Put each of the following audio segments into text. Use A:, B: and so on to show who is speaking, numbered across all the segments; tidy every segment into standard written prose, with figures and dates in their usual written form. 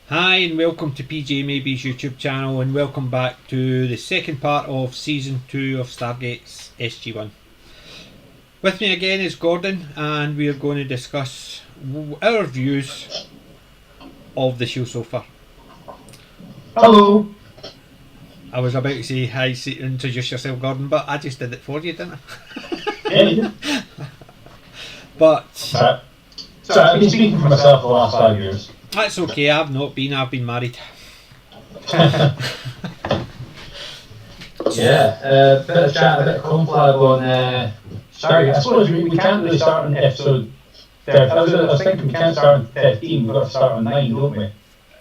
A: Hi and welcome to PJ Maybe's YouTube channel, and welcome back to the second part of Season 2 of Stargate SG1. With me again is Gordon, and we are going to discuss our views of the show so far.
B: Hello.
A: I was about to say hi, introduce yourself, Gordon, but I just did it for you, didn't I?
B: Yeah, you did.
A: But
B: So I've been speaking for myself the last 5 years.
A: that's okay, I've been married.
B: Yeah, bit of chat, a bit of conflab on Stargate. I suppose we can't really start on episode 13. I was thinking we can't start on 13, we've got to start on 9, don't we?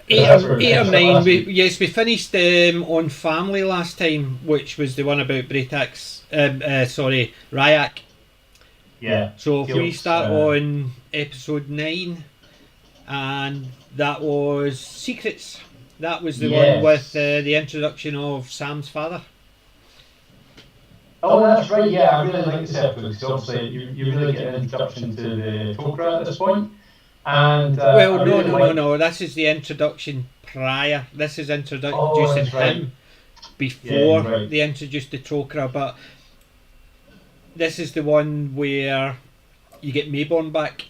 A: 8 or 9, we finished on Family last time, which was the one about Ryak.
B: Yeah.
A: So if
B: Teal'c,
A: we start on episode 9, and that was Secrets. That was the one with the introduction of Sam's father.
B: Oh, that's right, yeah, I really like this episode, because obviously you really get an introduction to the Tok'ra at this point. And,
A: no, this is the introduction prior. This is introducing him before they introduced the Tok'ra, but this is the one where you get Mayborn back.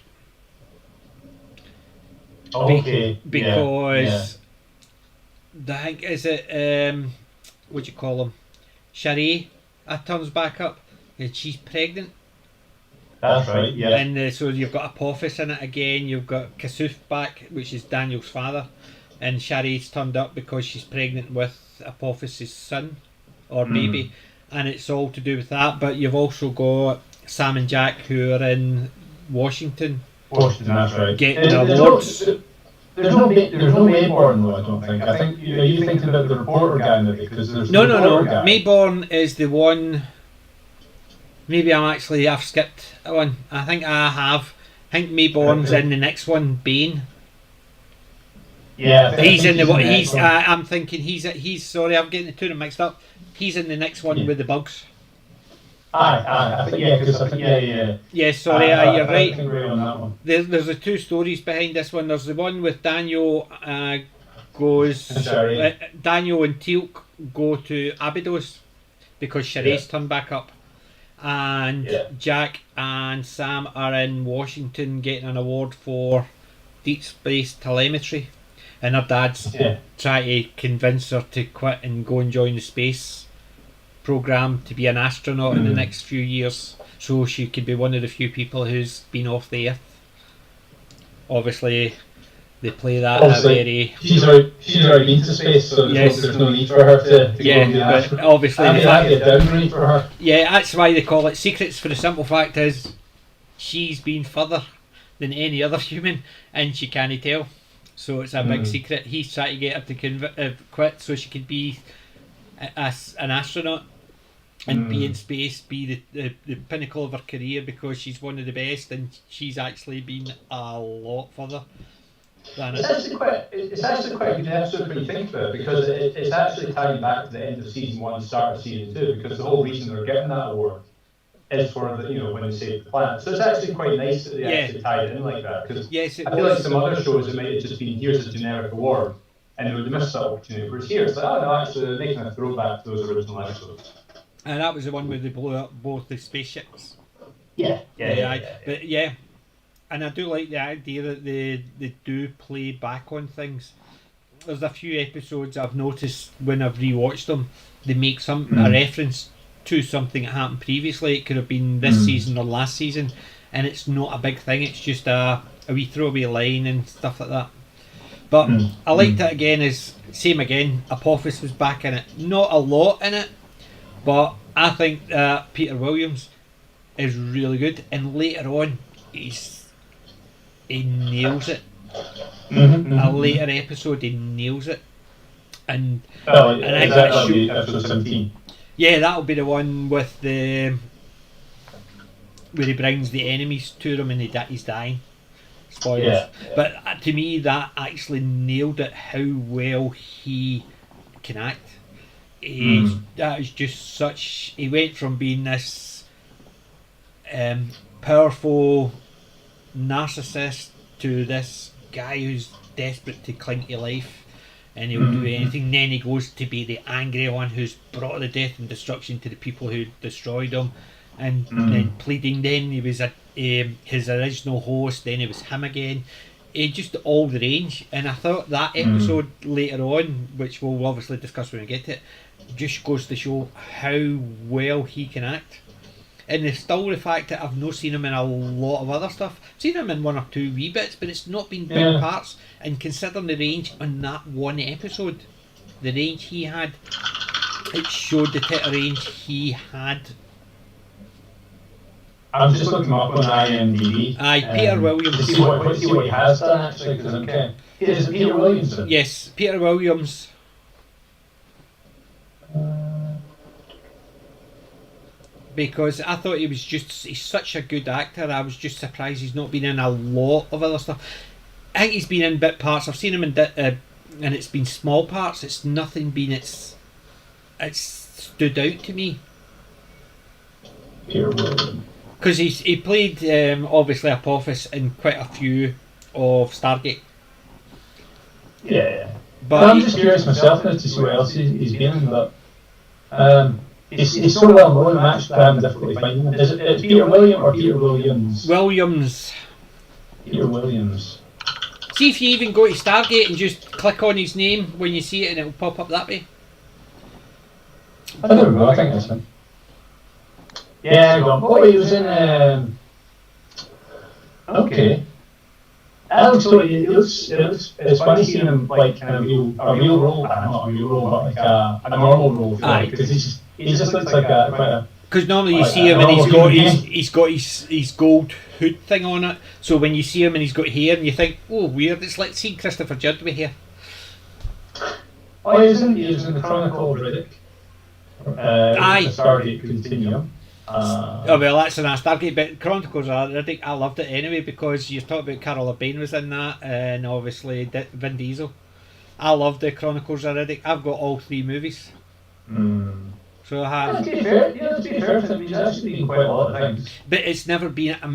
B: Okay.
A: Because I think is it what do you call him? Sharee turns back up and she's pregnant.
B: That's right, yeah.
A: And so you've got Apophis in it again, you've got Kasuf back, which is Daniel's father, and Sharee's turned up because she's pregnant with Apophis' son or baby, and it's all to do with that. But you've also got Sam and Jack who are in Washington,
B: that's right.
A: Getting awards.
B: There's no Mayborn though, I don't think. I think are you thinking about the reporter guy maybe? Because there's
A: no.
B: guy.
A: Mayborn is the one. Maybe I've skipped one. I think I have. I think Mayborn's in the next one. Bane.
B: Yeah,
A: he's in the one. I'm thinking he's. Sorry, I'm getting the two of them mixed up. He's in the next one with the bugs.
B: I think yeah.
A: Yeah, sorry, you're right.
B: On that one.
A: There's the two stories behind this one. There's the one with Daniel Daniel and Teal'c go to Abydos because Sharee's turned back up, and Jack and Sam are in Washington getting an award for deep space telemetry, and her dad's trying to convince her to quit and go and join the space program to be an astronaut in the next few years, so she could be one of the few people who's been off the Earth. Obviously, they play that very.
B: She's already been to space, so there's no need for her to go and be an astronaut.
A: But obviously,
B: that'd be a downgrade for her.
A: Yeah, that's why they call it Secrets. For the simple fact is, she's been further than any other human, and she can't tell. So it's a big secret. He's trying to get her to quit so she could be an astronaut and be in space, be the pinnacle of her career, because she's one of the best, and she's actually been a lot further than
B: it's actually quite a good episode when you think about it, because it's actually tying back to the end of season 1, start of season 2, because the whole reason they're getting that award is for when they save the planet. So it's actually quite nice that they actually tied it in like that, because I feel like some other shows it might have just been, here's a generic award, and they would have missed that opportunity. Whereas here it's like, oh no, actually they're making a throwback to those original episodes.
A: And that was the one where they blew up both the spaceships.
B: Yeah.
A: But yeah, and I do like the idea that they do play back on things. There's a few episodes I've noticed when I've rewatched them, they make a reference to something that happened previously. It could have been this season or last season, and it's not a big thing. It's just a wee throwaway line and stuff like that. But I liked it again. Apophis was back in it. Not a lot in it, but I think Peter Williams is really good, and later on he nails it. A later episode he nails it, and I think that'll be episode 17. Yeah, that'll be the one with where he brings the enemies to him and he's dying. Spoilers. But to me, that actually nailed it, how well he can act. That is just such. He went from being this powerful narcissist to this guy who's desperate to cling to life, and he'll do anything. Then he goes to be the angry one who's brought the death and destruction to the people who destroyed him, and then pleading. Then he was his original host. Then it was him again. Just all the range. And I thought that episode later on, which we'll obviously discuss when we get to it, just goes to show how well he can act. And there's still the fact that I've not seen him in a lot of other stuff. I've seen him in one or two wee bits, but it's not been big parts. And considering the range on that one episode, the range he had, it showed the type of range he had.
B: I'm just looking him up on IMDb.
A: Aye, Peter Williams.
B: To see what he has done, actually, because I'm kind of... Is it Peter Williams?
A: Yes, Peter Williams. Because I thought he's such a good actor. I was just surprised he's not been in a lot of other stuff. I think he's been in bit parts. I've seen him in and it's been small parts. It's nothing been it's stood out to me.
B: Peter Williams.
A: Because he played obviously Apophis in quite a few of Stargate.
B: Yeah. But I'm just curious myself now to see what else he's been in, but he's so well known, I'm actually having difficulty finding him. Is it Peter Williams or Peter Williams?
A: Williams.
B: Peter Williams.
A: See if you even go to Stargate and just click on his name when you see it and it'll pop up that way.
B: I don't know, I think that's him. Yeah, he was in... Okay. It's funny seeing him like in a real role, not a real role, but like a normal role, because he just looks like quite a...
A: Because normally you see him and he's got his gold hood thing on it, so when you see him and he's got hair and you think, oh weird, it's like seeing Christopher Judd with hair.
B: Oh, he was in the Chronicle of Riddick.
A: Aye.
B: Stargate Continuum.
A: Oh well, that's in a Stargate, but Chronicles of Riddick, I loved it anyway because you talked about Carol Urban was in that, and obviously Vin Diesel. I loved the Chronicles of Riddick. I've got all 3 movies. So I have.
B: To be fair to him, he's actually been quite a lot of things.
A: But it's never been a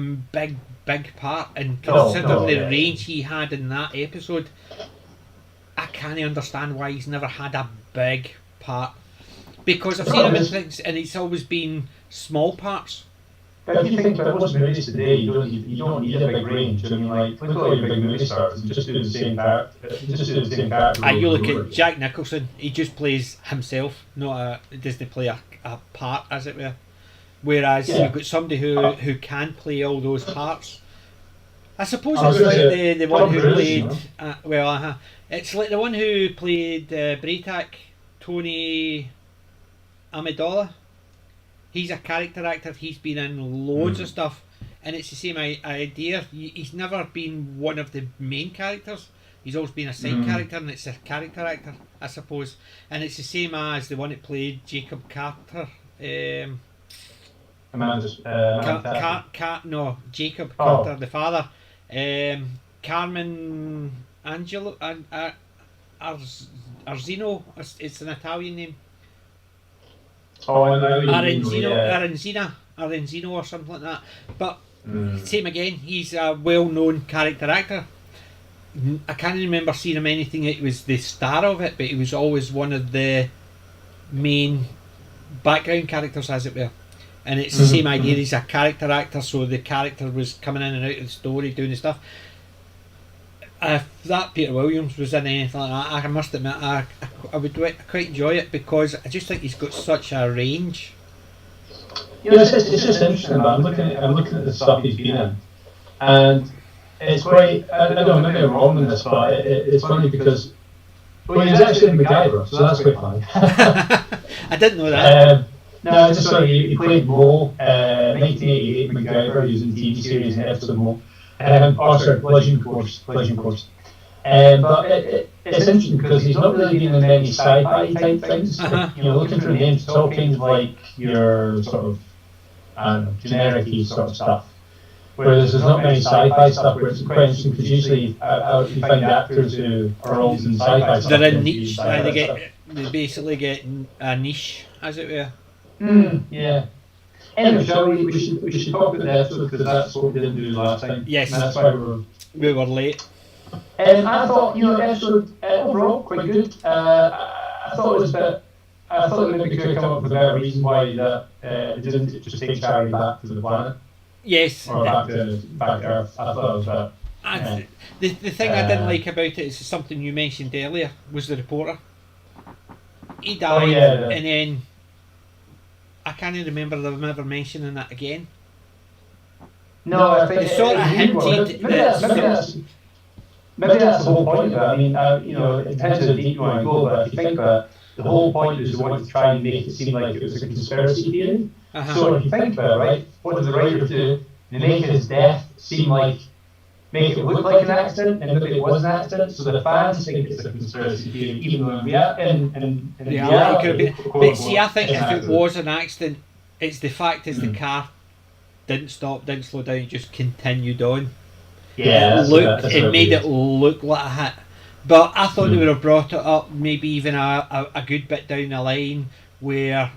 A: big part, and considering the range he had in that episode, I can't understand why he's never had a big part. Because I've seen him in things, and it's always been small parts.
B: But if you think about most movies today, you don't need a big range. I mean, like, look at all your big movie stars, just do the same character.
A: You look at Jack Nicholson, he just plays himself, he doesn't play a part, as it were. Whereas you've got somebody who can play all those parts. I suppose it was like the one who played... it's like the one who played Braytac, Tony Amendola. He's a character actor. He's been in loads of stuff, and it's the same idea. He's never been one of the main characters. He's always been a side character, and it's a character actor, I suppose. And it's the same as the one that played Jacob Carter. Jacob Carter, the father. Carmen Angelo Arzino. It's an Italian name. Arenzino or something like that. But same again, he's a well-known character actor. I can't remember seeing him anything that was the star of it, but he was always one of the main background characters, as it were. And it's the same idea, he's a character actor, so the character was coming in and out of the story, doing the stuff. If that Peter Williams was in anything like that, I must admit I would quite enjoy it, because I just think he's got such a range.
B: It's just interesting. I'm looking at the stuff he's been in, and it's quite. I don't know, maybe I'm wrong in this, but it's funny because he's actually in MacGyver, so that's quite funny.
A: I didn't know that.
B: No, it's just funny. He played Mo, 1988 MacGyver. He was in the TV series and episode Mo. Collision Course. But it's interesting because he's not really been in many sci-fi type things. Looking through names, it's all kind of like your sort of generic-y sort of stuff. Whereas there's not many sci-fi stuff where it's quite interesting because usually you find actors who are always in sci-fi stuff.
A: They're in niche. They basically get a niche, as it were.
B: Yeah. Anyway, shall we should talk about the episode because that's what we didn't do last time.
A: Yes.
B: And that's why
A: we were late.
B: I thought, episode overall quite good. I thought it was a bit. I thought maybe could have come up with a better reason why that it didn't just take Charlie back to the planet
A: Yes.
B: or back to Earth. I thought it was a bit.
A: The thing I didn't like about it is something you mentioned earlier, was the reporter. He died, and then I can't even remember them ever mentioning that again.
B: No, I think
A: It sort of hinted.
B: Maybe that's the whole point of it. I mean, it depends how deep you want to go, but if you think about it, the whole point is they want to try and make it seem like it was a conspiracy theory. So if you think about it, right, what did the writer do? They make his death make it look like an accident, and maybe it was an accident, so the fans think it's a conspiracy theory, even though in reality
A: it could have been. But see, I think if it was an accident, it's the fact is the car didn't stop, didn't slow down, just continued on.
B: Yeah,
A: it made it look like a hit. But I thought they would have brought it up maybe even a good bit down the line where,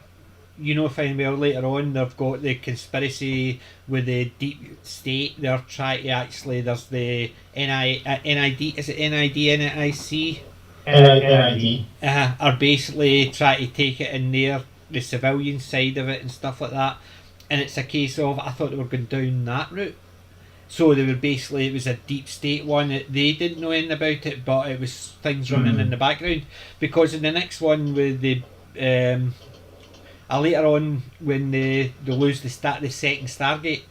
A: fine well later on they've got the conspiracy with the deep state. They're trying to actually, there's the NID, is it NID, NIC?
B: NID.
A: Are basically trying to take it in there, the civilian side of it and stuff like that. And it's a case of, I thought they were going down that route. So they were basically, it was a deep state one. They didn't know anything about it, but it was things running in the background. Because in the next one with the later on when they lose the second Stargate,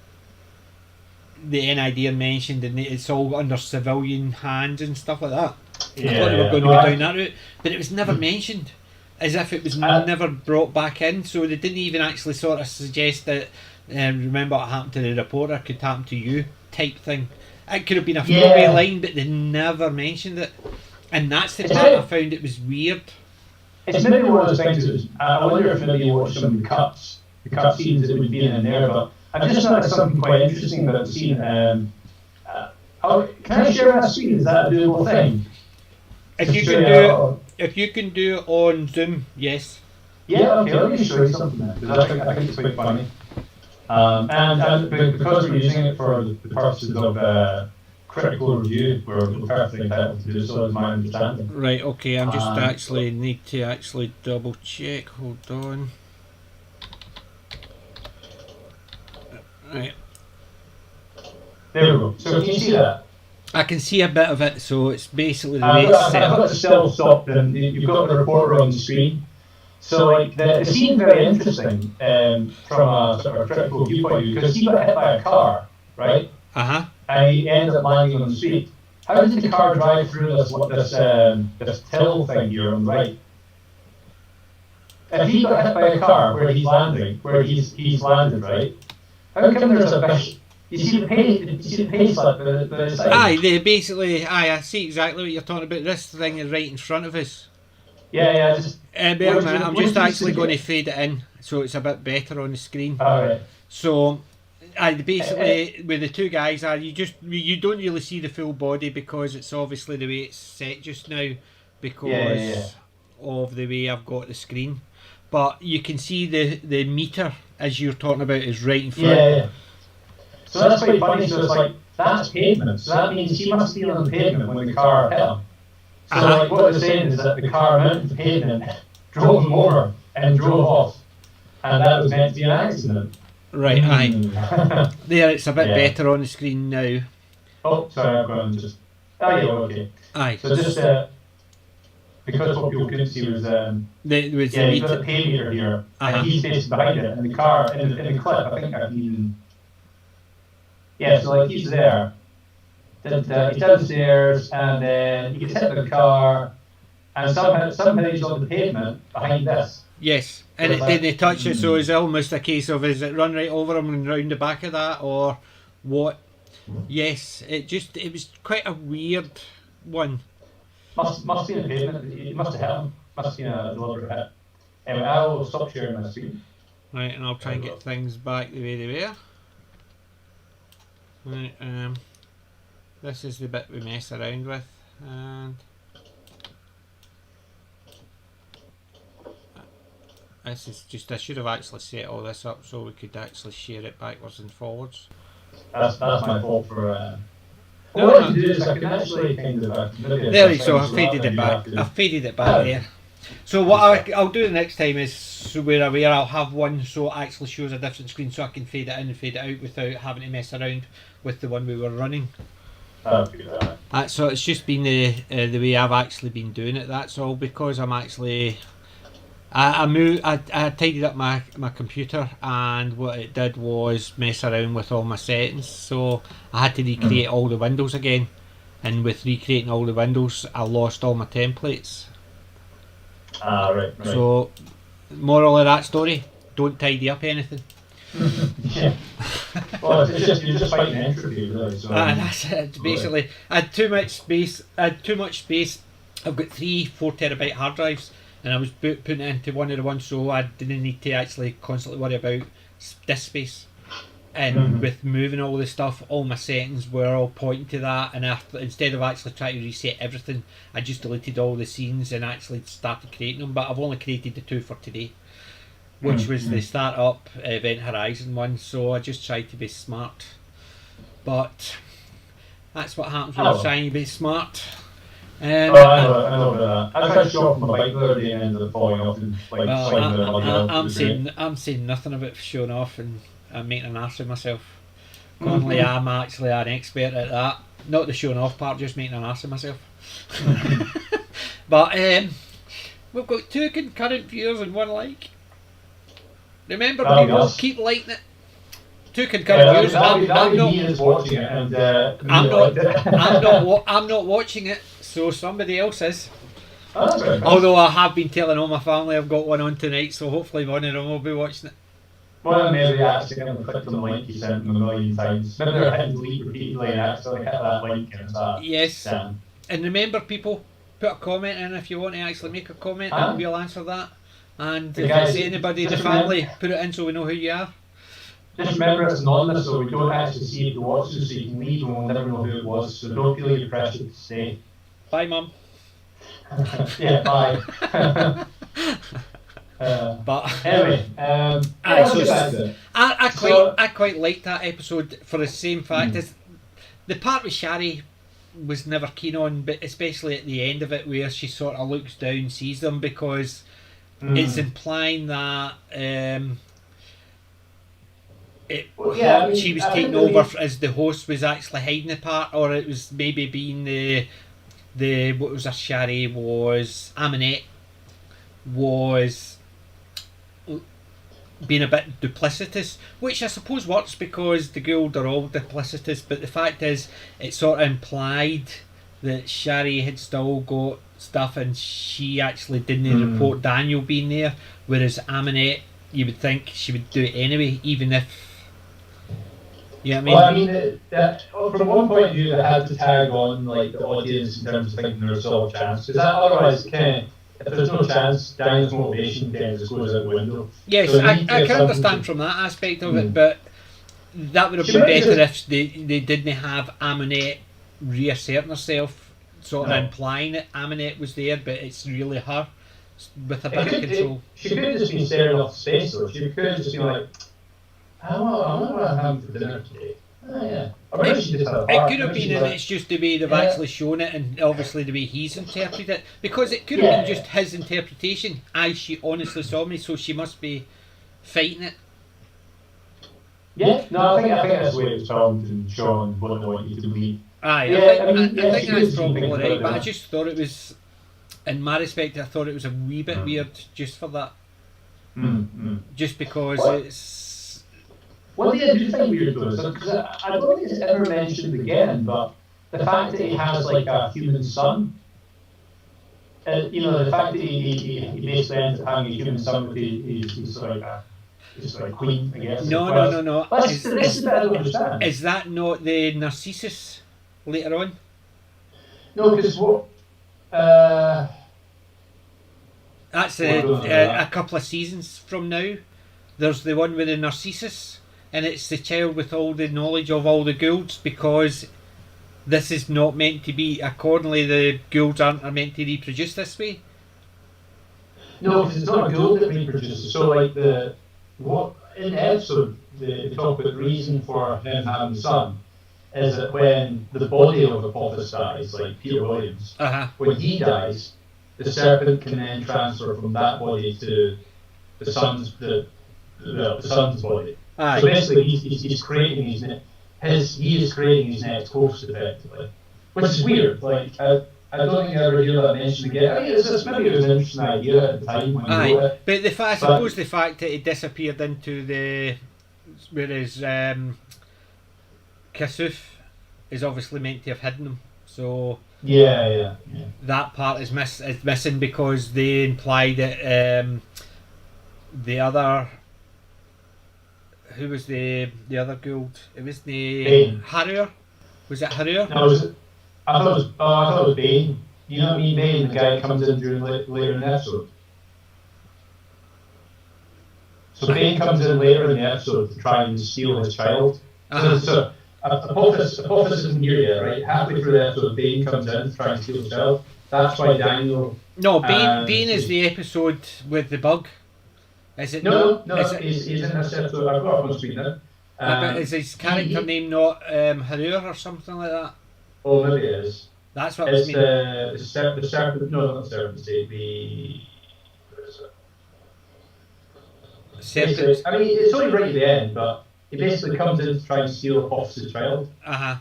A: the NID are mentioned and it's all under civilian hands and stuff like that. I thought they were going to go down that route, but it was never mentioned, as if it was never brought back in. So they didn't even actually sort of suggest that remember what happened to the reporter could happen to you type thing. It could have been a throwaway line, but they never mentioned it, and that's the part I found it was weird.
B: It's maybe one of those things. I wonder if maybe you watch some of the cut scenes that would be in there. But I've just noticed something quite interesting about the scene. Can I share my screen? Is that a doable thing?
A: If you can do it on Zoom, yes.
B: Yeah, okay. Let me show you something there, because I think it's quite funny. And because we're using it for the purposes of critical review, we're perfectly entitled to do so, is my understanding.
A: Right, okay, I'm just need to double check, hold on. Right.
B: There we go. So can you see that?
A: I can see a bit of it, so it's basically the way
B: it's set up. I've got the self-stop, and you've got the reporter on the screen. So, like, the scene's very interesting from a sort of critical viewpoint, because he got hit by a car, right? And he ended up landing on the street. How did the car drive through this Teal'c thing here on the right? If he got hit by a car where he's landed, right? How come there's a bit? You see the pay slip at the side?
A: They basically, I see exactly what you're talking about. This thing is right in front of us.
B: Yeah,
A: I'm just actually going to fade it in so it's a bit better on the screen.
B: Alright.
A: So, basically, with the two guys, you don't really see the full body because it's obviously the way it's set just now because of the way I've got the screen. But you can see the meter, as you're talking about, is right in front.
B: Yeah. So that's quite funny. So it's like, that's pavement. So that means he must be on the pavement when the car hit him. So like what they're saying is that the car mounted the pavement, drove him over, and drove off. And that was meant to be an accident.
A: Right, there, it's a bit better on the screen now.
B: Oh, sorry, I've gone just... Oh, yeah, okay. So just, because what people couldn't see was... you've got a pay meter here, and he's facing behind it, and the car, in the clip, I think I can even... Yeah, so like he's there. He's downstairs, and then he gets hit by the car, and somehow he's on the pavement behind this.
A: Yes, and then they touch it, so it's almost a case of, is it run right over him and round the back of that, or what? Yes, it was quite a weird one.
B: Must be in the pavement. It must have hit him. Must have been a deliberate hit. Anyway, I will stop sharing my screen.
A: Right, and I'll try and get things back the way they were. Right, this is the bit we mess around with, and this is just, I should have actually set all this up so we could actually share it backwards and forwards.
B: That's my fault for What I like to do is I can actually kind of
A: there you go. I faded it back. I faded it back there. So what I'll do the next time is where I'll have one so it actually shows a different screen, so I can fade it in and fade it out without having to mess around with the one we were running. So it's just been the way I've actually been doing it. That's all, because I'm actually I tidied up my computer, and what it did was mess around with all my settings, so I had to recreate all the windows again, and with recreating all the windows I lost all my templates.
B: Right.
A: So moral of that story, don't tidy up anything.
B: Yeah. Well, you're just fighting entropy, really. So.
A: That's it. Basically, I had too much space. I've got 3 4 terabyte hard drives, and I was putting it into one of the ones, so I didn't need to actually constantly worry about disk space. And with moving all the stuff, all my settings were all pointing to that, and instead of actually trying to reset everything, I just deleted all the scenes and actually started creating them. But I've only created the 2 for today, which was the Startup Event Horizon one, so I just tried to be smart. But that's what happens when you're trying to be smart.
B: I know about that. I tried to show off my bike the other day and ended up falling off and
A: I'm saying nothing about showing off, and I'm making an arse of myself. Currently, I'm actually an expert at that. Not the showing off part, just making an arse of myself. But we've got 2 concurrent viewers and 1 like. Remember, people, keep liking it. 2 concurrent viewers. I'm not watching it, so somebody else is. Although I have been telling all my family I've got one on tonight, so hopefully one of them will be watching it.
B: Well, maybe I accidentally clicked on the link you sent them a million times. Maybe they're hitting delete repeatedly and accidentally hit that link and that.
A: Yes. And remember, people, put a comment in if you want to actually make a comment, and we'll answer that. And if it's anybody in the family, put it in so we know who you are.
B: Just remember it's anonymous, so we don't actually see if you watch it, so you can leave and we'll never know who it was. So don't feel your pressure to stay.
A: Bye, Mum.
B: Yeah, bye.
A: But
B: anyway,
A: I quite liked that episode for the same fact as the part with Shari was never keen on, but especially at the end of it where she sort of looks down, sees them, because it's implying that she was taken over as the host was actually hiding the part, or it was maybe being the what was a Shari was Aminette was being a bit duplicitous, which I suppose works because the Gould are all duplicitous, but the fact is it sort of implied that Shari had still got stuff and she actually didn't report Daniel being there, whereas Aminette, you would think she would do it anyway, even if
B: Well, I mean, from one point of view, they had to tag on like the audience in terms of thinking there's still a chance, because otherwise, if there's no chance, Daniel's motivation just goes out the window.
A: Yes, so I can understand from that aspect of it, but that would have been better if they didn't have Aminette reasserting herself, sort of implying that Aminette was there, but it's really her with a bit of control.
B: She could have just been staring off space, though. She could have just been like, I wonder what I'm having for dinner today. Oh, yeah. Or maybe she just had a
A: It could have been, and it's just the way they've actually shown it, and obviously the way he's interpreted it. Because it could have been just his interpretation, as she honestly saw me, so she must be fighting it.
B: Yeah, no, I think that's the way it's filmed and shown what they want you to believe.
A: I think that's probably right, but I just thought it was, in my respect, I thought it was a wee bit weird just for that. Just because it's...
B: One thing I do find weird though is that I don't think it's ever mentioned again, but the fact that he has like a human son, the fact that he basically ends up having a human son with his like queen, I guess.
A: No.
B: This is what I don't understand.
A: Is that not the Narcissus later on?
B: No, because what?
A: That's a couple of seasons from now. There's the one with the Narcissus. And it's the child with all the knowledge of all the Goulds, because this is not meant to be, accordingly the Goulds aren't meant to reproduce this way.
B: No, because it's not a Gould that reproduces. So like in the episode they talk about the reason for him having a son is that when the body of Apophis dies, like Peter Williams, when he dies, the serpent can then transfer from that body to the son's body.
A: Aye.
B: So basically, he's creating he is creating his next host effectively, which is weird. Like I don't think I ever hear that mentioned again. I mean, maybe it was an interesting idea at the time when he wrote it.
A: But I suppose the fact that he disappeared into the whereas Kasuf is obviously meant to have hidden him. So
B: yeah.
A: that part is missing because they imply that the other. Who was the other Gould? It was the Harrier. Was it Harrier?
B: No, I thought it was Bane. You know what I mean? Bane, the guy comes in during later in the episode. So Bane comes in later in the episode to try and steal his child. So Apophis isn't here yet, right? Halfway through the episode, Bane comes in to try and steal his child. That's why Daniel.
A: No, Bane is the episode with the bug. Is it
B: no, he's in this episode. I've got it on screen now.
A: But is his character name not Harur or something like that?
B: Oh, maybe it is.
A: That's what I mean.
B: The serpent. No, not the serpent. What is it?
A: Serpent.
B: I mean, it's only right at the end, but he basically comes in to try and steal Apophis' child.
A: Yeah,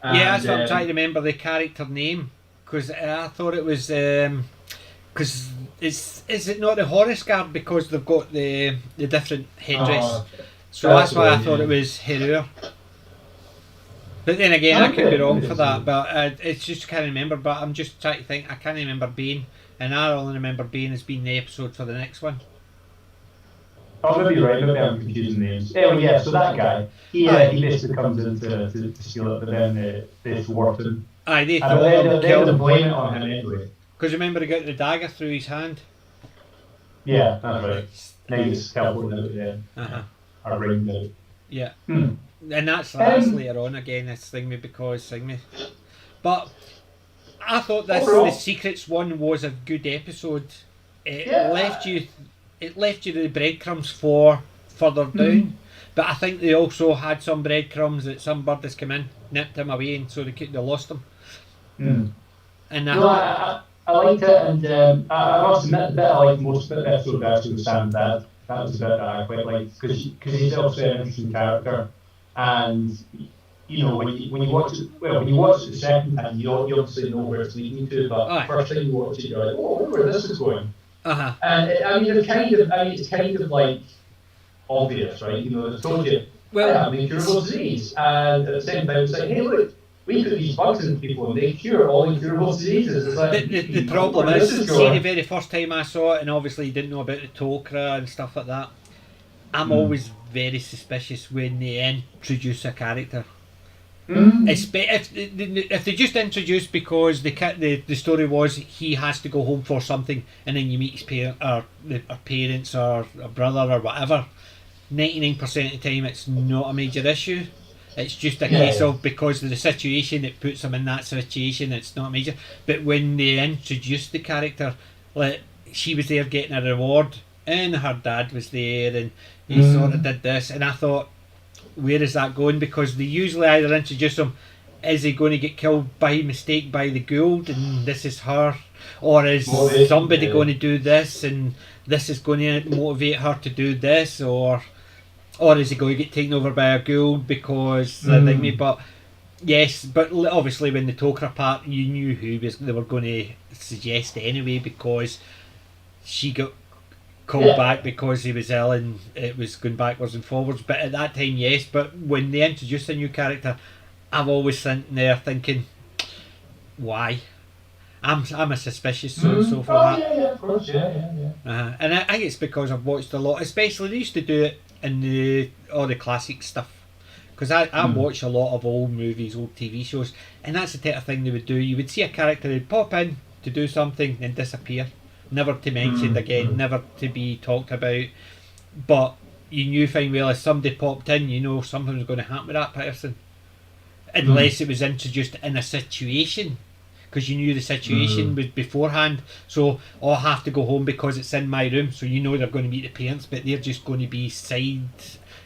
A: that's what I'm trying to remember the character name because I thought it was because. Is it not the Horus Guard because they've got the different headdress? So that's why I thought it was Herur. But then again, I could be wrong for that. But it's just can't remember. But I'm just trying to think. I can't remember Bane, and I only remember Bane as being the episode for the next one.
B: Oh, maybe you're right. Maybe I'm confusing names. Yeah. So that guy, he basically comes in to steal it, but then they thwart him.
A: Aye, they
B: blame it on him anyway.
A: Because remember, he got the dagger through his hand.
B: Yeah, that's right. Now he's teleporting out again. Or ringed out.
A: Yeah. And that's later on again, this thing because But I thought the Secrets one was a good episode. It left you the breadcrumbs for further down. But I think they also had some breadcrumbs that some bird has come in, nipped him away, and so they lost him. And
B: I liked it, and I must admit, the bit I liked most about the episode actually was Sam's dad. That was the bit that I quite liked because he's also an interesting character, and you know when you watch it the second time, you obviously know where it's leading to, but first time you watch it, you're like, oh, I wonder where this is going. And I mean, it's kind of like obvious, right? You know, they told you, I have an incurable disease, and at the same time, it's like, hey, look. We put these bugs in people and they cure all incurable diseases. It's like,
A: the problem is, see, the very first time I saw it, and obviously you didn't know about the Teal'c and stuff like that, I'm always very suspicious when they introduce a character. If they just introduce because the story was he has to go home for something and then you meet his parents or a brother or whatever, 99% of the time it's not a major issue. It's just a case of because of the situation, it puts them in that situation. It's not major. But when they introduced the character, like she was there getting a reward, and her dad was there, and he sort of did this, and I thought, where is that going? Because they usually either introduce him, is he going to get killed by mistake by the Gould, and this is her, or is somebody going to do this, and this is going to motivate her to do this, or is he going to get taken over by a Gould because but yes, but obviously when the Teal'c part, you knew who they were going to suggest anyway because she got called back because he was ill and it was going backwards and forwards. But at that time, yes. But when they introduced a new character, I've always sitting there thinking, why? I'm a suspicious so for that.
B: Yeah, of course, yeah.
A: And I think it's because I've watched a lot, especially they used to do it in all the classic stuff. Because I watch a lot of old movies, old TV shows, and that's the type of thing they would do. You would see a character who'd pop in to do something and disappear, never to mention again, never to be talked about. But you knew fine well if somebody popped in, you know something was going to happen with that person, unless it was introduced in a situation. Because you knew the situation was beforehand, so I have to go home because it's in my room, so you know they're going to meet the parents, but they're just going to be side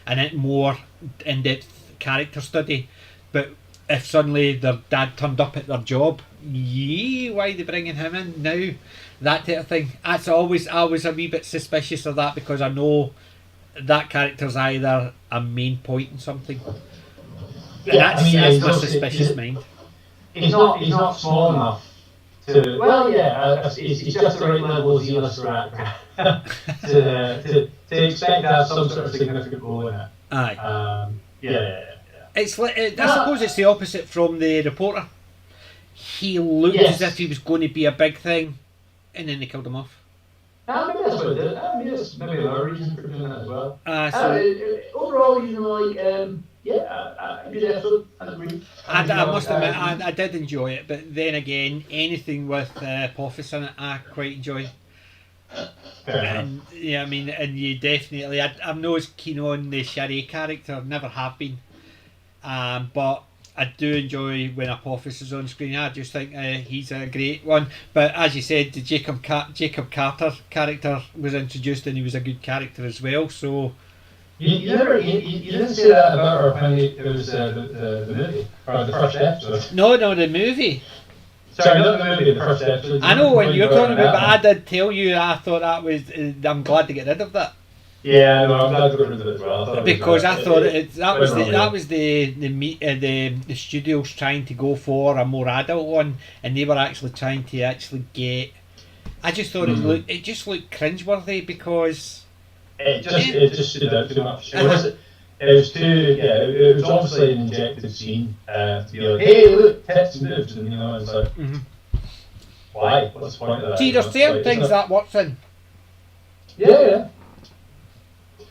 A: and it more in-depth character study. But if suddenly their dad turned up at their job, why are they bringing him in now? That type of thing. That's always, I was a wee bit suspicious of that, because I know that character's either a main point in something. And that's my suspicious mind.
B: He's not small enough to. Well, yeah, he's just the right level of zealous for actor to expect to have some sort of significant role in it.
A: Aye.
B: Yeah.
A: It's like, I suppose it's the opposite from the reporter. He looked as if he was going to be a big thing, and then they killed him off.
B: Maybe that's what it did. There's maybe another reason for doing that as well.
C: Overall, a good episode.
A: I must admit, I did enjoy it, but then again, anything with Apophis in it, I quite enjoy. And yeah, I mean, and you definitely, I'm not as keen on the Sherry character, never have been. But I do enjoy when Apophis is on screen. I just think he's a great one. But as you said, the Jacob Carter character was introduced, and he was a good character as well. So
B: you didn't say that about her when it was the movie or the first episode.
A: No, the movie.
B: Sorry, not the movie, the first episode.
A: I know what you're talking about, but I did tell you I thought that was. I'm glad to get rid of that.
B: Yeah, no, I'm glad to get rid of it as well.
A: Because I thought that was the studios trying to go for a more adult one, and they were actually trying to get. I just thought it just looked cringeworthy, because
B: it just stood out too much. It was obviously an injected scene to be like, hey, look, tits moved, and it's like, why? What's the point of that?
A: See, there's certain things that works in.
B: Yeah.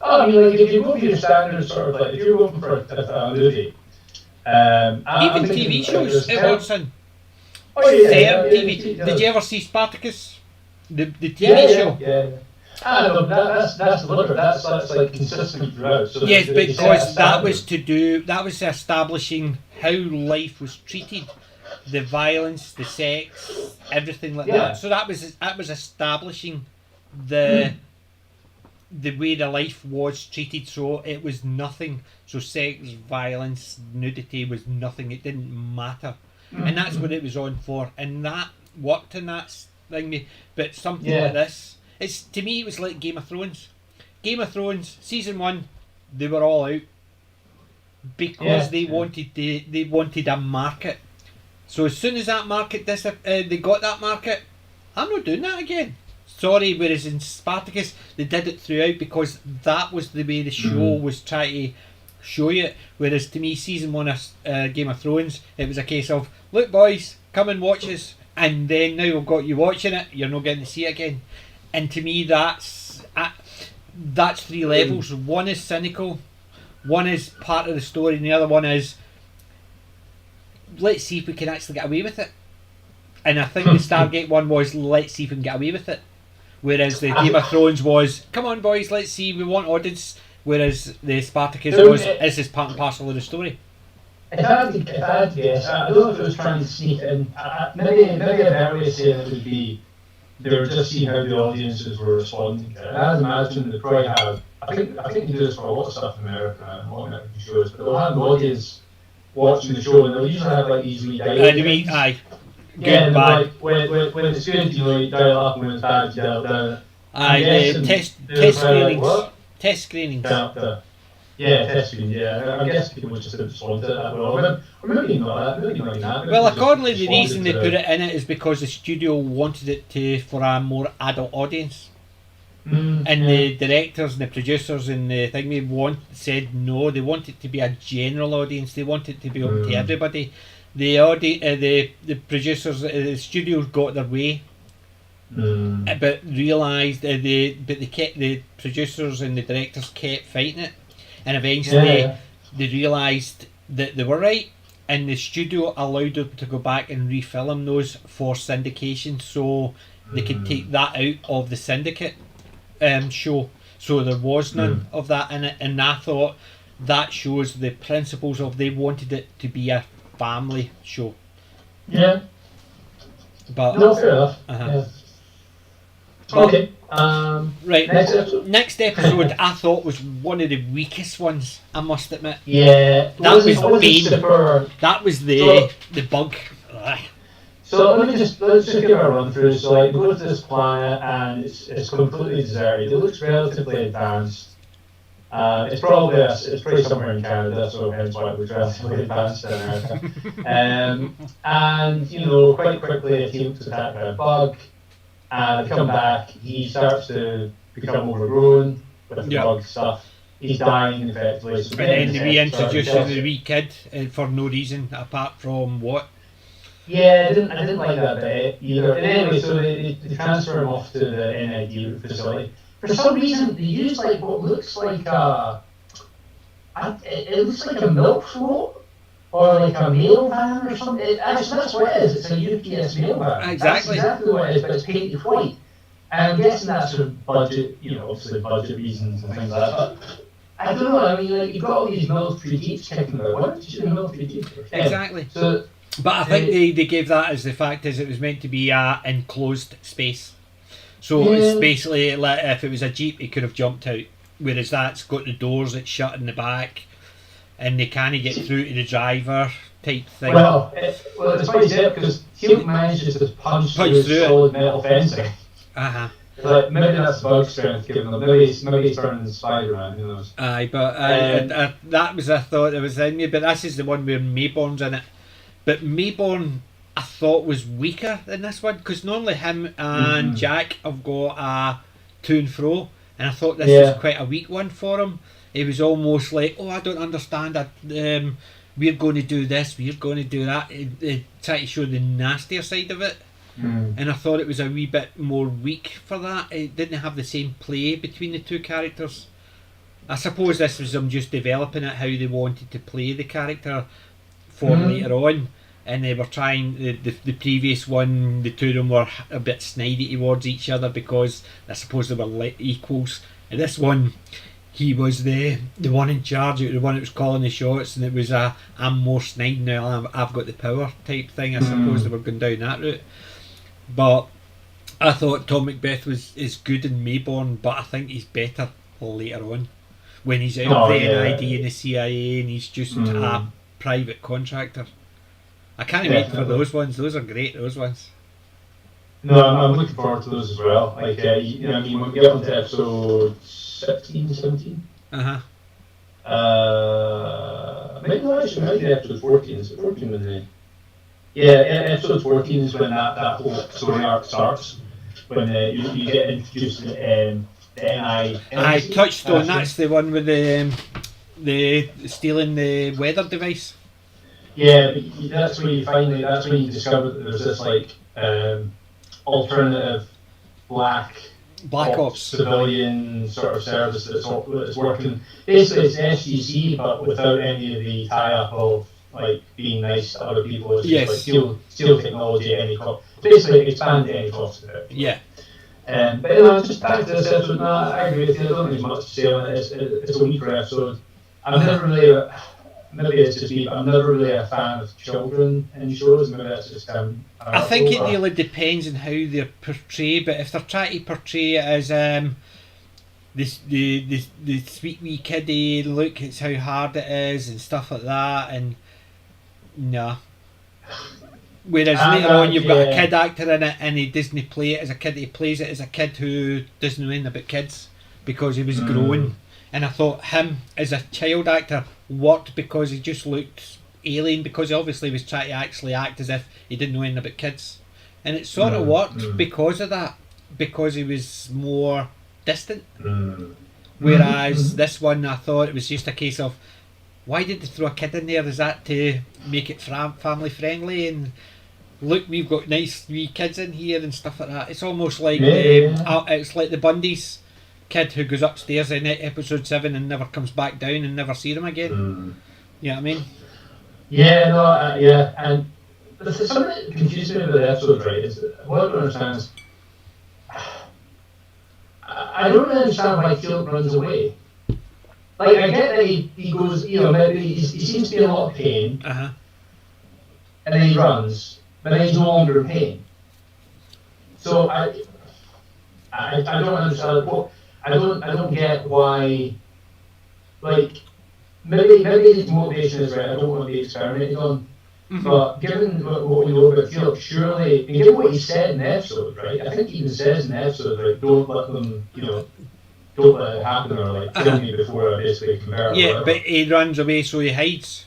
B: I mean, like, if you go for your standard sort of, like, if you're going for a movie,
A: even TV shows, it works in.
B: Oh, yeah,
A: TV. Did you ever see Spartacus? The TV show?
B: Yeah. No, that's deliberate. That's like consistent throughout. So
A: yes, because that was establishing how life was treated, the violence, the sex, everything like that. So that was establishing the way the life was treated. So it was nothing. So sex, violence, nudity was nothing. It didn't matter, and that's what it was on for, and that worked in that thing. But something like this. To me, it was like Game of Thrones. Game of Thrones season 1, they were all out because they wanted a market. So as soon as that market they got that market, I'm not doing that again. Sorry. Whereas in Spartacus, they did it throughout because that was the way the show was trying to show you it. Whereas to me, season 1 of Game of Thrones, it was a case of, look boys, come and watch us, and then now we've got you watching it, you're not getting to see it again. And to me, that's 3 levels. One is cynical, one is part of the story, and the other one is, let's see if we can actually get away with it. And I think the Stargate one was, let's see if we can get away with it. Whereas the Game of Thrones was, come on boys, let's see, we want audience. Whereas the Spartacus was, this is part and parcel of the story.
B: If I had to guess, I don't know if it was trying to sneak in. Maybe a better way to say it would be, they were just seeing how the audiences were responding to it. And I'd imagine they probably have, I think they do this for a lot of stuff in America and a lot of American shows, but they'll have an audience watching the show, and they'll usually have like these wee dialogues.
A: Aye.
B: Good, bad. Like, when it's good, you dial up, and when it's bad, you dial down.
A: Test screenings. Test screenings.
B: Test screenings, yeah. I guess people just didn't respond to it that well. Or maybe not that.
A: Well, accordingly, the reason they put it in it is because the studio wanted it for a more adult audience. And the directors and the producers and the thing said no, they want it to be a general audience. They want it to be open to everybody. The producers, the studios got their way, but realised the producers and the directors kept fighting it, and eventually they realised that they were right, and the studio allowed them to go back and refilm those for syndication, so they could take that out of the syndicate show. So there was none of that in it, and I thought that shows the principles of they wanted it to be a family show.
B: Yeah.
A: But
B: no, fair enough. Yeah. Okay.
A: Right.
B: Next episode.
A: Next episode I thought was one of the weakest ones, I must admit.
B: Yeah.
A: That was
B: wasn't
A: Bane.
B: super.
A: That was the bug. Ugh.
B: So let's just give a run through. So like, go to this planet and it's completely deserted. It looks relatively advanced. It's probably somewhere in Canada, so hence why it looks relatively advanced in America. And quite quickly, Teal'c's attacked by a bug, and they come back. He starts to become overgrown with the bug stuff. He's dying effectively. So
A: And then we introduced the wee kid for no reason apart from what?
B: Yeah, I didn't like that bit either. And anyway, so they transfer him off to the NID facility. For some reason, they use like what looks like it looks like a milk float or like a mail van or something. Actually, that's what it is. It's a UPS mail van.
A: Exactly.
B: That's exactly what it is, but it's painted white. And I'm guessing that's for budget, obviously budget reasons and things like that. But I don't know. I mean, like you've got all these military jeeps kicking about. Why don't you do military jeeps?
A: Exactly.
B: So.
A: But I think they gave that as the fact is it was meant to be a enclosed space. So it's basically like if it was a Jeep, it could have jumped out. Whereas that's got the doors that's shut in the back, and they can't get through to the driver type thing.
B: Well, it's funny because Teal'c manages to punch through solid metal fencing. Like maybe that's bug strength given them. Maybe he's turning Spider-Man. Who knows?
A: Aye, but that was a thought that was in me. But this is the one where Mayborn's in it. But Mayborn, I thought, was weaker than this one because normally him and Jack have got a to and fro, and I thought this was quite a weak one for him. It was almost like, I don't understand. We're going to do this, we're going to do that. It tried to show the nastier side of it, and I thought it was a wee bit more weak for that. It didn't have the same play between the two characters. I suppose this was them just developing it how they wanted to play the character for later on, and they were trying the previous one. The two of them were a bit snidey towards each other because I suppose they were equals. And this one, he was the one in charge, the one that was calling the shots, and it was I'm more snide now. I've got the power type thing. I suppose they were going down that route. But I thought Tom Macbeth is good in Mayborn, but I think he's better later on when he's out of the NID and the CIA, and he's just a private contractor. I can't wait for those ones. Those are great. Those ones.
B: No, I'm looking forward to those as well. Like when we get on to episode 16, 17. Maybe episode 14. Is it 14 with the? Yeah, episode 14 is when that whole story arc starts. When you get introduced to the NI.
A: Touchstone. That's the one with the stealing the weather device.
B: Yeah, but that's when you discover that there's this like alternative black ops civilian sort of service that's working. Basically, it's SGC, but without any of the tie-up of like being nice to other people. It's just like steal technology at any cost. Basically, expand at any cost.
A: Yeah.
B: But just back to this episode. No, I agree with you. I don't think there's much to say on it. It's a weaker episode. I'm never really. Maybe it's just me, but I'm never really a fan of children in shows. Maybe that's just
A: I think it really depends on how they're portrayed. But if they're trying to portray it as the sweet wee kiddie, look, it's how hard it is and stuff like that, and no. Whereas later on you've got a kid actor in it and he doesn't play it as a kid, he plays it as a kid who doesn't know anything about kids because he was grown. And I thought him as a child actor worked because he just looked alien, because he obviously was trying to actually act as if he didn't know anything about kids. And it sort of worked because of that, because he was more distant. Whereas this one, I thought it was just a case of, why did they throw a kid in there? Is that to make it family friendly? And look, we've got nice wee kids in here and stuff like that. It's almost like it's like the Bundys kid who goes upstairs in episode 7 and never comes back down and never see them again. You know what I mean?
B: Yeah, no, yeah, and something that confused me about the episode, right, is what I don't understand is I don't really understand why Teal'c runs away. Like, I get that he goes, maybe he seems to be in a lot of pain, and then he runs, but then he's no longer in pain. So I I don't understand what I don't get why. Like maybe his motivation is right. I don't want to be experimented on.
A: Mm-hmm.
B: But given what we know about Teal'c, surely, and given what he said in the episode, right? I think he even says in the episode, like, don't let them, don't let it happen, or like, kill me before I basically convert.
A: Yeah, but he runs away, so he hides.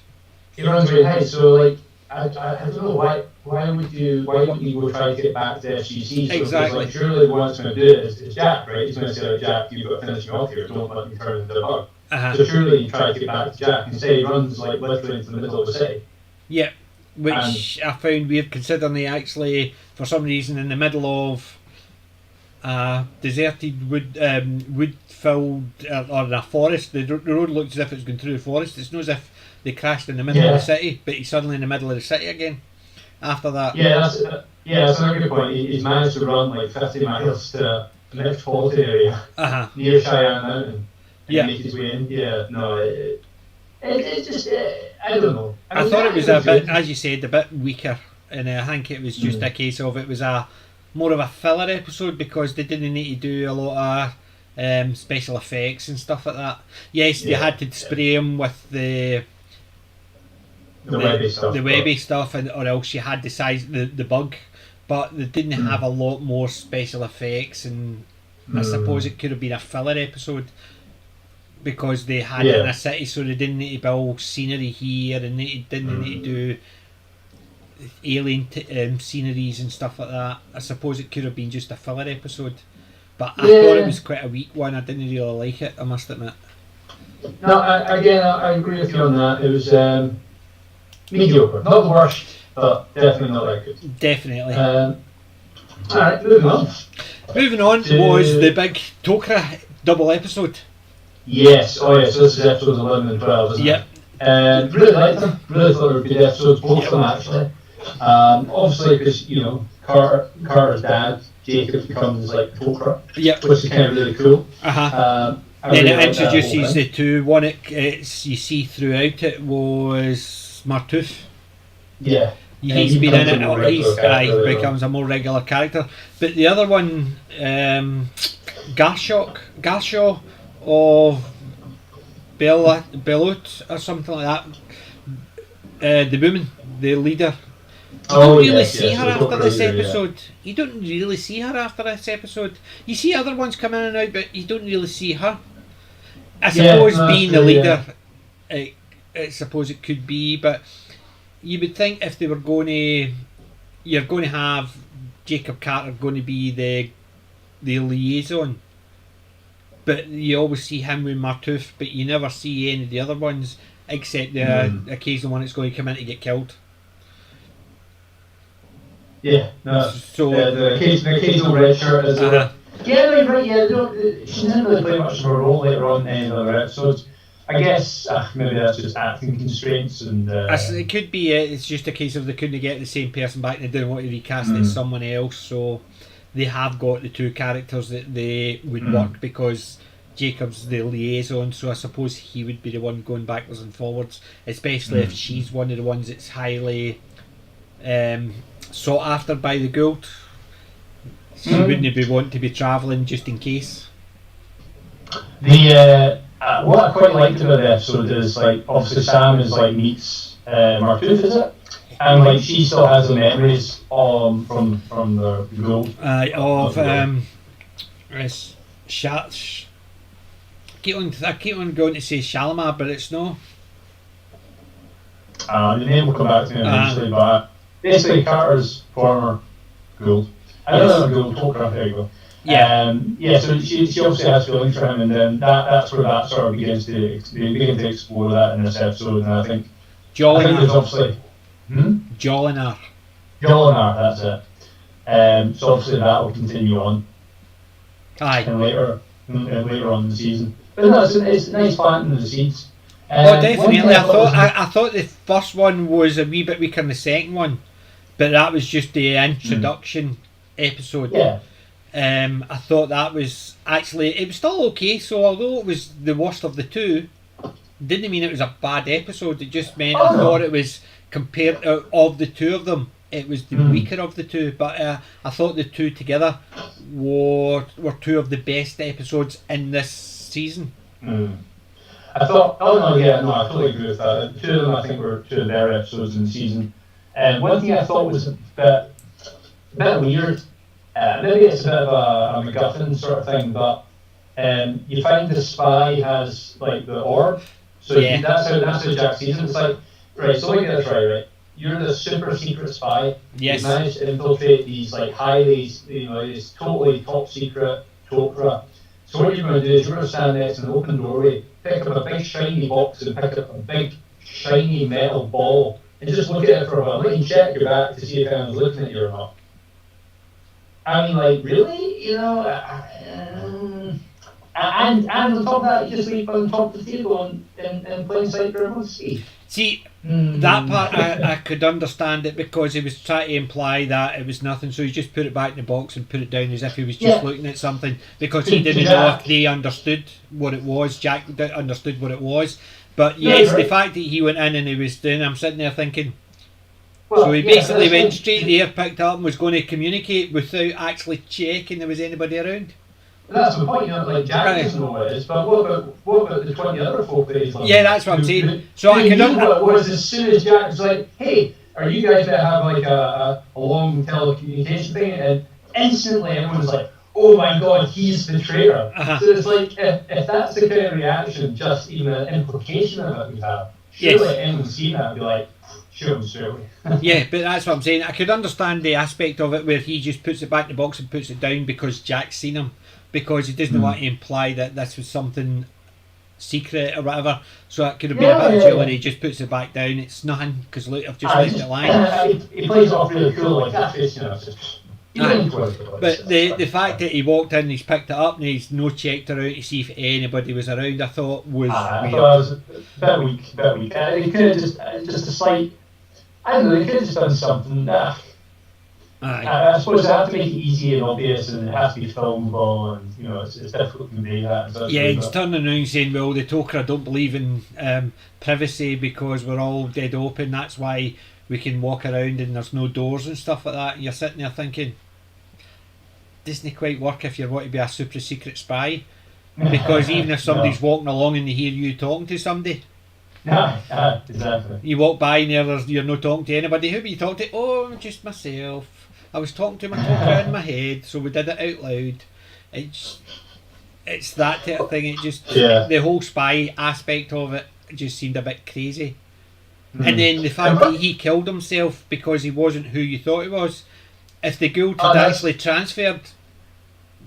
B: He runs away and hides. So like, I don't know why would you go try to get back to the FCC? So
A: Exactly.
B: like, surely the one that's going to do it is Jack, right? He's going to say, like, Jack, you've got to finish me off here. Don't let me turn into a bug. So surely you try to get back to Jack. And say he runs like literally into the middle of the city.
A: Yeah. Which I found weird, considering they actually, for some reason, in the middle of deserted wood-filled or in a forest. The road looked as if it was going through the forest. It's not as if they crashed in the middle of the city, but he's suddenly in the middle of the city again. After that,
B: that's another good point. He's managed to run like 50 miles to the metropolitan area near Cheyenne Mountain and make his way in. It's just I don't know.
A: I thought it was a bit, as you said, a bit weaker, and I think it was just a case of it was more of a filler episode because they didn't need to do a lot of special effects and stuff like that. Yes, they had to spray him with the webby stuff, or else you had the bug, but they didn't have a lot more special effects, and I suppose it could have been a filler episode. Because they had it in a city, so they didn't need to build scenery here, and they didn't need to do alien sceneries and stuff like that. I suppose it could have been just a filler episode, but I thought it was quite a weak one. I didn't really like it, I must admit.
B: No, I agree with you on that. It was mediocre, not the worst, but definitely not that good.
A: Definitely.
B: Alright, moving on.
A: Moving on was the big Teal'c double episode.
B: Yes, so this is episodes 11 and 12, isn't it? Really liked them, really thought they were good episodes, both of them actually. Obviously, because, Carter's dad, Jacob, becomes like Teal'c, which is kind of really cool.
A: Then it introduces the two. One you see throughout it was Martouf.
B: Yeah.
A: He's been in it, he becomes a more regular character. But the other one, Garshaw of Belot or something like that. The woman, the leader. You don't really see her after this episode. You don't really see her after this episode. You see other ones come in and out, but you don't really see her. I suppose being the leader, I suppose it could be, but you would think if they were you're going to have Jacob Carter going to be the liaison. But you always see him with Martouf, but you never see any of the other ones, except the occasional one that's going to come in to get killed.
B: Yeah, no. So the occasional red shirt is she didn't really play much of a role later on in any of the other episodes. I guess maybe that's just acting constraints and.
A: It could be. It's just a case of they couldn't get the same person back, and they didn't want to recast it as someone else, so. They have got the two characters that they would work because Jacob's the liaison, so I suppose he would be the one going backwards and forwards, especially if she's one of the ones that's highly sought after by the Gould. She wouldn't be wanting to be travelling just in case.
B: The what I quite liked about the episode is like obviously Sam is like meets Martouf, is it? And like she still has the memories from the Gould
A: of I keep on going to say Shalimar, but it's no.
B: The name will come back to me eventually, but basically Carter's former Gould. I don't know Gould, Teal'c, there you go. So she obviously has feelings for him, and then that's where that sort of begins to explore that in this episode, and I think there's obviously.
A: Jolinar,
B: that's it. So obviously that will continue on. And later on in the season. But no, it's nice planting the seeds.
A: Definitely. I thought the first one was a wee bit weaker than the second one, but that was just the introduction episode.
B: Yeah.
A: I thought that was actually it was still okay. So although it was the worst of the two, didn't mean it was a bad episode. It just meant I thought it was. Compared of the two of them, it was the weaker of the two. But I thought the two together were two of the best episodes in this season.
B: I thought, I totally agree with that. The two of them, I think, were two of their episodes in the season. And one thing I thought was a bit weird, maybe it's a bit of a MacGuffin sort of thing, but you find the spy has like the orb, so that's how Jack sees it. It's like, right, so let me get this right. You're the super secret spy.
A: Yes.
B: You managed to infiltrate these like highly, these totally top secret Tok'ra. So what you're going to do is you're going to stand next to an open doorway, pick up a big shiny box and pick up a big shiny metal ball and just look at it for a while. Let you check your back to see if anyone's looking at you or not. I mean, like, really? And on top of that, you just leave on top of the table and plain sight for everyone to see.
A: See, that part I could understand it because he was trying to imply that it was nothing, so he just put it back in the box and put it down as if he was just looking at something because he didn't know if they understood what it was. Jack understood what it was. But yes, the fact that he went in and he was doing, I'm sitting there thinking, so he basically went straight there, picked up and was going to communicate without actually checking there was anybody around.
B: That's the point, like Jack doesn't know what it is, but what about the 20 other folk that he's like?
A: Yeah, that's what I'm saying. So I could
B: know what it was as soon as Jack's like, hey, are you guys going to have like a long telecommunication thing? And instantly everyone's like, oh my god, he's the traitor. So it's like, if that's the kind of reaction, just even an implication of it we have, surely anyone seeing that would be like, sure, surely.
A: Yeah, but that's what I'm saying. I could understand the aspect of it where he just puts it back in the box and puts it down because Jack's seen him. Because he doesn't want to imply that this was something secret or whatever. So it could have been a bit of chill and he just puts it back down. It's nothing, because look, I've just left it lying.
B: He plays off really cool, like that's just...
A: But the fact that he walked in, he's picked it up and he's no checked around to see if anybody was around, I thought was weird.
B: I thought it was a bit weak. He could have just a slight... I don't know, he could have just done something. I suppose they have to make it easy and obvious, and it has to be filmable, and it's difficult to convey that.
A: Yeah, he's turning around and saying, well, the Tok'ra don't believe in privacy because we're all dead open, that's why we can walk around and there's no doors and stuff like that. And you're sitting there thinking, doesn't it quite work if you want to be a super secret spy? Because even if somebody's walking along and they hear you talking to somebody,
B: exactly.
A: You walk by and you're not talking to anybody. Who are you talking to? Oh, just myself. I was talking to my Tok'ra in my head, so we did it out loud. It's that type of thing. It just the whole spy aspect of it just seemed a bit crazy. And then the fact that he killed himself because he wasn't who you thought he was. If the Gould had actually transferred.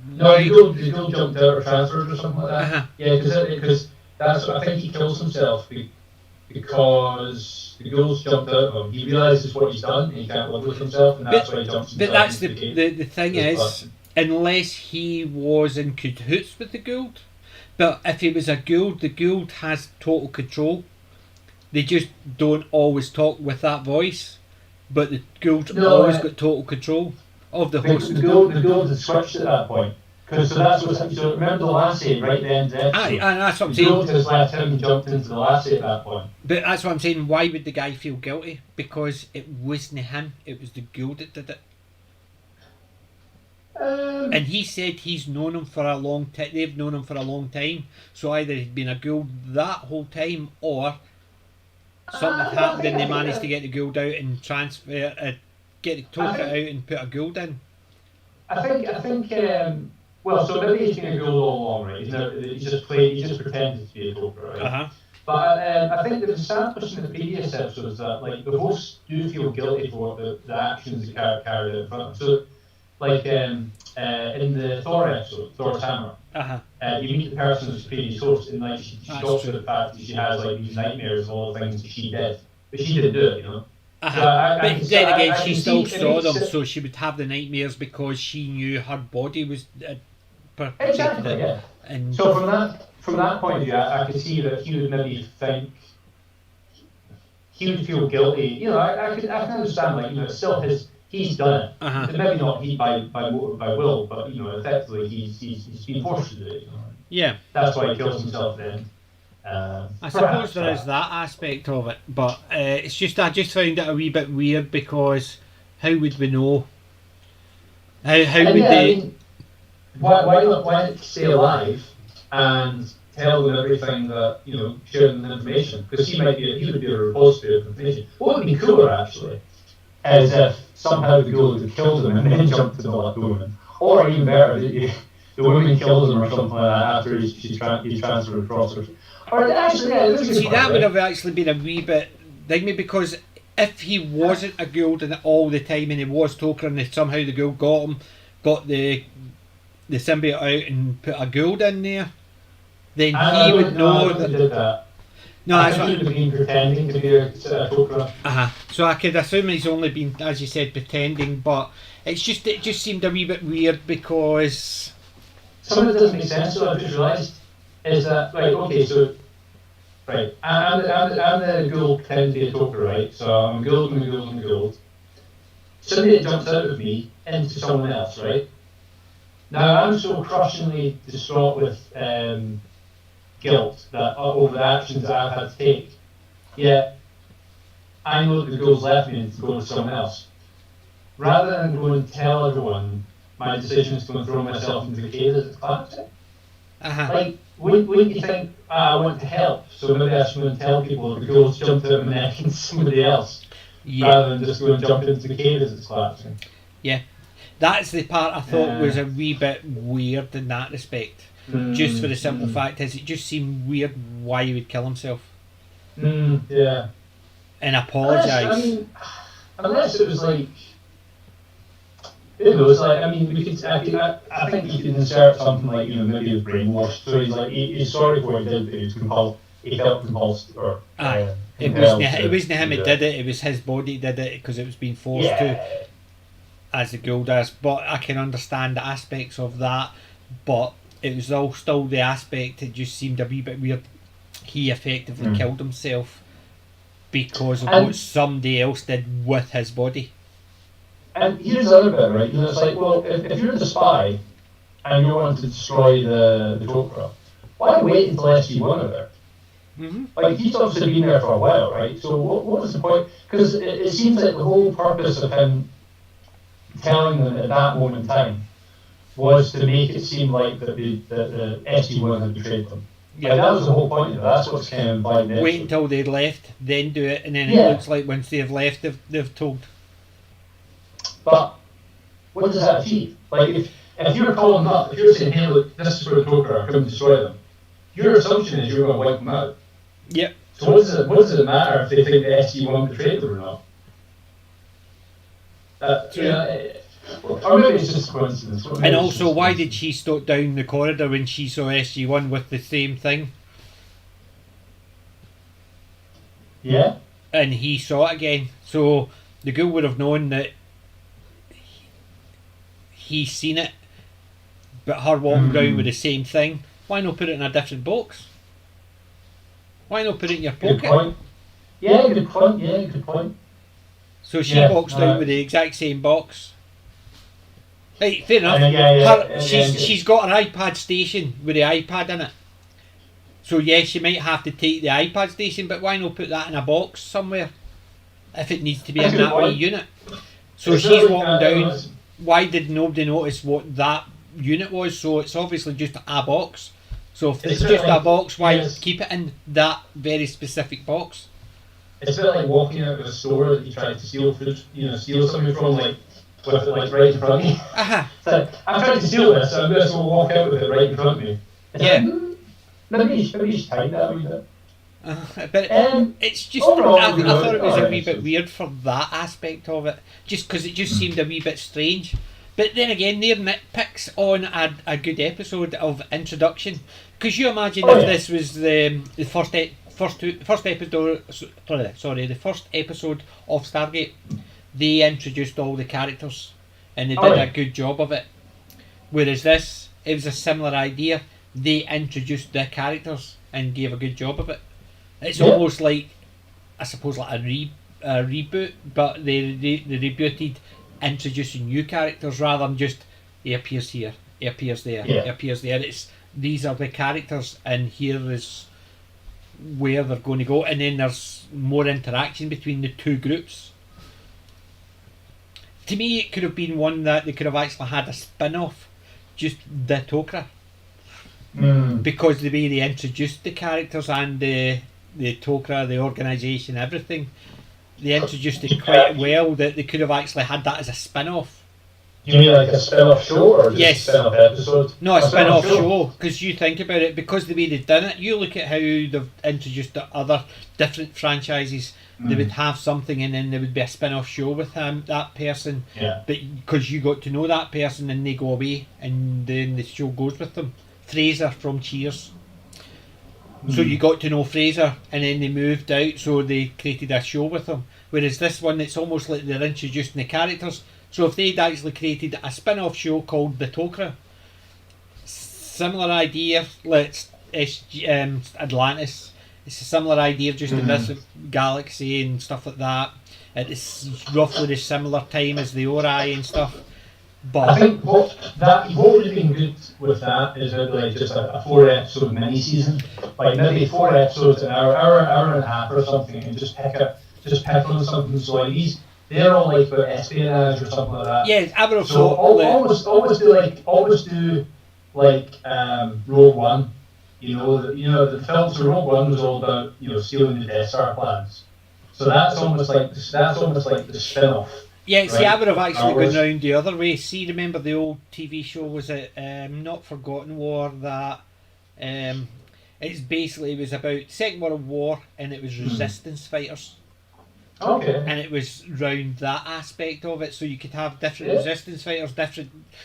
B: No, the Gould jumped out or transferred or something like that. Yeah, because that's what I think he kills himself because the Gould's jumped out of him. He realises what he's done and he can't live with himself, and that's why he jumps himself.
A: But that's the thing is, unless he was in cahoots with the Gould, but if he was a Gould, the Gould has total control. They just don't always talk with that voice, but the Gould's always got total control of the host.
B: The Gould has switched at that point. So remember the lassie right then?
A: That's what I'm saying.
B: Gould has left him and jumped into the lassie at that point.
A: But that's what I'm saying. Why would the guy feel guilty? Because it wasn't him. It was the Gould that did it. And he said he's known him for a long time. They've known him for a long time. So either he'd been a Gould that whole time, or something had happened and they managed to get the Gould out and transfer, get the Tok'ra out and put a Gould in.
B: I think. Well, so maybe he's been a Gould all along, right? He's just pretended to be a Tok'ra, right? But I think they've established in the previous episodes that like the hosts do feel guilty for what the actions they carried out in front of them. So, like in the Thor episode, Thor's Hammer, you meet the person who's the previous host, and like she talks about the fact that she has like these nightmares of all the things that she did, but she didn't do it, you know.
A: But then again, she still saw them, so she would have the nightmares because she knew her body was
B: exactly, yeah. And so from that point of view, I could see that he would maybe think he would feel guilty. You know, I can understand, like, you know, it's still he's done it. Maybe not he by will, but you know, effectively he's been forced to do it. You know?
A: Yeah,
B: that's why he kills himself then.
A: I suppose there is that aspect of it, but it's just I just found it a wee bit weird because How would we know? How would
B: I
A: they?
B: mean, why not stay alive and tell them everything that, share them the information? Because he would be a repository of information. What would be cooler, actually, is if somehow the ghoul had killed him and then jumped to the black woman. Or even better, the woman kills him or something like that after he's transferred across. Or actually, yeah,
A: See, that would have actually been a wee bit diggy, because if he wasn't a ghoul all the time and he was Toker and somehow the ghoul got the symbiote out and put a ghoul in there, then he would know that.
B: Did that.
A: No,
B: I
A: that's
B: think he would have been pretending to be a Toker.
A: So I could assume he's only been, as you said, pretending, but it just seemed a wee bit weird because
B: something that doesn't make sense. So I've just realised is that right, I'm the ghoul pretending to be a Toker, right? So I'm a ghoul. Somebody jumps out of me into someone else, right? Now I'm so crushingly distraught with guilt that over the actions that I've had to take. Yet I know that the ghoul's left me and to go to someone else. Rather than go and tell everyone my decision is to go and throw myself into the cave as it's classic. Like, wouldn't you think, I want to help, so maybe I should go and tell people the ghoul's jumped out of my neck and somebody else, rather than just go and jump into the cave as it's collapsing.
A: Yeah, that's the part I thought was a wee bit weird in that respect. Just for the simple fact is, it just seemed weird why he would kill himself.
B: Yeah.
A: And apologise.
B: Unless it was like, who knows, like, I mean, I think you can insert something like, maybe a brainwashed, so he's like, he's sorry for what he did, but he felt compulsed, or
A: it wasn't him who did it, it was his body did it, because it was being forced to, as the ghoul does. But I can understand the aspects of that, but it was all still the aspect, it just seemed a wee bit weird. He effectively killed himself because of what somebody else did with his body.
B: And here's the other bit, right? It's like, well, if you're the spy and you want to destroy the Toker, why wait until SG1 are there? Like, he's obviously been there for a while, right? So what was the point? Because it seems like the whole purpose of him telling them at that moment in time was to make it seem like that the SG1 had betrayed them. Yeah, that was the whole point of it. That's what's kind of implied in the
A: Wait until they'd left, then do it, and then it looks like once they've left, they've told.
B: But what does that achieve? Like, if you're calling them up, if you're saying, hey, look, this is for the Toker, come destroy them, your assumption is you're going to wipe them out.
A: Yep.
B: So what does it matter if they think the SG1 betrayed them or not? Or maybe it's just a coincidence.
A: And also, why did she stop down the corridor when she saw SG1 with the same thing?
B: Yeah.
A: And he saw it again. So the ghoul would have known that he's seen it, but her walking down with the same thing. Why not put it in a different box? Why not put it in your pocket?
B: Good point. Yeah, good point.
A: So she walks down with the exact same box. Right, fair enough. She's got her iPad station with the iPad in it. So yes, she might have to take the iPad station, but why not put that in a box somewhere if it needs to be in that wee unit? So she's walking down. Why did nobody notice what that unit was? So it's obviously just a box. So if it's just a box, why keep it in that very specific box?
B: It's a bit like walking out of a store that you tried to steal food, steal something from, like, with it like right in front of you. So I'm trying to steal this, so I'm just going to walk out with it right in front of me. Maybe you should hide that a wee bit.
A: But it's just, I thought it was a wee bit weird for that aspect of it, just because it just seemed a wee bit strange. But then again, they're nitpicks on a good episode of introduction. Because you imagine if this was the first episode of Stargate, they introduced all the characters and they did a good job of it. Whereas this, it was a similar idea. They introduced the characters and gave a good job of it. It's almost like, I suppose, like a reboot, but they rebooted, introducing new characters rather than just he appears here, he appears there, he appears there. These are the characters, and here is where they're going to go, and then there's more interaction between the two groups. to me, it could have been one that they could have actually had a spin-off, just the Tok'ra. Because the way they introduced the characters and the Tok'ra, the organisation, everything, they introduced it quite well that they could have actually had that as a spin-off.
B: You mean like a spin-off show or just
A: Yes.
B: a spin-off episode?
A: No, a spin-off show, because you think about it, because the way they've done it, you look at how they've introduced the other different franchises, they would have something and then there would be a spin-off show with that person,
B: Yeah.
A: but because you got to know that person and they go away and then the show goes with them. Fraser from Cheers. So you got to know Fraser and then they moved out, so they created a show with him. Whereas this one, it's almost like they're introducing the characters. So if they'd actually created a spin-off show called The Tok'ra, similar idea, let's Atlantis. It's a similar idea, just in this galaxy and stuff like that. It's roughly the similar time as the Ori and stuff. But
B: I think what would have been good with that is like just a 4-episode mini-season, like maybe 4 episodes, an hour and a half or something, and just pick on something. So like they're all like about espionage or something like that.
A: yeah, I would have
B: So always do Rogue One. You know the film. So Rogue One was all about stealing the Death Star plans. So that's almost like the spin-off.
A: Yeah, see,
B: right?
A: I would have actually gone round the other way. See, remember the old TV show, was it Not Forgotten War, that it was about Second World War and it was resistance fighters.
B: Okay.
A: And it was round that aspect of it, so you could have different resistance fighters,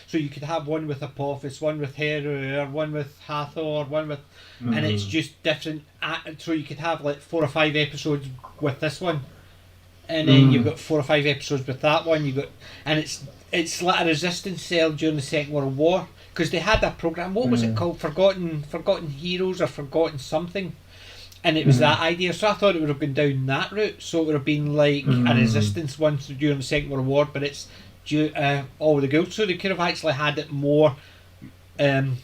A: so you could have one with Apophis, one with Heru, one with Hathor, one with, and it's just different, so you could have like 4 or 5 episodes with this one, and then you've got 4 or 5 episodes with that one, and it's like a resistance cell during the Second World War, because they had a program, what was it called, Forgotten Heroes or Forgotten something. And it was that idea, so I thought it would have been down that route. So it would have been like a resistance one during the Second World War, but it's all the guild. So they could have actually had it more related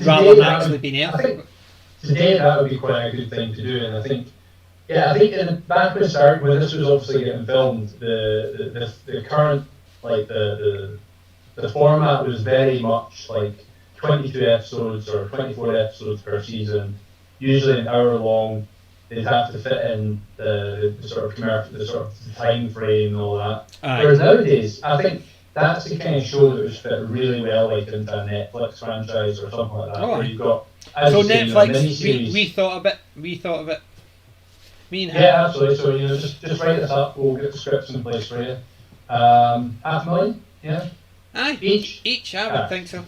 A: rather than actually being Earth.
B: I think today that would be quite a good thing to do, and I think back when this was obviously getting filmed, the current the format was very much like 22 episodes or 24 episodes per season, usually an hour long. They'd have to fit in the sort of time frame and all that. Whereas nowadays, I think that's the kind of show that would fit really well, like into a Netflix franchise or something like that. Where you've got
A: so Netflix, we thought of it. Me and him.
B: Yeah, absolutely. So just write this up. We'll get the scripts in place for you. $500,000, yeah.
A: Aye, each. I would think so.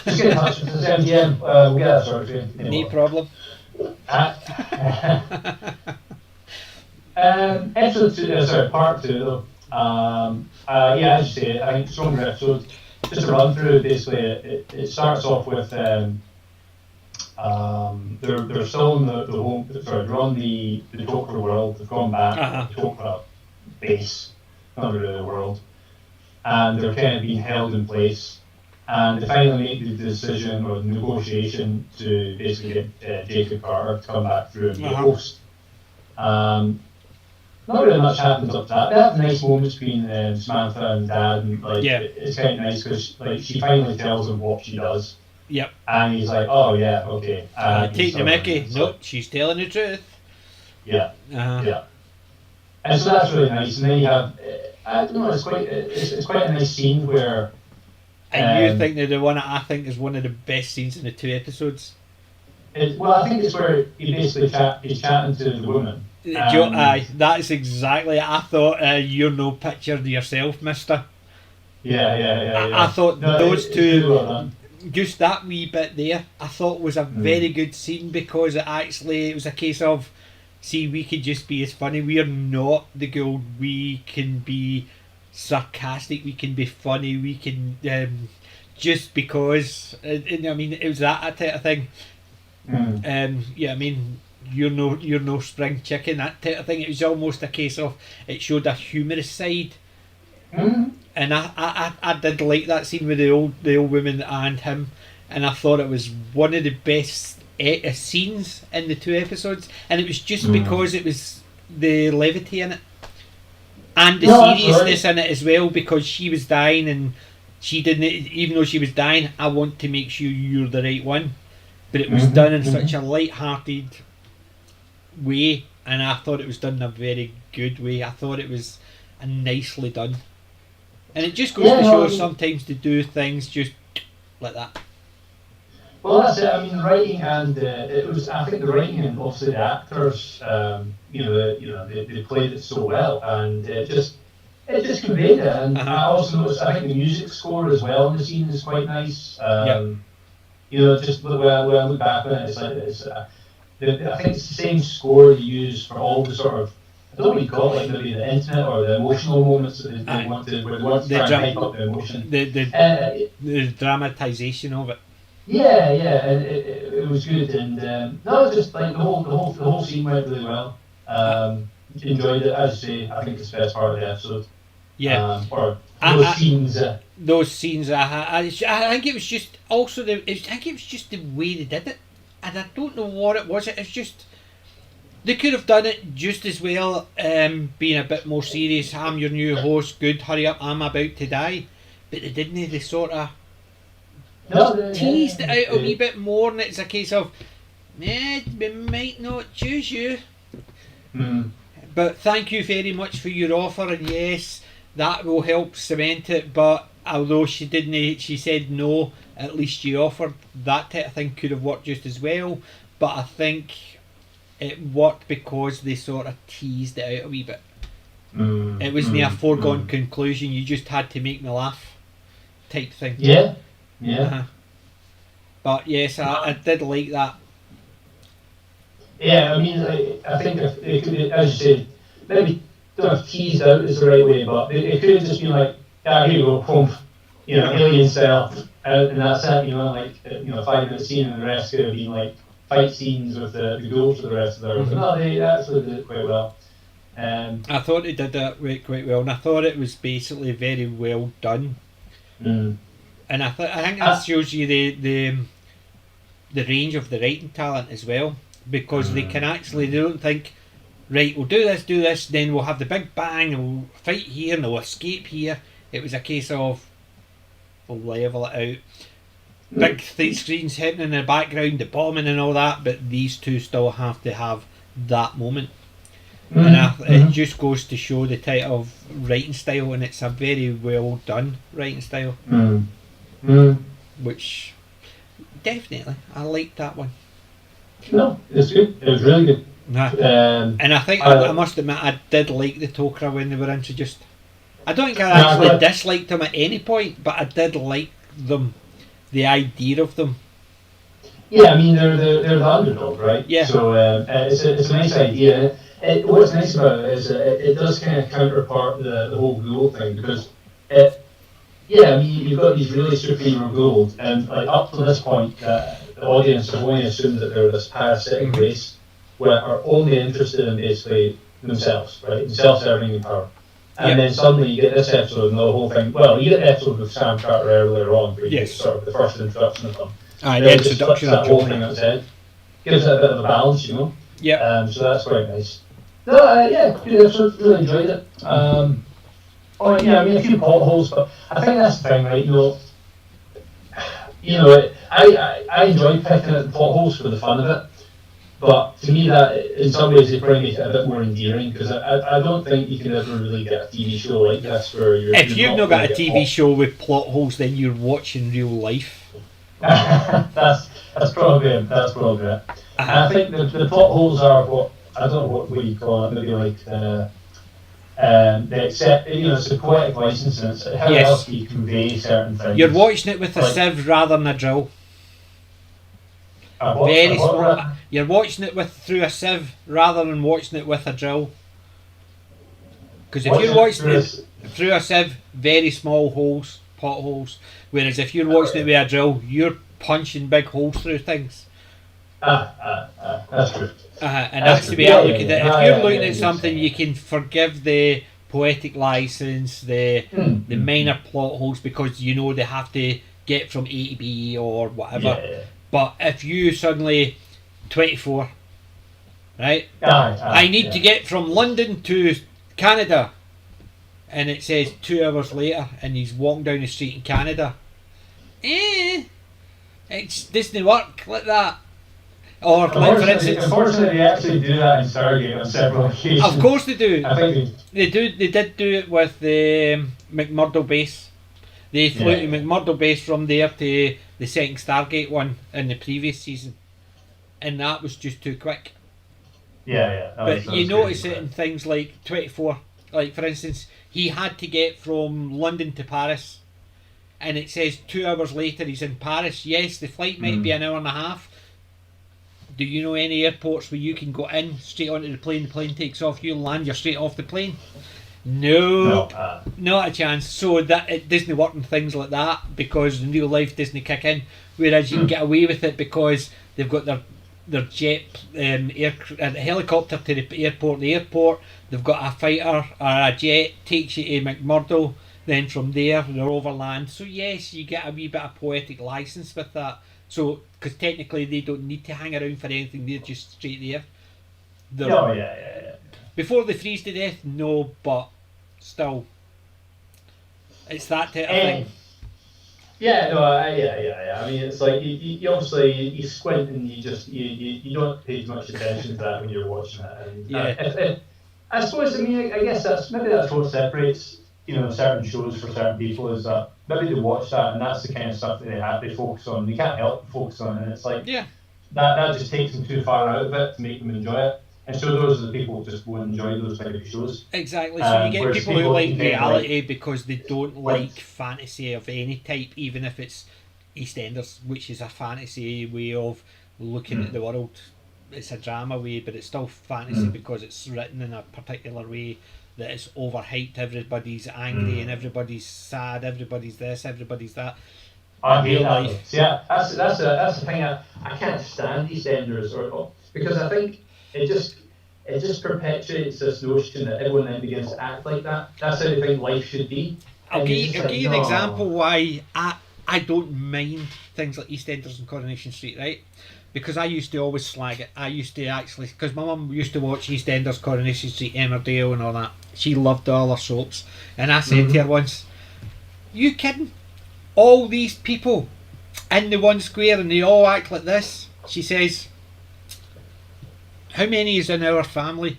B: Just get in touch with us, MDM. We'll get that sorted for you.
A: No problem.
B: Episode 2, part 2 though. As you say, I think stronger episode. Just to run through, basically, it starts off with they're still in the home. Sorry, they're on the Tok'ra world. They've gone back to the Tok'ra base, not really the world, and they're kind of being held in place. And they finally make the decision or the negotiation to basically get Jacob Carter to come back through and be a host. Not really much happens up to that. They have nice moments between Samantha and Dad, and it's kind of nice because she finally tells him what she does.
A: Yep.
B: And he's like, "Oh yeah, okay."
A: Take the Mickey. Nope, she's telling the truth.
B: Yeah. Yeah. And so that's really nice. And then you have, I don't know, it's quite a nice scene where.
A: And you think they're the one that I think is one of the best scenes in the 2 episodes?
B: Well, I think it's where he basically he's chatting to the woman.
A: Aye, that is exactly it. I thought you're no picture of yourself, mister.
B: Yeah.
A: I thought those two, just that wee bit there, I thought was a very good scene because it was a case of, see, we could just be as funny. We're not the Guild. We can be sarcastic, we can be funny, we can just because I mean it was that type of thing. I mean you're no spring chicken, that type of thing. It was almost a case of it showed a humorous side, and I did like that scene with the old woman and him, and I thought it was one of the best scenes in the 2 episodes, and it was just because it was the levity in it. And the seriousness in it as well, because she was dying and she didn't, even though she was dying, I want to make sure you're the right one. But it was done in such a light-hearted way, and I thought it was done in a very good way. I thought it was nicely done. And it just goes to show sometimes to do things just like that.
B: Well, that's it. I mean, the writing and it was. I think the writing and also the actors, they played it so well, and it just conveyed it. And I also noticed. I think the music score as well in the scene is quite nice. Just when I look back on it, it's like I think it's the same score they use for all the sort of. I don't know what you call it, like maybe the intimate or the emotional moments that they want to try and hype up the emotion.
A: The dramatisation of it.
B: Yeah, and it was good, and no, just like the whole scene went really well. Enjoyed it, as you say. I think it's the best part of the episode.
A: Yeah,
B: or those scenes.
A: Those scenes. I think it was just also I think it was just the way they did it, and I don't know what it was. It's just they could have done it just as well, being a bit more serious. I'm your new host. Good, hurry up! I'm about to die. But they didn't. They sort of. Teased it out a wee bit more, and it's a case of, we might not choose you. But thank you very much for your offer, and yes, that will help cement it. But although she didn't, she said no. At least you offered. That type of thing could have worked just as well. But I think it worked because they sort of teased it out a wee bit. It wasn't a foregone conclusion. You just had to make me laugh, type thing.
B: Yeah.
A: But yes, I did like that.
B: Yeah, I mean, I think if it could, as you said, maybe don't have teased out is the right way, but it could have just been like, here you go, home, alien style, and that's it, 5-minute scene, and the rest could have been like fight scenes with the ghouls for the rest of the. No, they actually did it quite well.
A: I thought they did that quite well, and I thought it was basically very well done. And I think that shows you the range of the writing talent as well, because they can actually, they don't think, right, we'll do this, then we'll have the big bang, and we'll fight here, and we'll escape here. It was a case of, we'll level it out. Big screens hitting in the background, the bombing and all that, but these two still have to have that moment. And it just goes to show the type of writing style, and it's a very well done writing style. Which definitely I liked that one.
B: No, it's good. It was really good.
A: And I think I must admit I did like the Tok'ra when they were introduced. I don't think I actually disliked them at any point, but I did like them, the idea of them.
B: Yeah, I mean they're the underdog, right?
A: Yeah.
B: So it's a nice idea. What's nice about it is it does kind of counterpart the whole ghoul thing, because I mean, you've got these really superhero ghouls, and like up to this point, the audience have only assumed that they're this parasitic race, where are only interested in basically themselves, right? Self-serving power. And then suddenly you get this episode and the whole thing. Well, you get the episode with Sam Carter earlier on, where you get sort of the first introduction of them.
A: The introduction
B: of that whole thing on its head. Gives it a bit of a balance, Yeah. So that's quite nice. No, good episode. Really enjoyed it. I mean, a few potholes, but I think that's the thing, right? I enjoy picking at the potholes for the fun of it, but to me, that in some ways they probably make it a bit more endearing, because I don't think you can ever really get a TV show like this where you're.
A: If you've not got a TV show with plot holes, then you're watching real life.
B: that's probably it. And I think the plot holes are what I don't know what you call it, maybe like they accept, it's a poetic license, and it's how else do you convey certain things.
A: You're watching it with a sieve rather than a drill. Very small. You're watching it through a sieve rather than watching it with a drill. Because if you're watching it through a sieve, very small holes, potholes. Whereas if you're watching it with a drill, you're punching big holes through things.
B: That's true.
A: And that's the way I look at it. If you're looking at something, you can forgive the poetic license, the minor plot holes, because they have to get from A to B or whatever. But if you suddenly 24, right? I need to get from London to Canada. and it says 2 hours later, and he's walking down the street in Canada. It doesn't work like that. Or like, for instance,
B: unfortunately, they actually do that in Stargate on several occasions.
A: Of course they do.
B: I think
A: They did do it with the McMurdo base. They flew to McMurdo base from there to the second Stargate one in the previous season, and that was just too quick.
B: Yeah.
A: But you notice it in things like 24. Like, for instance, he had to get from London to Paris, and it says 2 hours later he's in Paris. Yes, the flight might be an hour and a half. Do you know any airports where you can go in straight onto the plane takes off, you land, you're straight off the plane? No, not a chance. So that it doesn't work in things like that, because in real life doesn't kick in. Whereas you can get away with it because they've got their jet helicopter to the airport. They've got a fighter or a jet takes you to McMurdo. Then from there they're overland. So yes, you get a wee bit of poetic license with that. So, because technically they don't need to hang around for anything, they're just straight there.
B: Yeah.
A: Before they freeze to death, no, but still, it's that type of thing.
B: Yeah. I mean, it's like you obviously you squint and you don't pay much attention to that when you're watching it. And, I suppose, I mean, I guess that's what separates, certain shows for certain people, is that maybe they watch that and that's the kind of stuff that they focus on. They can't help but focus on it, and it's like that just takes them too far out of it to make them enjoy it. And so those are the people who just won't enjoy those type of shows.
A: Exactly. So you get people who like reality because they don't like fantasy of any type, even if it's EastEnders, which is a fantasy way of looking at the world. It's a drama way, but it's still fantasy because it's written in a particular way that it's overhyped. Everybody's angry and everybody's sad. Everybody's this. Everybody's that.
B: I hate that. See, that's the thing. I can't stand EastEnders, because I think it just perpetuates this notion that everyone then begins to act like that. That's how they think life should be.
A: I'll give you an example why I don't mind things like EastEnders and Coronation Street, right? Because I used to always slag it. I used to actually, because my mum used to watch EastEnders, Coronation Street, Emmerdale and all that. She loved all her soaps. And I said to her once, "You kidding? All these people in the one square and they all act like this?" She says, "How many is in our family?"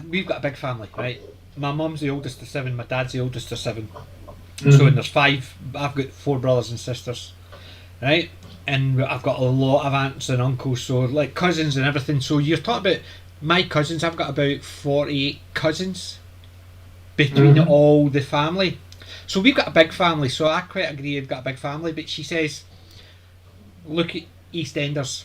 A: We've got a big family, right? My mum's the oldest of 7, my dad's the oldest of 7. So and there's 5. I've got 4 brothers and sisters, right? And I've got a lot of aunts and uncles, so like cousins and everything. So you're talking about my cousins. I've got about 48 cousins between all the family. So we've got a big family, so I quite agree we've got a big family. But she says, look at EastEnders.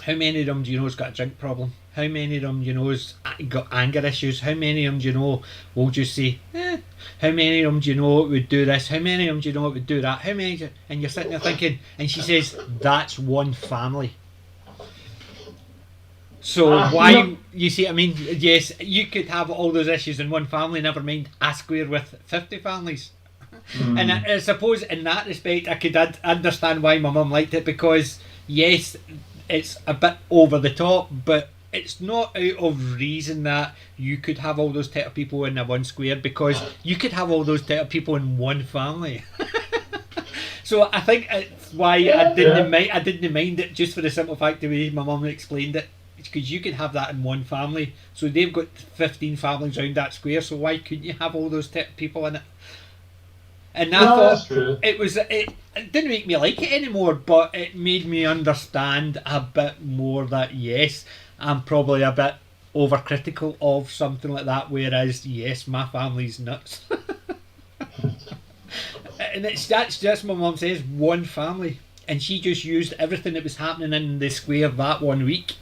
A: How many of them do you know has got a drink problem? How many of them do you know has got anger issues? How many of them do you know will just say, How many of them do you know would do this? How many of them do you know would do that? How many? And you're sitting there thinking, and she says, that's one family. So why, you see what I mean? Yes, you could have all those issues in one family, never mind a square with 50 families. And I suppose in that respect I could understand why my mum liked it, because yes, it's a bit over the top, but it's not out of reason that you could have all those type of people in a one square, because you could have all those type of people in one family. So I think it's why I didn't mind it, just for the simple fact the way my mum explained it, because you could have that in one family. So they've got 15 families around that square, so why couldn't you have all those type of people in it? And I thought it didn't make me like it anymore, but it made me understand a bit more that yes, I'm probably a bit overcritical of something like that, whereas yes, my family's nuts. And that's just my mum says, one family, and she just used everything that was happening in the square that one week,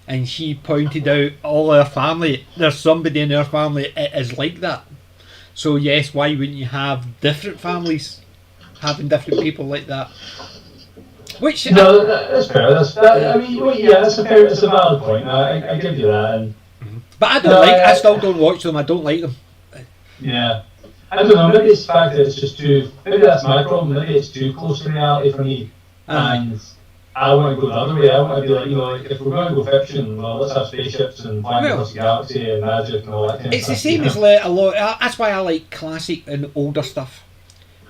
A: and she pointed out all our family, there's somebody in our family it is like that. So yes, why wouldn't you have different families having different people like that? Which
B: no, that's fair. That's a valid point. I give you that.
A: But I still don't watch them. I don't like them.
B: Yeah, I don't know. Maybe it's the fact that it's just too. Maybe that's my problem. Maybe it's too close to reality for me. And I want to go the other way. I want to be like, like, if we're going to go fiction, well, let's have spaceships and flying across the galaxy and magic and all that kind of
A: it's
B: stuff.
A: the same as a lot. That's why I like classic and older stuff,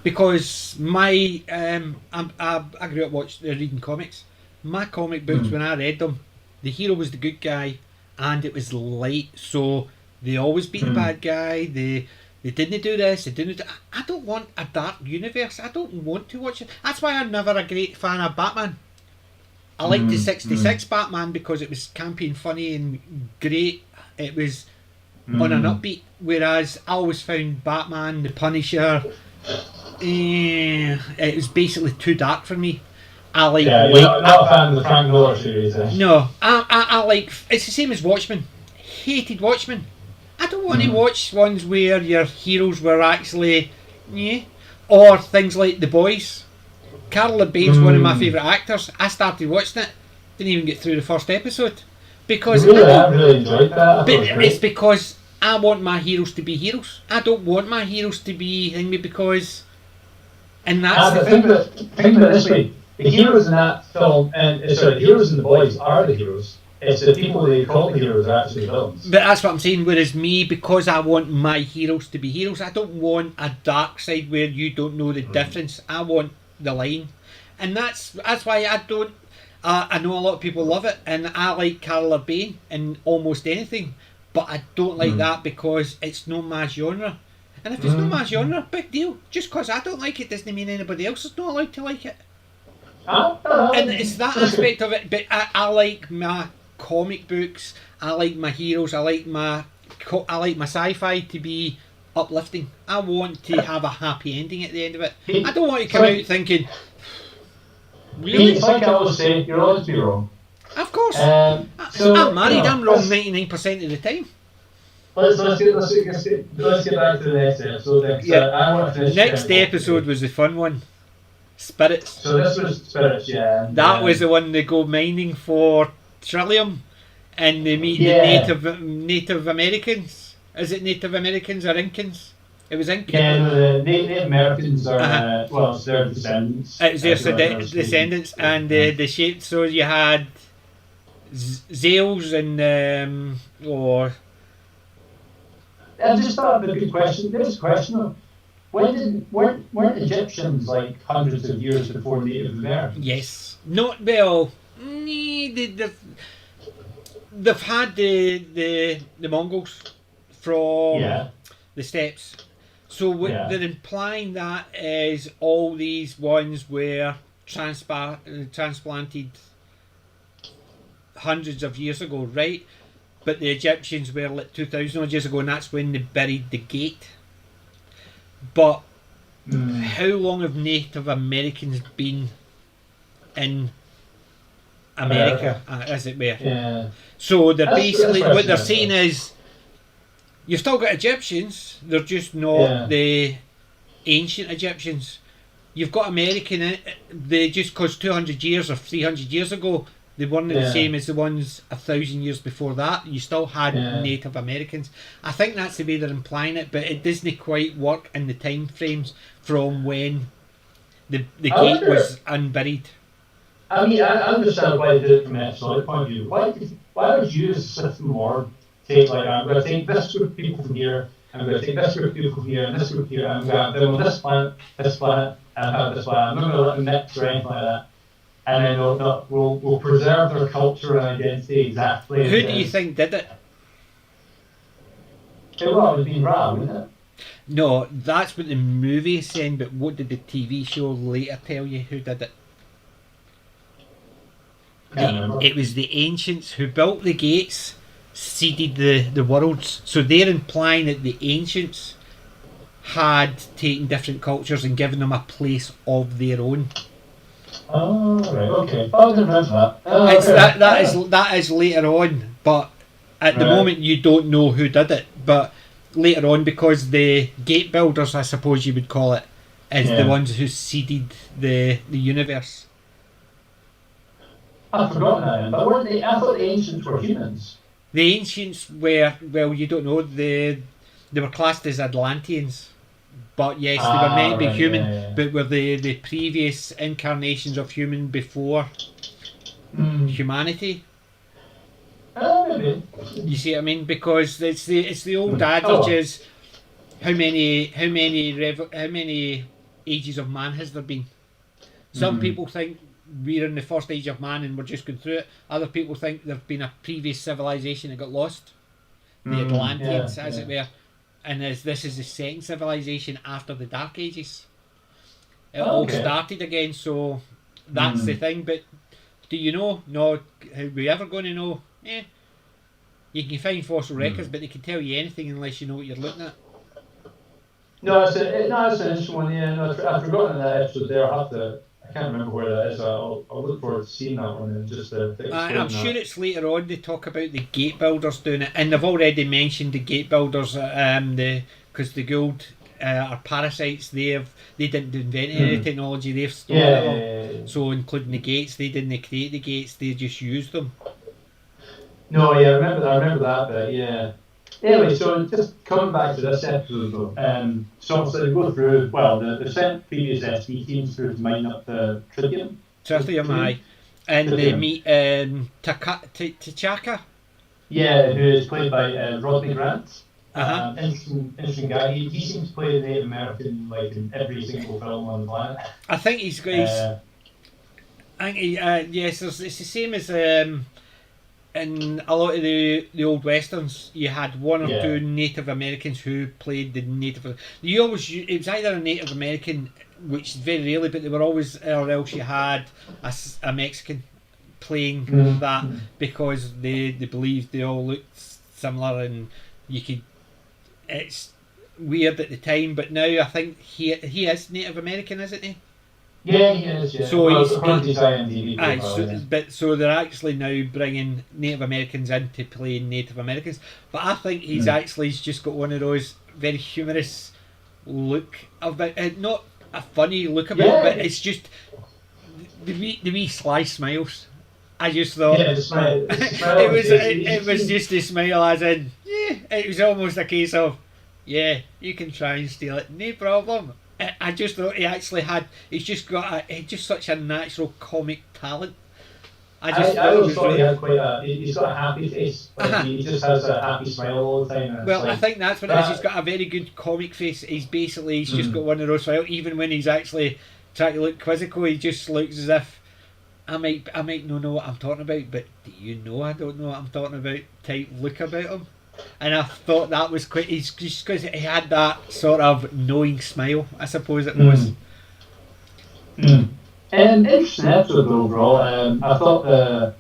A: because I grew up reading comics. My comic books, when I read them, the hero was the good guy, and it was light. So they always beat the bad guy. They didn't do this. They didn't. I don't want a dark universe. I don't want to watch it. That's why I'm never a great fan of Batman. I liked the '66 Batman because it was campy and funny and great. It was on an upbeat. Whereas I always found Batman, the Punisher, it was basically too dark for me. I like.
B: Yeah, you're not a fan of the Frank Miller series.
A: No, I like. It's the same as Watchmen. Hated Watchmen. I don't want to watch ones where your heroes were actually, or things like The Boys. Carl Urban's one of my favourite actors. I started watching it, didn't even get through the first episode because
B: I really enjoyed that.
A: It's because I want my heroes to be heroes. I don't want my heroes to be thingy because, and that's the
B: thing. Think about it this way: the heroes in that film, the heroes in The Boys are the heroes. It's the people they call the heroes are actually villains.
A: But that's what I'm saying. Whereas me, because I want my heroes to be heroes, I don't want a dark side where you don't know the difference. I want the line, and that's why I don't. I know a lot of people love it, and I like Carl Urban in almost anything, but I don't like that because it's not my genre. And if it's not my genre, big deal. Just because I don't like it doesn't mean anybody else is not allowed to like it. And it's that aspect of it. But I like my comic books. I like my heroes. I like my sci-fi to be uplifting. I want to have a happy ending at the end of it. I don't want to come out thinking, really?
B: It's like I always say, you're allowed to be wrong.
A: Of course.
B: I'm
A: married. I'm wrong 99% of the time.
B: Let's get back to the next episode. I want to finish.
A: Next episode was the fun one. Spirits.
B: So this was Spirits, yeah.
A: That was the one they go mining for Trillium, and they meet the Native Americans. Is it Native Americans or Incans? It was Incan.
B: Yeah, the Native Americans are it's their descendants.
A: It was their descendants, and the shape. So you had Zales and
B: I just thought of a good question. There's a question of weren't Egyptians like hundreds of years before Native Americans?
A: Yes. Not well. They've had the Mongols from the steppes. So they're implying that is all these ones were transplanted hundreds of years ago, right? But the Egyptians were like 2,000 odd years ago, and that's when they buried the gate. But how long have Native Americans been in America, as it were?
B: Yeah.
A: So they're basically, what they're saying is, you've still got Egyptians, they're just not the ancient Egyptians. You've got American, they just because 200 years or 300 years ago, they weren't the same as the ones 1,000 years before that. You still had Native Americans. I think that's the way they're implying it, but it doesn't quite work in the time frames from when the gate was unburied.
B: I mean, I understand why they did it from an episodic point of view. Why would you as a Sith Lord take, like, I'm going to take this group of people from here, I'm going to take this group of people from here, and this group here, and I'm going to have them on this planet, and have this planet. I'm not going to let them mix or anything like that. And then we'll preserve their culture and identity exactly.
A: Who do you think did it?
B: It would have been Ra, wouldn't it?
A: No, that's what the movie is saying, but what did the TV show later tell you who did it? It was the ancients who built the gates, seeded the worlds. So they're implying that the ancients had taken different cultures and given them a place of their own.
B: Oh, right, okay. I didn't remember that.
A: That is later on, but at the moment you don't know who did it. But later on, because the gate builders, I suppose you would call it, is the ones who seeded the universe.
B: I've forgotten that, but weren't they? I thought the ancients were humans.
A: The ancients were, well, you don't know, they were classed as Atlanteans. But yes, they were meant to be human, but were the previous incarnations of human before. humanity.
B: Maybe.
A: You see what I mean? Because it's the old adage is how many ages of man has there been? Some people think we're in the first age of man and we're just going through it. Other people think there's been a previous civilization that got lost, the Atlanteans, as it were, and this is the second civilization after the Dark Ages. It all started again, so that's the thing. But do you know? No, are we ever going to know? Yeah. You can find fossil records, but they can tell you anything unless you know what you're looking at.
B: No, it's an interesting one. Yeah, no, I've forgotten that episode there. I can't remember where that is. I'll look forward to seeing that one and just
A: I'm sure it's later on they talk about the gate builders doing it, and they've already mentioned the gate builders. Because the Gould are parasites. They didn't invent any technology. They've stolen it all. Yeah. So including the gates, they didn't create the gates. They just used them.
B: No, yeah, I remember that bit. Yeah. Anyway, so just coming back to this episode, though, so obviously they go through, they sent previous SB teams through to mine up the tritium.
A: Tritium, and they meet Teal'c.
B: Yeah, who is played by Rodney Grant. Interesting guy. He seems to play the Native American like in every single film on the planet.
A: I think he's got. Yes, it's the same as. In a lot of the old westerns, you had one or two Native Americans who played the Native. It was either a Native American, which is very rarely, but they were always, or else you had a Mexican playing that because they believed they all looked similar, and you could. It's weird at the time, but now I think he is Native American, isn't he?
B: Yeah, he is. Yeah.
A: So
B: so
A: they're actually now bringing Native Americans in to play Native Americans. But I think he's just got one of those very humorous look about it, not a funny look about it, but it's just the wee sly smiles. I just thought
B: the smile
A: it was just a smile, as in it was almost a case of you can try and steal it, no problem. I just thought he's just got such a natural comic talent.
B: I always thought he had he's got a happy face. He just has a happy smile all the time.
A: Well, I think that's what it is. He's got a very good comic face. He's just got one of those smiles. Even when he's actually trying to look quizzical, he just looks as if I might not know what I'm talking about, but do you know I don't know what I'm talking about type look about him. And I thought that was quite. He's just because he had that sort of knowing smile, I suppose it was.
B: Interesting episode overall. I thought the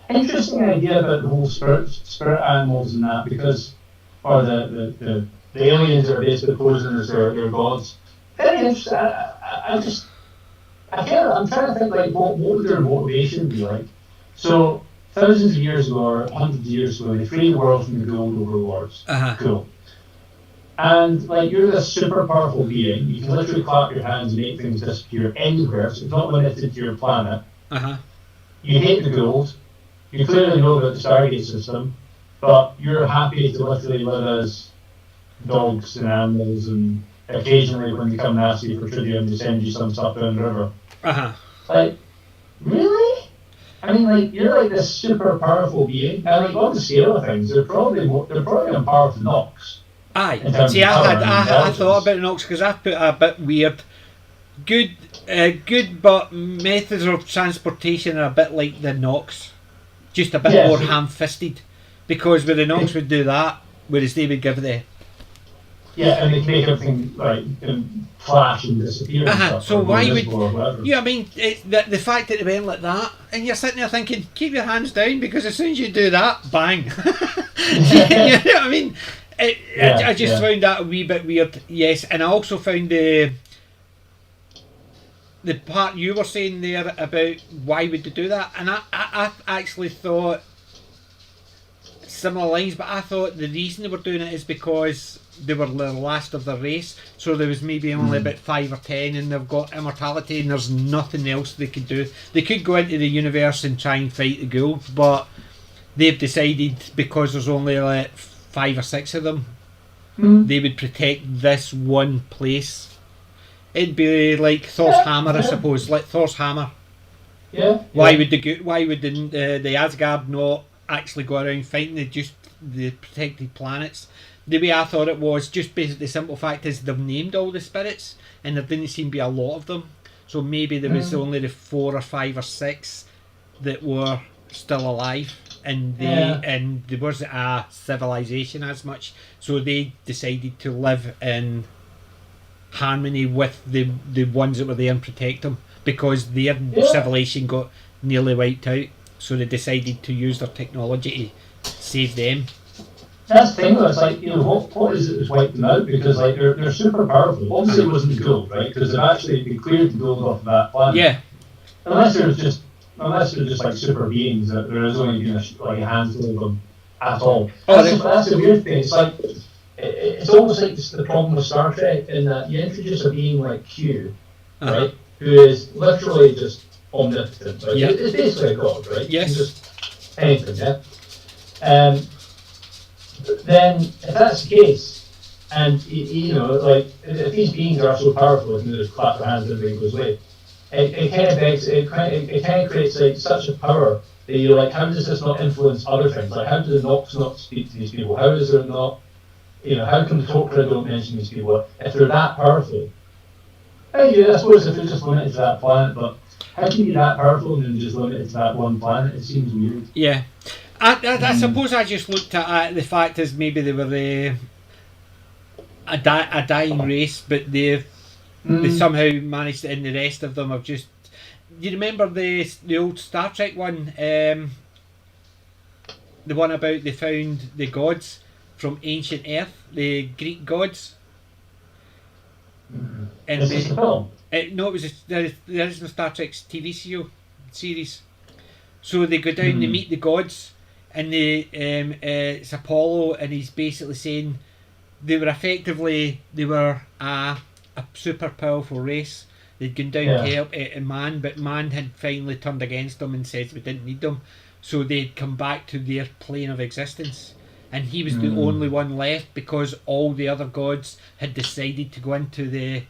B: interesting idea about the whole spirit animals and that, because the aliens are basically posing as their gods. Very interesting. I'm trying to think like what would their motivation be like. So. Thousands of years ago, or hundreds of years ago, they freed the world from the Gold overlords. Cool. And like you're this super powerful being, you can literally clap your hands and make things disappear anywhere. So it's not limited to your planet. You hate the Gold. You clearly know about the Stargate system, but you're happy to literally live as dogs and animals, and occasionally when they come and ask you for tritium, they send you some stuff down the river. Like, really? I mean, like you're like this super powerful being, and like on the scale of things, they're probably on par with Nox.
A: Aye. See, I thought about Nox because I put a bit weird. Good, but methods of transportation are a bit like the Nox, just a bit more ham-fisted. Because with the Nox would do that, whereas they would give the.
B: Yeah, and they make everything like flash and disappear. And stuff,
A: so why would I mean the fact that they went like that, and you're sitting there thinking, keep your hands down, because as soon as you do that, bang. You know what I mean? I just found that a wee bit weird. Yes, and I also found the part you were saying there about why would they do that, and I actually thought similar lines, but I thought the reason they were doing it is because they were the last of the race, so there was maybe only about 5 or 10, and they've got immortality, and there's nothing else they could do. They could go into the universe and try and fight the Gould, but they've decided because there's only like 5 or 6 of them, they would protect this one place. It'd be like Thor's hammer, I suppose, like Thor's hammer.
B: Yeah.
A: Why would the Asgard not actually go around fighting the protected planets? The way I thought it was, just basically the simple fact is they've named all the spirits, and there didn't seem to be a lot of them. So maybe there was only the 4 or 5 or 6 that were still alive, and there wasn't a civilization as much. So they decided to live in harmony with the ones that were there and protect them, because their civilization got nearly wiped out. So they decided to use their technology to save them.
B: That's the thing though, it's like, what is it that's wiped them out? Because like they're super powerful. Obviously it wasn't the gold, right? Because they've actually been cleared the gold off of that planet.
A: Yeah.
B: Unless they're just like super beings, that there is only like a handful of them at all. That's the weird thing. It's like it's almost like the problem with Star Trek in that you introduce a being like Q, right? Who is literally just omnipotent. Right?
A: Yeah.
B: It's basically a god, right?
A: Yes.
B: Just anything, yeah. Then, if that's the case, and like if these beings are so powerful, and they just clap their hands and everything goes away, it kind of creates like such a power that you're like, how does this not influence other things? Like, how do the Nox not speak to these people? How is there not, how come the Tok'ra don't mention these people if they're that powerful? I suppose if they're just limited to that planet, but how can you be that powerful and then just limited to that one planet? It seems weird.
A: Yeah. I suppose I just looked at the fact is maybe they were a dying race, but they somehow managed it, and the rest of them have just. Do you remember the old Star Trek one? The one about they found the gods from ancient Earth, the Greek gods. And
B: Is this a film?
A: No, it was the original Star Trek's TV series. So they go down, they meet the gods. And it's Apollo, and he's basically saying they were a super powerful race. They'd gone down to help man, but man had finally turned against them and said we didn't need them. So they'd come back to their plane of existence, and he was the only one left because all the other gods had decided to go into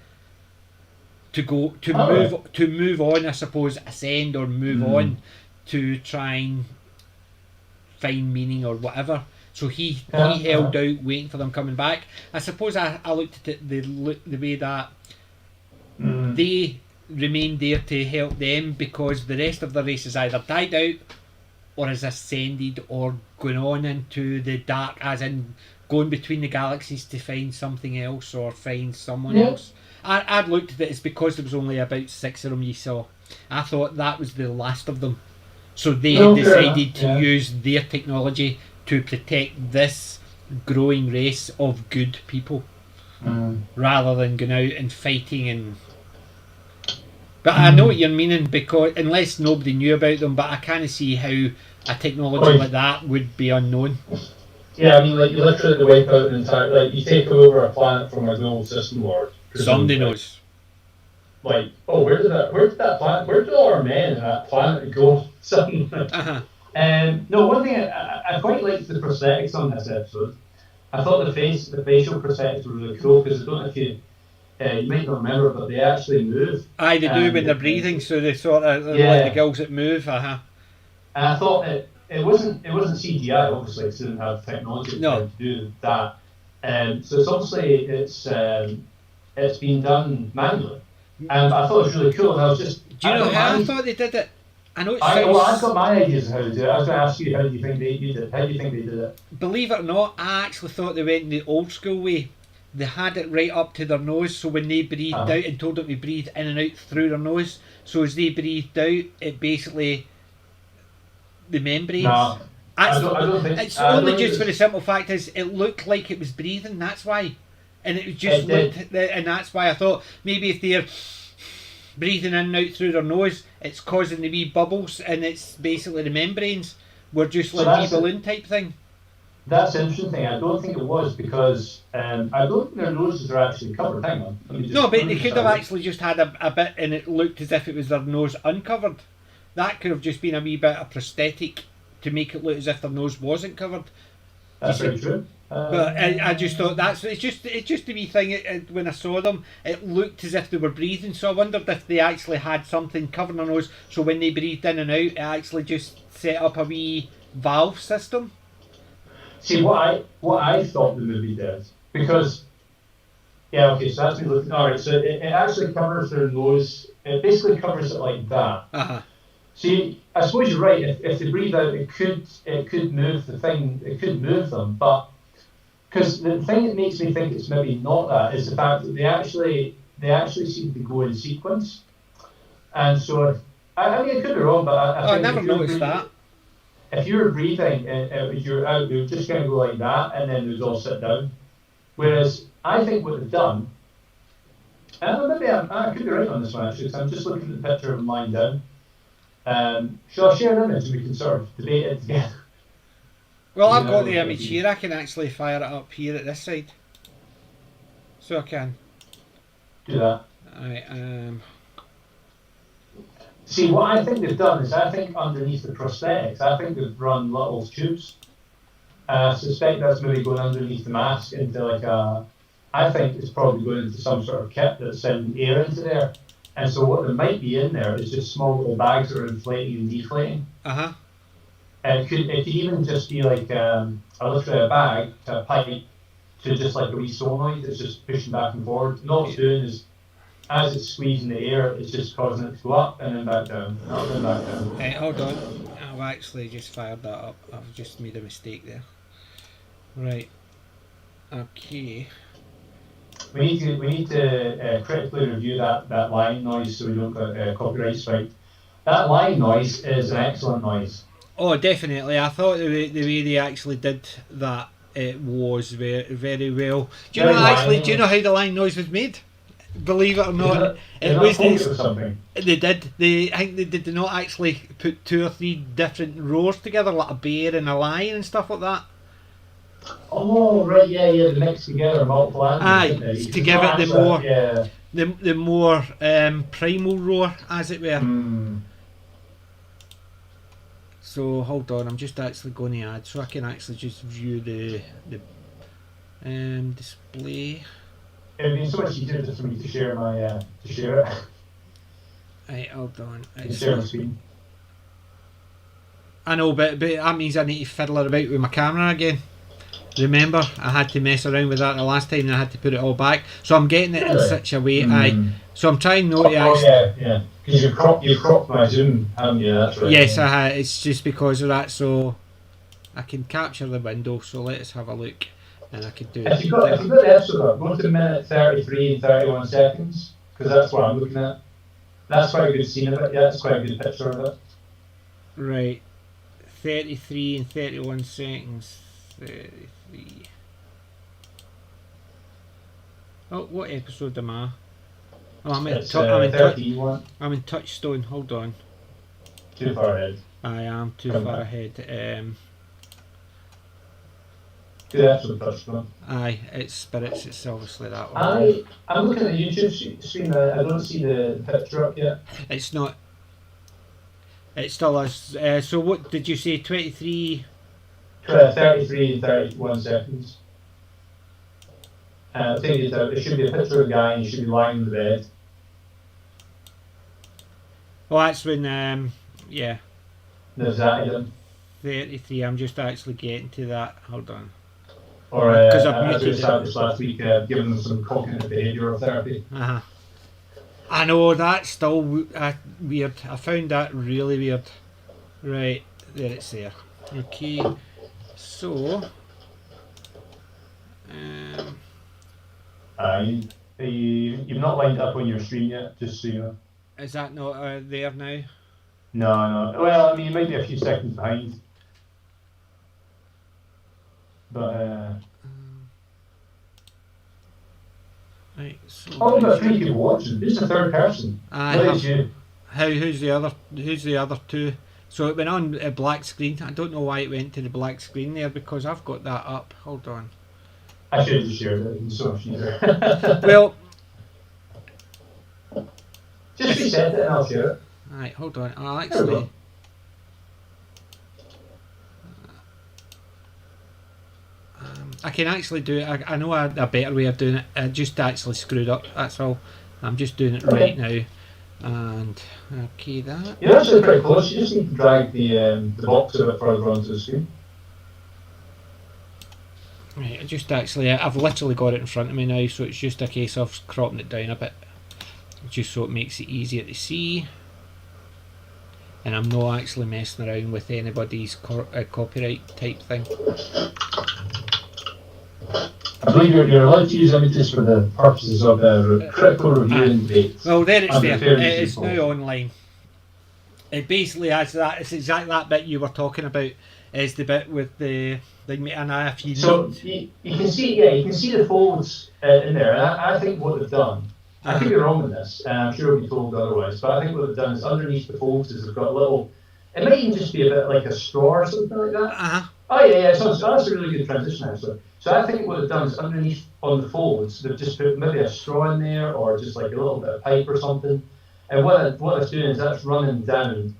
A: move on, I suppose, ascend or move on to try and find meaning or whatever. So he held out waiting for them coming back. I suppose I looked at it the way that they remained there to help them because the rest of the race has either died out or has ascended or gone on into the dark, as in going between the galaxies to find something else or find someone else. I'd looked at it as because there was only about 6 of them you saw. I thought that was the last of them. So they had decided to use their technology to protect this growing race of good people, rather than going out and fighting. But I know what you're meaning, because unless nobody knew about them, but I can't see how a technology like that would be unknown.
B: Yeah, I mean, like, you literally wipe out an entire, like, you take over a planet from a global system lord.
A: Somebody knows.
B: Like, where did all our men in that planet go? No, one thing I quite liked the prosthetics on this episode. I thought the facial prosthetics were really cool, because I don't know if you might not remember, but they actually move.
A: Aye, they do when they're breathing, so they sort of like the girls that move. And
B: I thought it wasn't CGI, obviously, because it didn't have technology to do that. So it's obviously it's been done manually. And I thought it was really cool, and I was just...
A: Do you know how I thought they did it? I know
B: I've got my ideas of how to do it. I was going to ask you, how do you think they did it? How do you think they did it?
A: Believe it or not, I actually thought they went the old school way. They had it right up to their nose, so when they breathed out and told them to breathe in and out through their nose, so as they breathed out, it basically... the membranes...
B: No, I don't think...
A: It's only just for the simple fact is, it looked like it was breathing, that's why. And it just looked... And that's why I thought, maybe if they're breathing in and out through their nose, it's causing the wee bubbles, and it's basically the membranes were just like a wee balloon type thing.
B: That's the interesting thing. I don't think it was, because I don't think their noses are actually covered. Hang on.
A: No, but they could have actually just had a bit, and it looked as if it was their nose uncovered. That could have just been a wee bit of prosthetic to make it look as if their nose wasn't covered.
B: That's very true.
A: But I just thought it's just a wee thing. When I saw them, it looked as if they were breathing. So I wondered if they actually had something covering their nose. So when they breathed in and out, it actually just set up a wee valve system.
B: See what I thought the movie did, because so that's me looking. All right, so it actually covers their nose. It basically covers it like that.
A: Uh-huh.
B: See, I suppose you're right. If they breathe out, it could move the thing. It could move them, but because the thing that makes me think it's maybe not that is the fact that they actually seem to go in sequence, and so I mean, I could be wrong, but I think
A: never noticed that.
B: If you were breathing, you're out, you're just going to go like that, and then they'd all sit down. Whereas I think what they've done, and maybe I could be right on this one actually, because I'm just looking at the picture of them lying down. Shall I share an image and we can sort of debate it together?
A: Well, I've got the image here. I can actually fire it up here at this side, so I can
B: do that.
A: Alright.
B: See, what I think they've done is I think underneath the prosthetics, I think they've run little tubes. I suspect that's maybe going underneath the mask into like I think it's probably going into some sort of kit that's sending air into there. And so what there might be in there is just small little bags that are inflating and deflating.
A: Uh-huh.
B: And it could even just be like literally a bag to a pipe to just like a wee solenoid that's just pushing back and forward. And all it's doing is, as it's squeezing the air, it's just causing it to go up and then back down, up and back down.
A: Hey, hold on. I've actually just fired that up. I've just made a mistake there. Right. Okay.
B: We need to critically review that line noise so we don't get copyright strike. That line noise is an excellent noise.
A: Oh, definitely. I thought the way they actually did that, it was very, very well. Do you know how the line noise was made? Believe it or not, it was
B: something.
A: They did. I think they did not actually put 2 or 3 different roars together, like a bear and a lion and stuff like that.
B: Oh right, yeah, they mixed together multiple animals.
A: To give it the more primal roar, as it were. So hold on, I'm just actually going to add, so I can actually just view the display.
B: It'd be so much easier just for me to share my to share it.
A: Right, hold on.
B: Share the screen.
A: I know, but that means I need to fiddle about with my camera again. Remember, I had to mess around with that the last time and I had to put it all back. So I'm getting it in such a way. So I'm trying not to actually...
B: yeah. Because you cropped my zoom, haven't you? That's right.
A: Yes, I had. It's just because of that. So I can capture the window. So let's have a look. And I could do it.
B: If you've got the episode, go to minute 33 and 31 seconds. Because that's what I'm looking at. That's quite a good scene of it. Yeah, that's quite a good picture of it.
A: Right. 33 and 31 seconds. 33. Oh, what episode am I? Oh, I'm in Touchstone. Hold on.
B: Too far ahead.
A: I am too far ahead.
B: Good episode, Touchstone.
A: Aye, it's Spirits. It's obviously that one.
B: I'm looking at the YouTube stream. I don't see the picture up yet.
A: It's not. It still is. So what did you say? 23.
B: 33 and 31 seconds. I think it should be a picture of a guy and he should be lying in the bed.
A: Well, that's when, yeah.
B: There's that again.
A: 33, I'm just actually getting to that. Hold on.
B: Or, as we established last week, giving them some cognitive behavioural therapy.
A: Uh-huh. I know, that's still weird. I found that really weird. Right, there it's there. Okay, so...
B: You've not lined up on your screen yet, just so you know.
A: Is that not there now?
B: No. Well, I mean, you might be a few seconds behind. But,
A: right, so...
B: Oh, we've got 3 people watching. Who's the third person?
A: Who's the other 2? So it went on a black screen. I don't know why it went to the black screen there, because I've got that up. Hold on.
B: I should have just shared it. It's so much easier.
A: Well...
B: Just reset it and I'll share it.
A: Alright, hold on. I'll actually... I can actually do it. I know a better way of doing it. I just actually screwed up. That's all. I'm just doing it right now. And okay, that.
B: You're actually pretty close. You just need to drag the box a bit further onto the screen.
A: Right, I've literally got it in front of me now, so it's just a case of cropping it down a bit, just so it makes it easier to see. And I'm not actually messing around with anybody's copyright type thing.
B: I believe you're allowed to use images for the purposes of critical review and debate.
A: Well, there it's there. It's now online. It basically has that. It's exactly that bit you were talking about. Is the bit with the and if you
B: you can see the folds in there. And I think what they've done. I could be wrong with this, and I'm sure we'll be told otherwise. But I think what they've done is underneath the folds is they've got a little. It might even just be a bit like a straw or something like that. Oh yeah. So that's a really good transition actually. So I think what they've done is underneath on the folds, they've just put maybe a straw in there or just like a little bit of pipe or something. And what it's doing is that's running down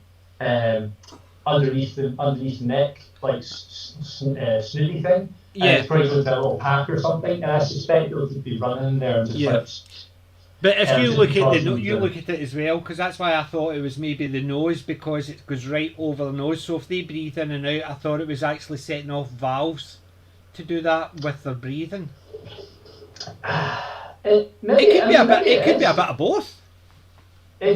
B: underneath the neck, like snooty thing.
A: Yeah.
B: And it's probably into a little pack or something. And I suspect it'll just be running in there and just
A: But if you look at look at it as well, because that's why I thought it was maybe the nose, because it goes right over the nose. So if they breathe in and out, I thought it was actually setting off valves to do that with their breathing. It could be a bit of both.
B: I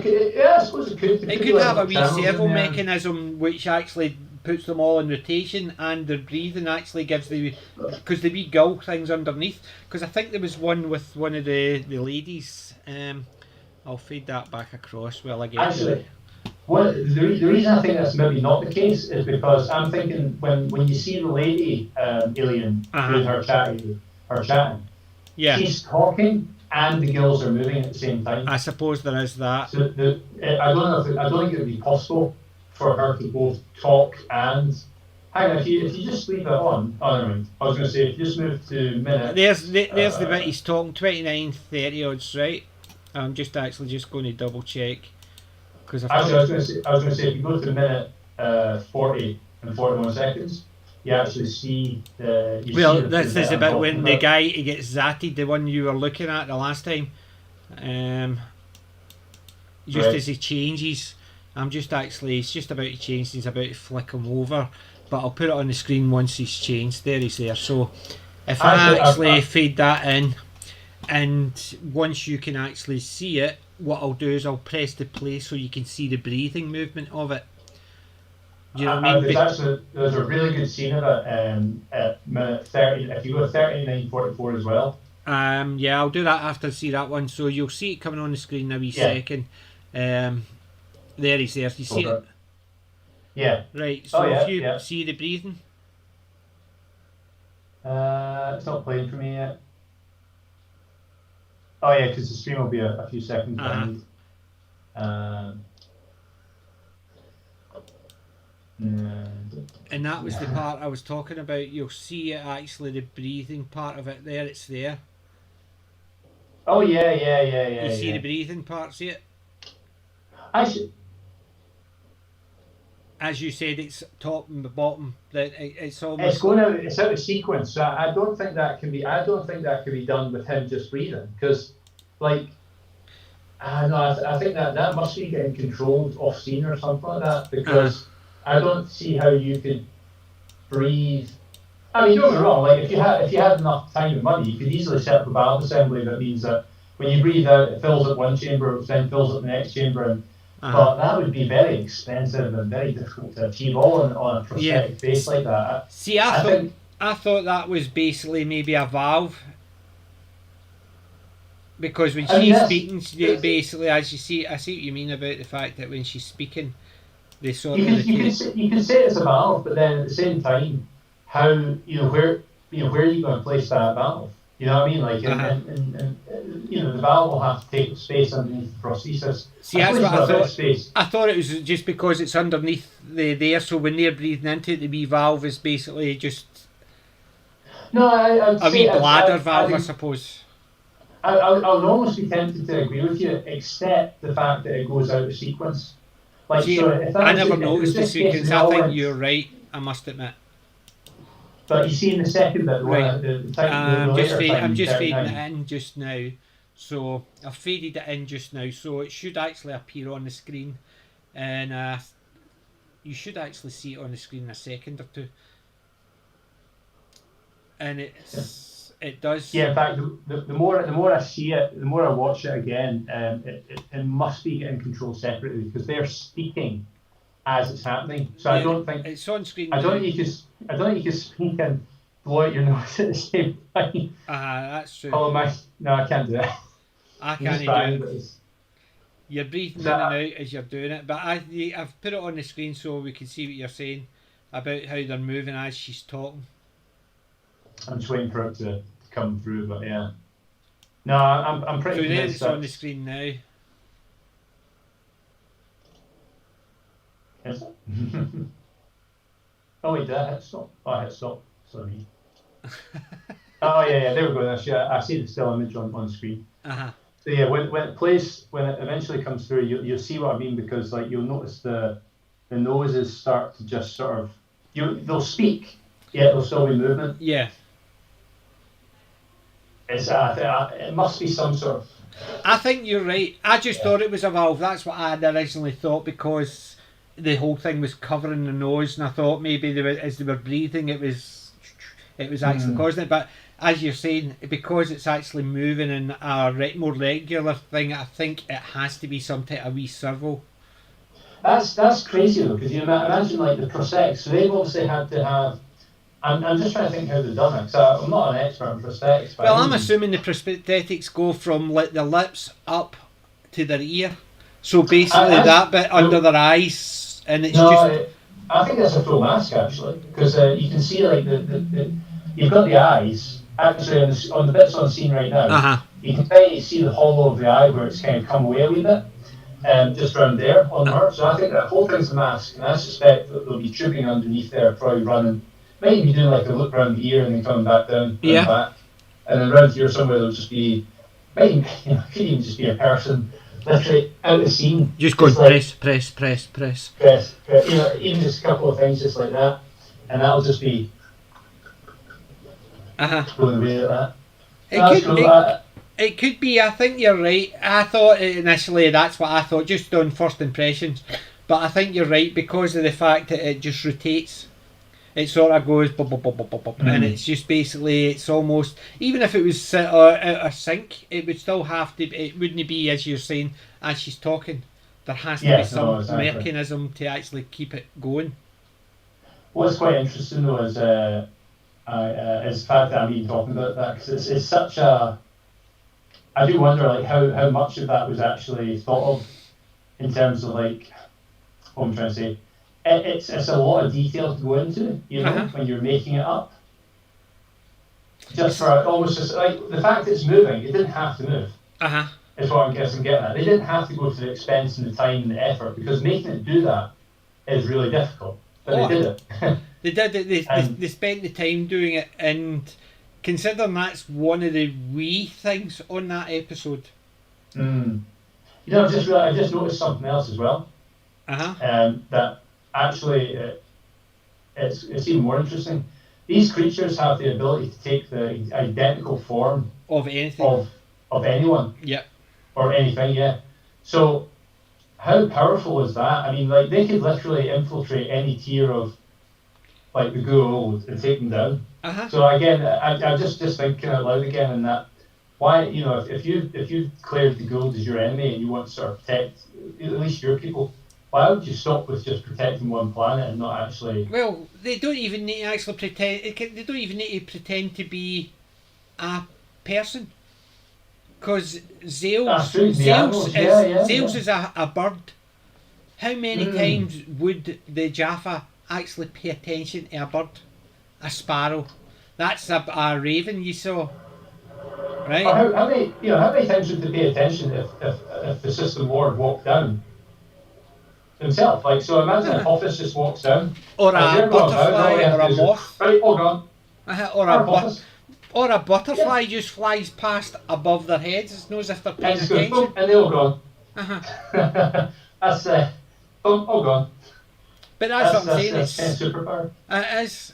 B: suppose it could.
A: It could have a wee servo mechanism which actually puts them all in rotation, and their breathing actually gives because the wee gull things underneath. Because I think there was one with one of the ladies. I'll fade that back across while I get
B: actually. The reason I think that's maybe not the case is because I'm thinking when you see the lady alien with her chatting, she's talking and the gills are moving at the same time.
A: I suppose there is that.
B: So I don't think it would be possible for her to both talk and. Hang on, if you just leave it on. Oh, never mind. I was going to say if you just move to minute.
A: There's the bit he's talking 29:30 odds, right? I'm just going to double check.
B: I was going to say if you go to minute 40 and 41 seconds, you actually see the.
A: This is about when the guy he gets zatted, the one you were looking at the last time. As he changes, it's just about to change. He's about to flick him over, but I'll put it on the screen once he's changed. There he's there. So if I fade that in, and once you can actually see it, what I'll do is I'll press the play so you can see the breathing movement of it. Do you know what I mean?
B: There's a really good scene of it at minute 30. If you go 39:44 as well.
A: I'll do that after I see that one. So you'll see it coming on the screen in a wee second. There he's there. Do you see it?
B: Yeah.
A: Right. So if you see the breathing.
B: It's not playing for me yet. Oh yeah, because the stream will be a few seconds behind.
A: And that was the part I was talking about. You'll see it actually, the breathing part of it there. It's there.
B: Oh yeah.
A: You see the breathing part? See it? As you said, it's top and the bottom. That it's almost.
B: It's going out. It's out of sequence. So I don't think that can be. I don't think that can be done with him just breathing, because, like, I think that must be getting controlled off scene or something like that. Because I don't see how you could breathe. I mean, don't get me wrong. Like, if you had enough time and money, you could easily set up a valve assembly that means that when you breathe out, it fills up one chamber, then fills up the next chamber, and. But that would be very expensive and very difficult to achieve all on a prosthetic face like that.
A: See, I thought that was basically maybe a valve, because when she's speaking, basically, as you see, I see what you mean about the fact that when she's speaking, they sort of.
B: You can say it's a valve, but then at the same time, where are you going to place that valve? You know what I mean? Like, and the valve will have to take up space underneath the prosthesis.
A: See, that's what I thought. I thought it was just because it's underneath there, so when they're breathing into it, the wee valve is basically just a wee bladder valve, I suppose.
B: I would almost be tempted to agree with you, except the fact that it goes out of sequence. Like,
A: see, I never noticed the sequence. I think you're right, I must admit.
B: But you see in the second bit,
A: Right. I'm just fading
B: 39.
A: it in just now. So I've faded it in just now. So it should actually appear on the screen, and you should actually see it on the screen in a second or two. And it does.
B: Yeah, in fact, the more I see it, the more I watch it again, it must be getting controlled separately because they're speaking as it's happening. So
A: Yeah,
B: I don't think
A: it's on screen.
B: I don't think you can speak and blow out your nose at the same time.
A: That's true.
B: Oh my! No, I can't do that.
A: I can't do it. You're breathing in and out as you're doing it, but I've put it on the screen so we can see what you're saying about how they're moving as she's talking.
B: I'm just waiting for it to come through, but yeah. No, I'm pretty
A: So
B: convinced
A: it's on the screen now.
B: Is it? Oh wait, did I hit stop? Oh, I hit stop. Sorry. Oh yeah, there we go. I see the still image on screen.
A: Uh-huh.
B: So yeah, when it eventually comes through, you'll see what I mean because like you'll notice the noses start to just sort of they'll speak, yet there'll still be movement.
A: Yeah.
B: It must be some sort of.
A: I think you're right. I just thought it was a valve. That's what I had originally thought because the whole thing was covering the nose, and I thought maybe as they were breathing, it was actually causing it. But as you're saying, because it's actually moving in a more regular thing, I think it has to be some type of wee servo.
B: That's crazy though, because you imagine like the prosthetics. So they've obviously had to have. I'm just trying to think how they've done it. So I'm not an expert in prosthetics.
A: Well, I'm assuming the prosthetics go from like the lips up to their ear. So basically that bit under their eyes, and it's
B: I think that's a full mask actually, because you can see like you've got the eyes actually on the bits on the scene right now.
A: Uh-huh.
B: You can kind of see the hollow of the eye where it's kind of come away a wee bit, just around there on her. So I think that whole thing's a mask, and I suspect that they'll be trooping underneath there, probably running. Maybe doing like a look around the ear and then coming back down, back, and then around here somewhere there'll just be, maybe could even just be a person literally out of the scene.
A: Just going press.
B: Even just a couple of things just like that, and that'll just be going away like that.
A: It could be. I think you're right. I thought initially that's what I thought, just on first impressions, but I think you're right because of the fact that it just rotates. It sort of goes and it's just basically, it's almost, even if it was out of sync, it would still have to, it wouldn't be, as you're saying, as she's talking. There has to be some mechanism to actually keep it going.
B: What's quite interesting though is the fact that I'm even talking about that, because it's such a, I do wonder like how much of that was actually thought of in terms of like, what I'm trying to say. It's a lot of detail to go into, when you're making it up. Just for almost just like the fact that it's moving, it didn't have to move. Is what I'm getting at. They didn't have to go to the expense and the time and the effort because making it do that is really difficult. But they did it.
A: They did it. They spent the time doing it, and considering that's one of the wee things on that episode.
B: I just noticed something else as well. That. Actually, it's even more interesting. These creatures have the ability to take the identical form
A: of anything,
B: of anyone, or anything, So, how powerful is that? I mean, like they could literally infiltrate any tier of, like the Goa'uld and take them down. So again, I'm just thinking out loud again, in that why if you cleared the Goa'uld as your enemy and you want to sort of protect at least your people. Why would you stop with just protecting one planet and not actually?
A: Well, they don't even need to actually pretend. They don't even need to pretend to be a person, because Zales is a bird. How many times would the Jaffa actually pay attention to a bird? A sparrow. That's a raven you saw, right?
B: How many times would they pay attention if the system lord walked down? Himself, like, so imagine Apophis just walks down,
A: or a butterfly, or a moth,
B: right? All gone.
A: Or a butterfly just flies past above their heads. It's not as if they're paying attention.
B: Goes, and they all gone. That's all gone.
A: But that's what I'm saying.
B: That's
A: It's
B: superpower.
A: it is.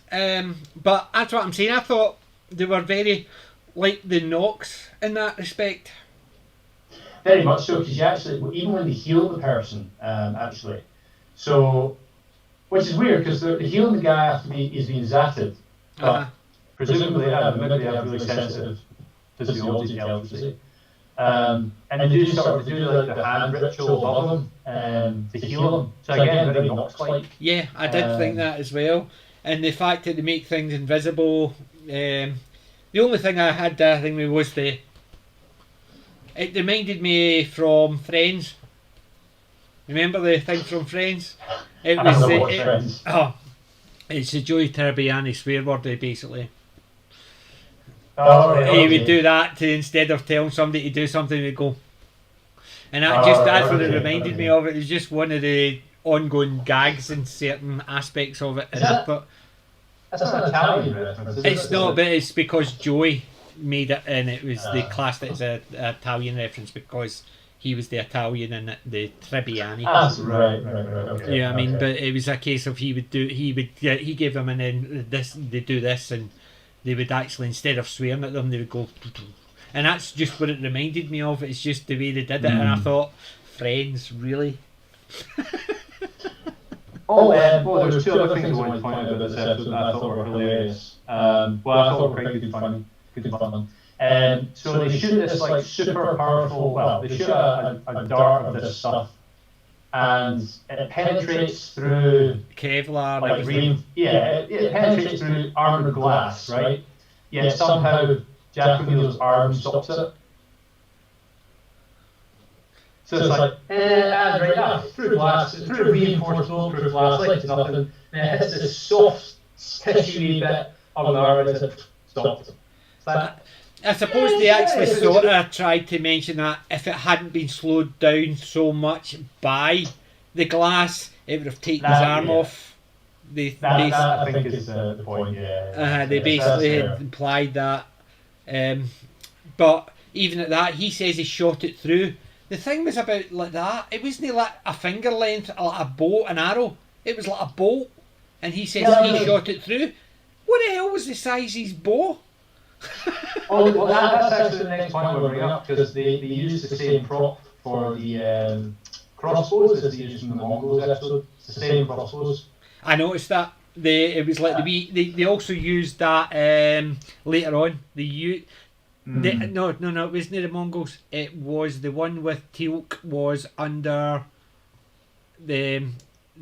A: But that's what I'm saying. I thought they were very like the Nox in that respect.
B: Very much so, because you actually, even when they heal the person, actually, so, which is weird, because they're healing the guy after he's being zatted, but presumably, maybe they have really sensitive physiology, Teal'c. And they do like the hand ritual above him to heal him. So again, very Nox-like.
A: Yeah, I did think that as well. And the fact that they make things invisible. The only thing I had that thing with was it reminded me from Friends. Remember the thing from Friends? It was
B: Friends.
A: It's a Joey Tribbiani swear word, basically.
B: Oh, right,
A: He would do that to, instead of telling somebody to do something, he'd go. And that's what it reminded me of. It was just one of the ongoing gags in certain aspects of it. And I thought,
B: that's not an Italian reference.
A: It's not, but it's because Joey made it, and it was the class that's an Italian reference because he was the Italian in the Tribbiani.
B: Right, okay.
A: Yeah, I mean, but it was a case of he gave them, and then they do this, and they would actually, instead of swearing at them, they would go, and that's just what it reminded me of. It's just the way they did it, and I thought, Friends, really?
B: Well, there's two other things I wanted to point out about this episode that I thought were hilarious. I thought were quite good fun. So they shoot this like super powerful. Well, they shoot a dart of this stuff, and it penetrates through
A: Kevlar.
B: Like it penetrates through armored glass, right? Yet somehow Jack O'Neill's arm stops it. So it's like, through glass, through reinforced bulletproof glass, like it's nothing. And it hits this soft, tissuey bit of the arm and it's stopped.
A: But I suppose they actually sort of tried to mention that if it hadn't been slowed down so much by the glass, it would have taken his arm off.
B: That I think is the point,
A: they basically implied that. But even at that, he says he shot it through. The thing was about like that, it wasn't like a finger length, like a bow, an arrow. It was like a bolt. And he says he shot it through. What the hell was the size of his bow?
B: Well, that's actually the next point we're bringing up, because they used the same prop for the crossbows as they used in the Mongols episode. It's the same crossbows.
A: I noticed that. It was like they also used that later on. No, it wasn't the Mongols. It was the one with Teal'c was under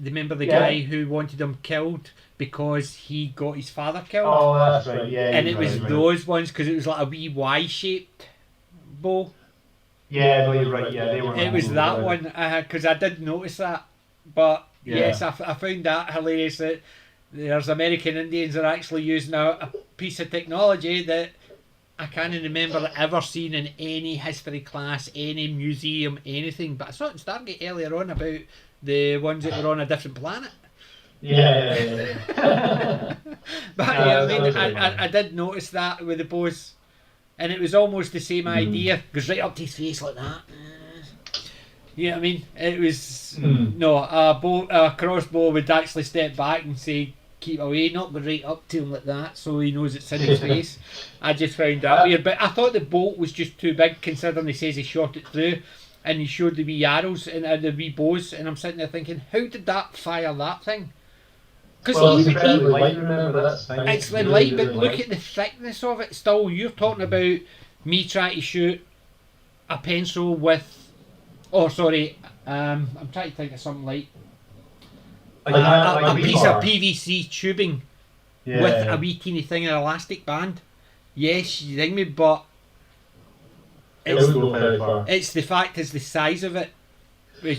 A: remember the guy who wanted him killed because he got his father killed?
B: Oh, that's right, yeah.
A: And it was those ones, because it was like a wee Y-shaped bow.
B: Yeah, no, you're right, yeah.
A: It was that one, because I did notice that. But yes, I found that hilarious that there's American Indians are actually using a piece of technology that I can't remember ever seeing in any history class, any museum, anything. But I saw it in Stargate earlier on about the ones that were on a different planet.
B: Yeah.
A: But I did notice that with the bows, and it was almost the same idea. Goes right up to his face like that. You know what I mean? It was a crossbow would actually step back and say, "Keep away," not go right up to him like that, so he knows it's in his face. I just found that weird, but I thought the bolt was just too big, considering he says he shot it through, and he showed the wee arrows and the wee bows, and I'm sitting there thinking, how did that fire that thing? Because it's light, but look at the thickness of it. Still, you're talking about me trying to shoot a pencil with, I'm trying to think of something like a piece of PVC tubing with a wee teeny thing, an elastic band. Yes, you think me, but it's the fact is the size of it.
B: We're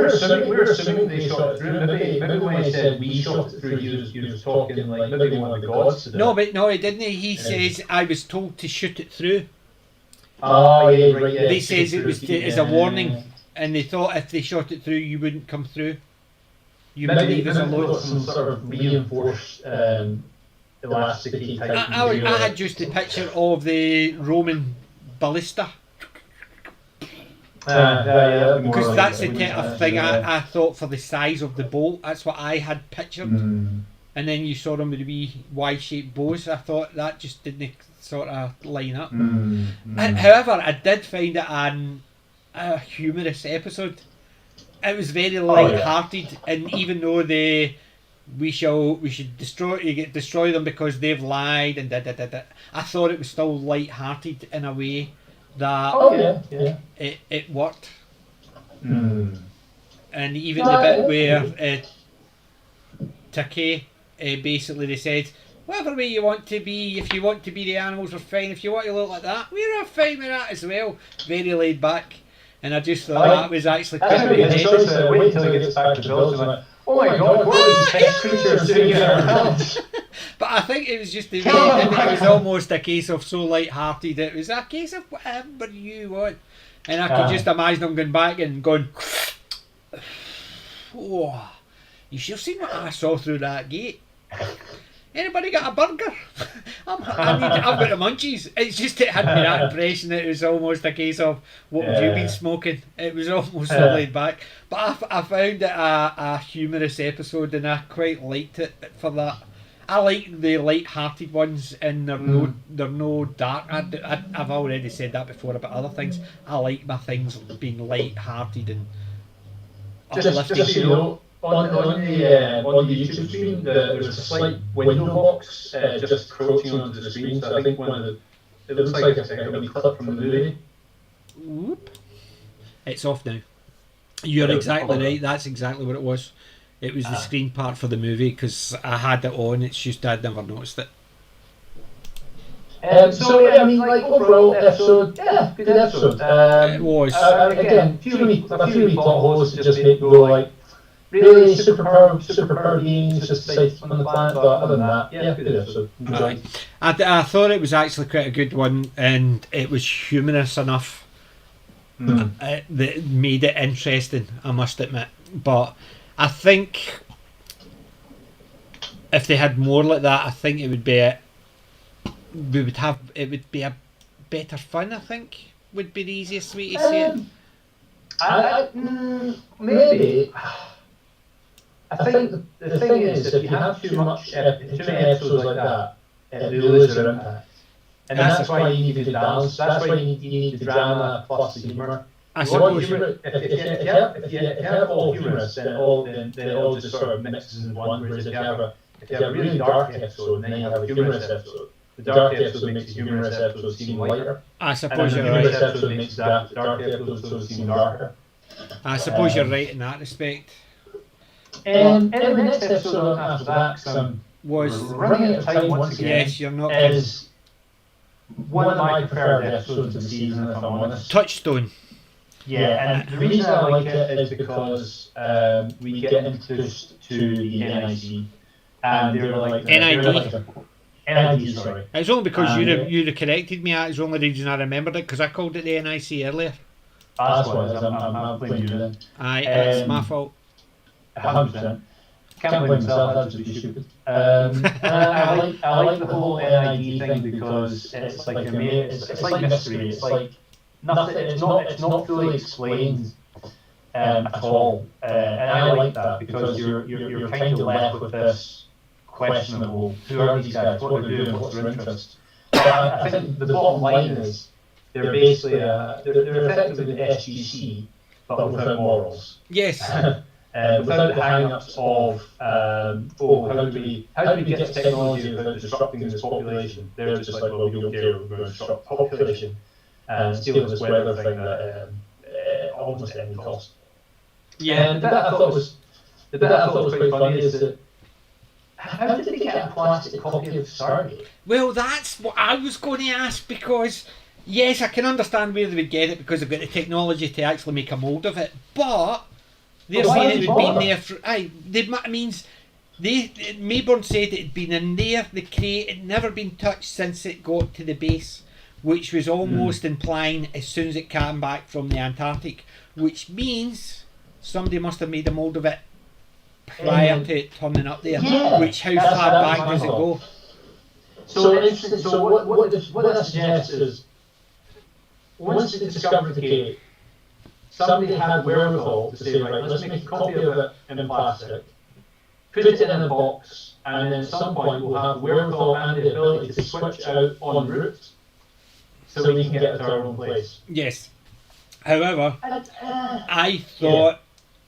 B: assuming they shot it through. Maybe when he said we shot it through, he was talking like maybe one of the gods.
A: No, he didn't. He says I was told to shoot it through.
B: Oh, yeah, right. Yeah.
A: They says it was as a warning, and they thought if they shot it through, you wouldn't come through. You would leave us alone.
B: Some sort of reinforced elasticy type.
A: I had just the picture of the Roman ballista. Because that's the type of thing I thought for the size of the boat. That's what I had pictured. And then you saw them with the wee Y-shaped bows. I thought that just didn't sort of line up. However, I did find it a humorous episode. It was very light-hearted, and even though we should destroy them because they've lied and I thought it was still light-hearted in a way that it worked. And even the bit where Teal'c, basically they said, whatever way you want to be, if you want to be the animals, we're fine. If you want to look like that, we're fine with that as well. Very laid back. And I just thought that was actually quite
B: good. Wait until he gets back to the village and like, oh my god, what are these pest creatures doing in our house?
A: But I think it was just the way it was almost a case of so light-hearted. It was a case of whatever you want. And I could just imagine them going back and going, oh, you should have seen what I saw through that gate. Anybody got a burger? I've got the munchies. It's just it had me that impression that it was almost a case of what have you been smoking? It was almost so laid back. But I found it a humorous episode and I quite liked it for that. I like the light-hearted ones and they're no dark. I've already said that before about other things. I like my things being light-hearted and uplifting.
B: Just so you know, on the YouTube stream, there's a slight window box just crouching onto the screen. So I think it looks like a wee clip from the movie.
A: Whoop. It's off now. You're exactly right. That's exactly what it was. It was the screen part for the movie because I had it on. It's just I'd never noticed it.
C: So I mean, like overall episode, good episode.
A: It was.
C: Again, a few wee plot holes to just make go like. Really superpower beings just sighted on the planet, but other than that, good episode.
A: I thought it was actually quite a good one, and it was humorous enough that it made it interesting, I must admit. But I think if they had more like that, I think it would be a better fun. I think would be the easiest way to say
C: it. Maybe. I think the thing is, if you have too many episodes like that, it loses their impact. And that's why you need the balance. That's why you need the drama plus the humour.
A: I suppose
C: if you have all humorous, then it all just sort of mixes in one. Whereas if you have a really dark episode and then you have a humorous episode, the dark episode makes the humorous episode seem lighter.
A: I suppose you're
C: right.
A: right.
C: The humorous episode makes the dark episode seem darker.
A: I suppose you're right in that respect.
C: And the next episode after that,
A: was
C: running out of time once again.
A: Yes, you're not.
C: Is one of my preferred episodes of the season, if I'm honest.
A: Touchstone.
C: Yeah, and the reason I like it is because we get introduced to the NIC, and they're like NID. Sorry.
A: It's only because you'd have corrected me. It's the only reason I remembered it because I called it the NIC earlier.
C: That's what it is. I'm blaming you then.
A: Aye, it's my fault.
C: 100%. Can't blame himself, that's just stupid. And I like the whole NID thing because it's like it's like mystery. It's like nothing. It's not fully explained at all. And I like that because you're kind of left with this questionable: who are these guys? What are they doing? What's their interest? But I think the bottom line is they're basically they're effectively the SGC, but without morals.
A: Yes.
C: Without the hang-ups of how do we get technology without disrupting this population? They're just like, well, we don't care, we're going to disrupt population and steal this weather thing that almost at any cost.
A: Yeah,
C: and the bit I thought was quite funny is that how did they get a plastic copy of Stargate?
A: Well, that's what I was going to ask because yes, I can understand where they would get it because they've got the technology to actually make a mould of it, but they're saying it would be in there for. That means Mayborn said it had been in there, the crate, it had never been touched since it got to the base, which was almost implying as soon as it came back from the Antarctic, which means somebody must have made a mould of it prior to it turning up there.
C: Yeah,
A: which how far back does it go?
C: So what that suggests is once they discovered the gate,
B: somebody had wherewithal to say, right, let's make a copy of it in plastic, put it in a box, and then at some point we'll have wherewithal and the ability to switch out en route so we can get to our own place.
A: Yes. However, I thought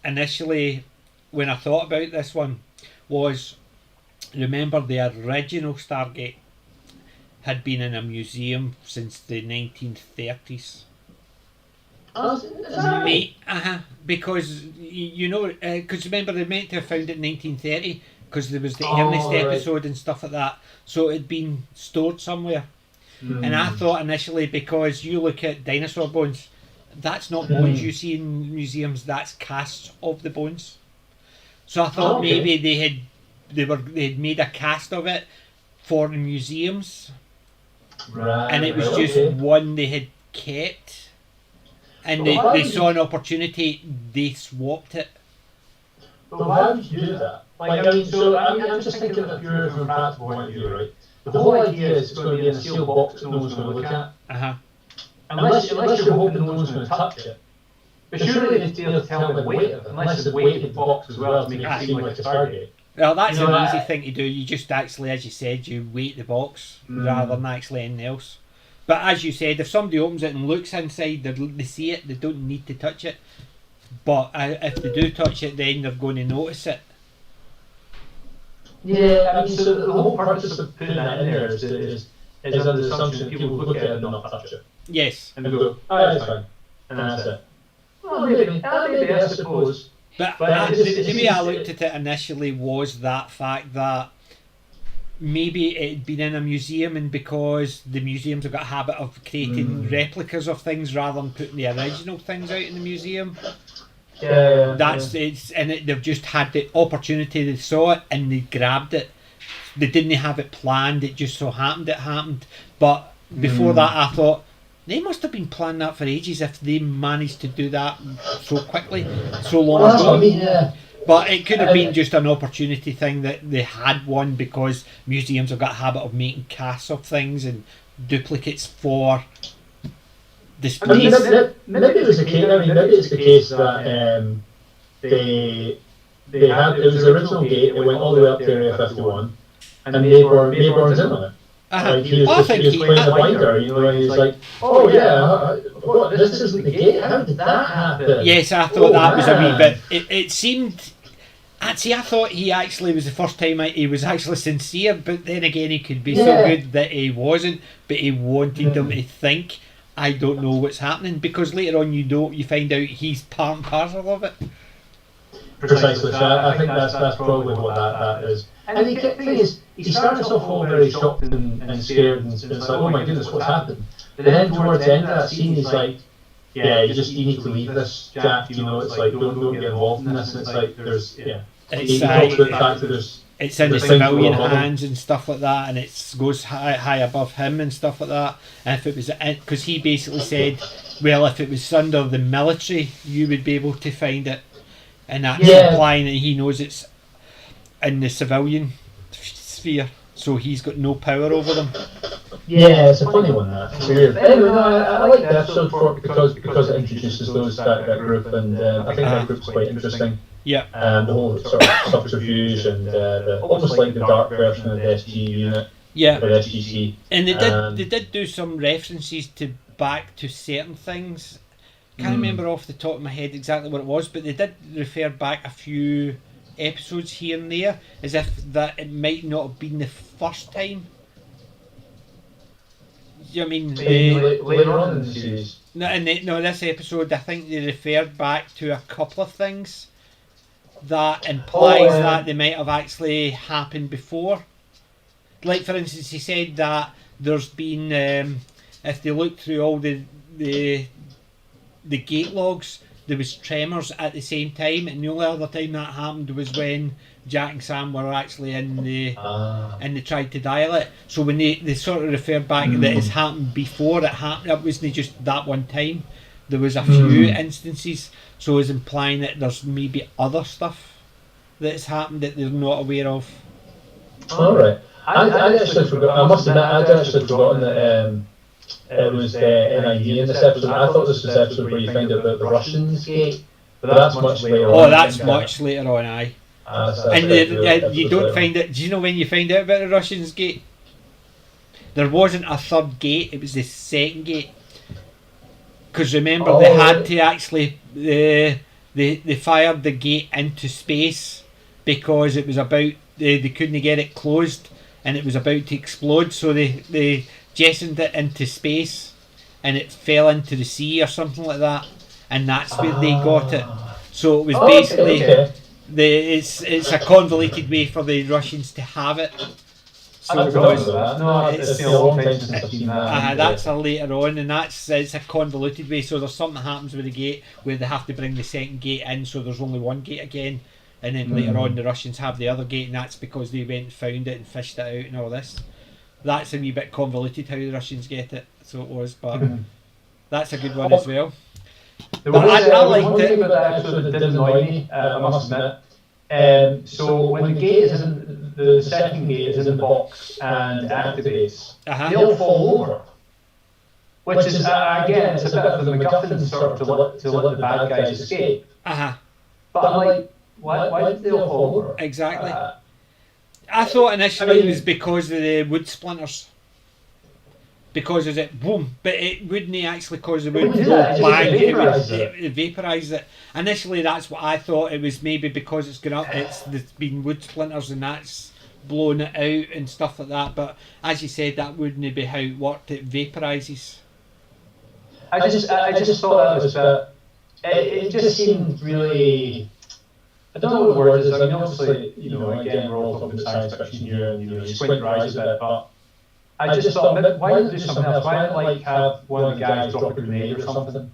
A: initially, when I thought about this one, was, remember the original Stargate had been in a museum since the 1930s. Because because remember they meant to have found it in 1930 because there was the Ernest episode and stuff like that, so it had been stored somewhere. And I thought initially, because you look at dinosaur bones, that's not bones you see in museums, that's casts of the bones. So I thought maybe they had made a cast of it for the museums, and it was just one they had kept, and they saw an opportunity, they swapped it.
B: But why would you do that? I'm just thinking of it purely from a practical point of view, right? The whole idea is it's going to be in a sealed box that no one's going to look at. Unless you're hoping no one's going to touch it. But surely they'd be able to tell the weight of it, unless they've weighted the box as well to make it seem like a Stargate.
A: Well, that's an easy thing to do. You just actually, as you said, you weight the box rather than actually anything else. But as you said, if somebody opens it and looks inside, they see it, they don't need to touch it. But if they do touch it, then they're going to notice it.
B: Yeah, so the whole purpose of putting that in there is under the assumption that people will look at it and not touch it.
A: Yes.
B: And go, oh, that's fine. And that's it. Well, maybe I suppose.
A: But the way I looked at it initially was that fact that maybe it had been in a museum, and because the museums have got a habit of creating replicas of things rather than putting the original things out in the museum. They've just had the opportunity, they saw it and they grabbed it. They didn't have it planned, it just so happened it happened. But before that I thought, they must have been planning that for ages if they managed to do that so quickly, so long ago. But it could have been just an opportunity thing that they had one because museums have got a habit of making casts of things and duplicates for displays.
B: Maybe it was the case. Maybe it's the case that they had, it was the original gate. It went all the way up to Area 51, and Mayborn's in on it. Like he was playing the blinder, and he was like, "Oh yeah, this isn't the gate. How did that happen?"
A: Yes, I thought that was a wee bit. It seemed. Actually, I thought he actually was the first time he was actually sincere, but then again, he could be so good that he wasn't. But he wanted them to think, "I don't know what's happening," because later on you find out he's part and parcel of it.
B: Precisely. So I think that's probably what that is. And the thing is, he started off all very shocked and scared, and it's like, oh my goodness, what's happened? But then towards the end of that scene, he's like, yeah, you need to leave this, Jack. It's like don't get involved in this. And it's like there's he talks about the fact that
A: it's in the civilian hands and stuff like that, and it goes high above him and stuff like that. And if it was, because he basically said, well, if it was under the military, you would be able to find it, and that's implying that he knows it's in the civilian sphere, so he's got no power over them.
B: Yeah, it's a funny one, that. It's weird. Anyway, I like the episode for because it introduces that group, and I think that group's quite interesting.
A: Yeah.
B: The whole sort of subterfuge and almost like the dark version of the SG unit.
A: Yeah.
B: Or the SGC.
A: And they did do some references back to certain things. Can't remember off the top of my head exactly what it was, but they did refer back a few episodes here and there, as if that it might not have been the first time. I mean,
B: later on in the series.
A: This episode, I think they referred back to a couple of things that implies that they might have actually happened before. Like, for instance, he said that there's been, if they look through all the gate logs, there was tremors at the same time, and the only other time that happened was when Jack and Sam were actually in the tried to dial it. So when they sort of referred back that it's happened before it happened, it wasn't just that one time. There was a few instances, so it's implying that there's maybe other stuff that's happened that they're not aware of.
B: All right. I actually forgot. I must admit, I'd actually forgotten that
C: NID in this episode. I thought this was the episode where you find out about the Russians gate, but that's much later on.
A: Oh, that's much later on, aye. And you don't find it. Do you know when you find out about the Russians gate? There wasn't a third gate, it was the second gate. Because remember, they had to actually they fired the gate into space because it was about they couldn't get it closed and it was about to explode, so they jettisoned it into space and it fell into the sea or something like that, and that's where they got it. So it was basically it's a convoluted way for the Russians to have it. So
C: it's been a long time since I've seen that.
A: That's a later on, and it's a convoluted way. So there's something that happens with the gate where they have to bring the second gate in, so there's only one gate again, and then later on the Russians have the other gate, and that's because they went and found it and fished it out and all this. That's a wee bit convoluted how the Russians get it, so it was, but that's a good one as well.
B: I liked one thing about that episode that did annoy me, I must admit. So when the gate is the second gate is in the box and it activates, they all fall over. Which is, again, it's a bit of the MacGuffin sort of to let the bad guys escape. But I'm like, why did they all fall over?
A: Exactly. I thought initially it was because of the wood splinters. Because of it, boom, but it wouldn't actually cause the wood to go bang, it vaporised it. Initially that's what I thought, it was maybe because it's gone up, there's been wood splinters and that's blown it out and stuff like that, but as you said, that wouldn't be how it worked, it vaporises.
B: I just thought that was it just seemed really, I don't know what the word is, I mean obviously, again we're all talking about science fiction here and you squint your eyes a bit, but I just thought, why not do something else? Why not have one of the guys drop a grenade or something,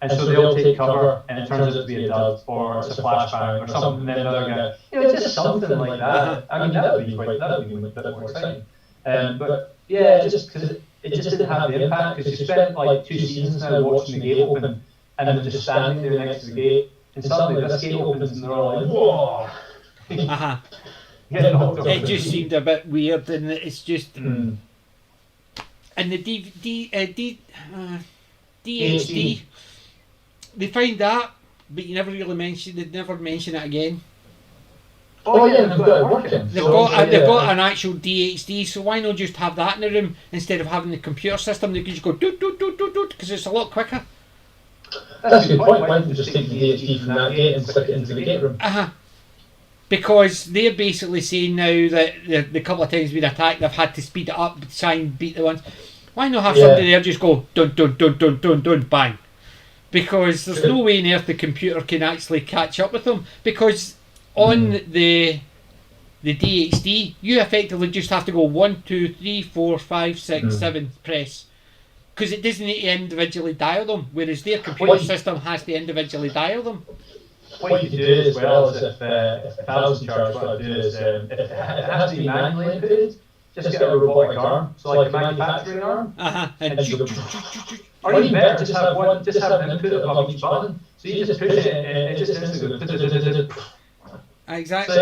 B: and so they all take cover, and it turns out to be a dud, or it's a flashbang, or something. And then another guy, just something like that. I mean, that would be a bit more exciting. But yeah, just because it just didn't have the impact. Because you spent like 2 seasons now watching the gate open, and then just standing there next to the gate, and suddenly this gate opens, and they're all like, whoa.
A: It just seemed a bit weird, and it's just. And the DHD, they find that, but you never really they'd never mention it again.
C: Oh yeah, they've got it working.
A: They've got an actual DHD, so why not just have that in the room instead of having the computer system? They could just go doot doot doot doot doot because it's a lot quicker.
C: That's a good point. Why don't they just take the DHD from that gate and stick it into the gate room?
A: Because they're basically saying now that the couple of times we've been attacked, they've had to speed it up to try and beat the ones. Why not have somebody there just go dun dun dun dun dun dun bang? Because there's no way on earth the computer can actually catch up with them. Because on the DHD, you effectively just have to go 1, 2, 3, 4, 5, 6, 7 press. Because it doesn't need to individually dial them, whereas their computer system has to individually dial them.
B: What you could do as well is if I was in charge, what I'd do is if it has to be manually inputted, just get a robotic arm, so like a manufacturing arm, or even better, just have an input above each button, so you just push it and it just instantly goes.
A: Exactly.
B: So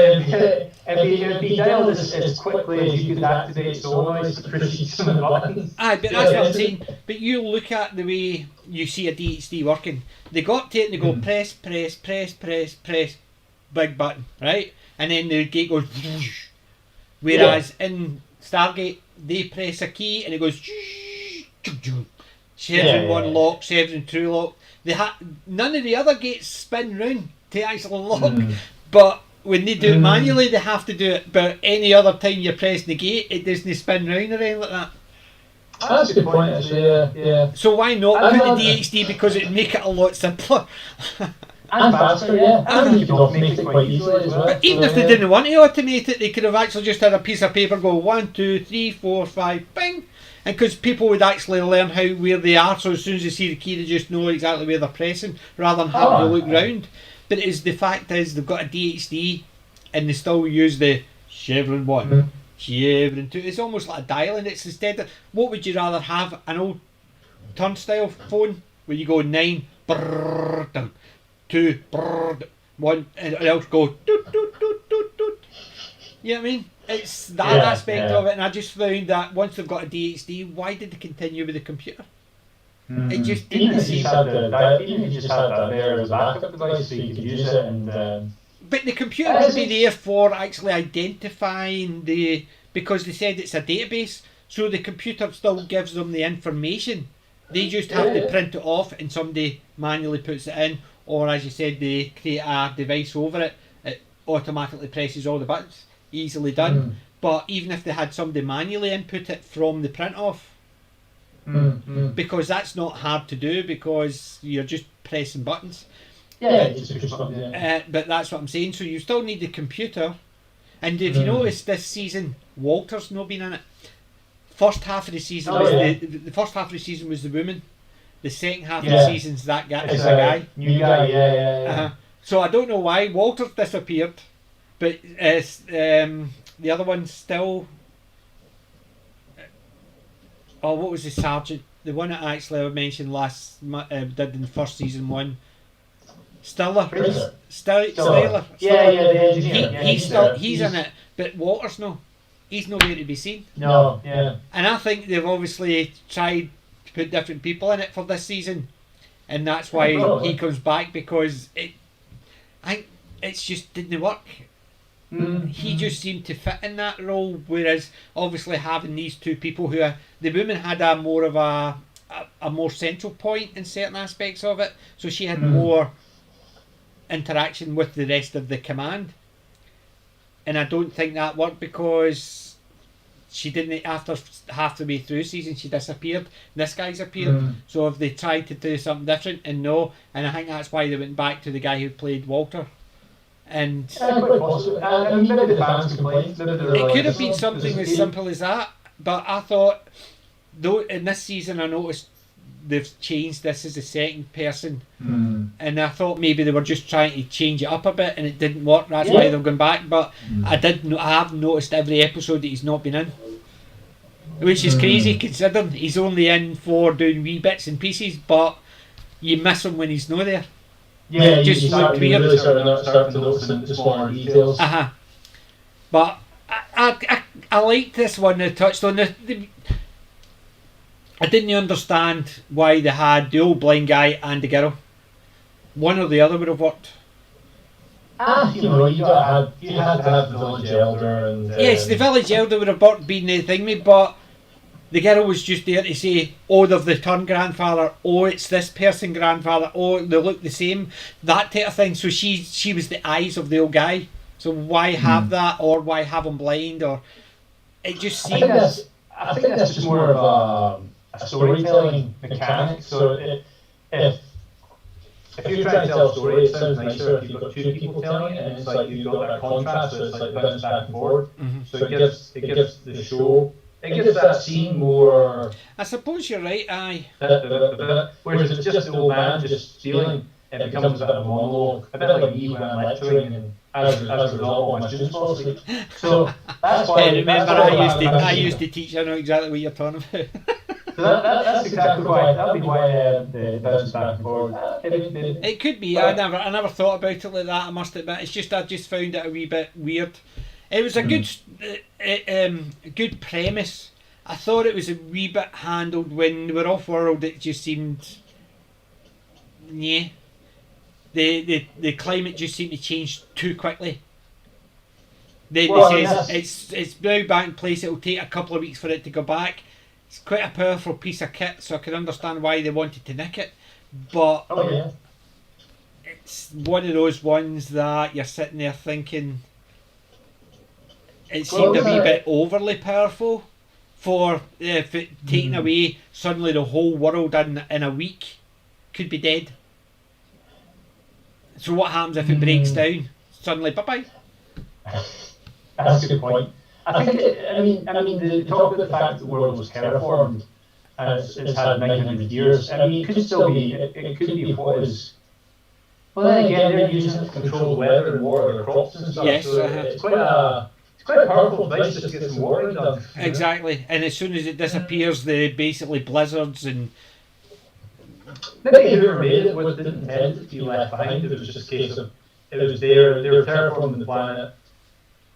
B: it'd be dialed as quickly as you could activate solenoids to push each of the buttons.
A: But that's what I'm saying. But you look at the way you see a DHD working. They got to it and they go press, press, press, press, press, big button, right? And then the gate goes whoosh. Whereas in Stargate, they press a key and it goes Chevron 1 lock, Chevron 2 lock. None of the other gates spin round to actually lock. But when they do it manually, they have to do it. But any other time you're pressing the gate, it doesn't spin round or anything like that.
C: That's a good point, actually, yeah.
A: So why not put the DHD, because it'd make it a lot simpler.
C: And faster, yeah. I think you can automate it quite easily as well.
A: But even if they didn't want to automate it, they could have actually just had a piece of paper go 1, 2, 3, 4, 5, bing. And because people would actually learn where they are, so as soon as they see the key, they just know exactly where they're pressing, rather than having to look round. But the fact is, they've got a DHD, and they still use the Chevron 1, Chevron 2. It's almost like a dialing. It's instead of, what would you rather have? An old turnstile phone where you go 9, brrr, 2, brrr, 1, and else go doot doot doot doot doot. You know what I mean? It's that aspect of it, and I just found that once they've got a DHD, why did they continue with the computer? It just didn't
C: Even if
A: seem.
C: you just had that there as a backup device, so you could use it and.
A: But the computer would be there for actually identifying because they said it's a database, so the computer still gives them the information. They just have to print it off and somebody manually puts it in, or as you said, they create a device over it. It automatically presses all the buttons. Easily done. But even if they had somebody manually input it from the print off, because that's not hard to do because you're just pressing buttons.
C: But
A: that's what I'm saying. So you still need the computer. And if you notice this season, Walter's not been in it. First half of the season the first half of the season was the woman. The second half of the season's that guy. It's a guy.
C: New guy,
A: So I don't know why Walter's disappeared, but the other one's still. Oh, what was the sergeant? The one that actually I mentioned did in the first season one. Stiller.
C: The engineer.
A: He's in it, but Walter's no. He's nowhere to be seen.
C: No,
A: And I think they've obviously tried to put different people in it for this season, and that's why he comes back because it just didn't work. He just seemed to fit in that role, whereas obviously having these two people the woman had a more central point in certain aspects of it, so she had more interaction with the rest of the command, and I don't think that worked because she didn't. After half the way through season, she disappeared. This guy's appeared. So if they tried to do something different, and I think that's why they went back to the guy who played Walter. And
C: quite possibly. Maybe the fans complained.
A: It could have been something as simple as that, but I thought, though, in this season I noticed they've changed this as a second person, and I thought maybe they were just trying to change it up a bit, and it didn't work. That's why they've gone back. But I have noticed every episode that he's not been in, which is crazy considering he's only in for doing wee bits and pieces, but you miss him when he's not there.
C: Yeah,
A: just
C: looked weird. Really start to notice the smaller details.
A: But I liked this one. They touched on I didn't understand why they had the old blind guy and the girl. One or the other would have worked.
C: You had to have the village elder and.
A: Yes, the village elder would have been the thing, but the girl was just there to say, oh, they've the turn grandfather, oh, it's this person grandfather, oh, they look the same, that type of thing. So she was the eyes of the old guy. So why have that, or why have him blind, or it just seems.
C: I think that's just more of a storytelling mechanic. So if you're trying to tell a story, it sounds nicer if you've got two people telling it, and it's like you've got that contrast, so it's like bounce back and forward. So it gives the show. It gives that scene more.
A: I suppose you're right, aye.
C: Whereas if it's just the old man just stealing, it becomes a bit of a monologue, a bit like me when I'm lecturing, and as a result, all my students fall asleep. So that's why.
A: I used to teach. I know exactly what you're talking about.
C: So that's exactly why. That'd be why the bounce back and forward.
A: It could be. I never thought about it like that. I must admit. It's just I just found it a wee bit weird. It was a good premise. I thought it was a wee bit handled when they were off world. It just seemed, yeah. The climate just seemed to change too quickly. They says it's now back in place. It'll take a couple of weeks for it to go back. It's quite a powerful piece of kit, so I can understand why they wanted to nick it. But it's one of those ones that you're sitting there thinking. It seemed a wee bit overly powerful for if it taken away, suddenly the whole world in a week could be dead. So what happens if it breaks down? Suddenly, bye-bye.
C: That's a good point. I think, they talk about the fact that the world was terraformed and it's had 900 years. I mean, it could still be, it could be what is. Well, then again, they're using it to control the weather and water their crops and stuff.
A: Yes,
C: so it's quite a powerful device just to get some watering done.
A: Exactly, and as soon as it disappears, the basically blizzards and.
C: Maybe whoever made it didn't intend it to be left behind. It was just a case of they were terraforming the planet.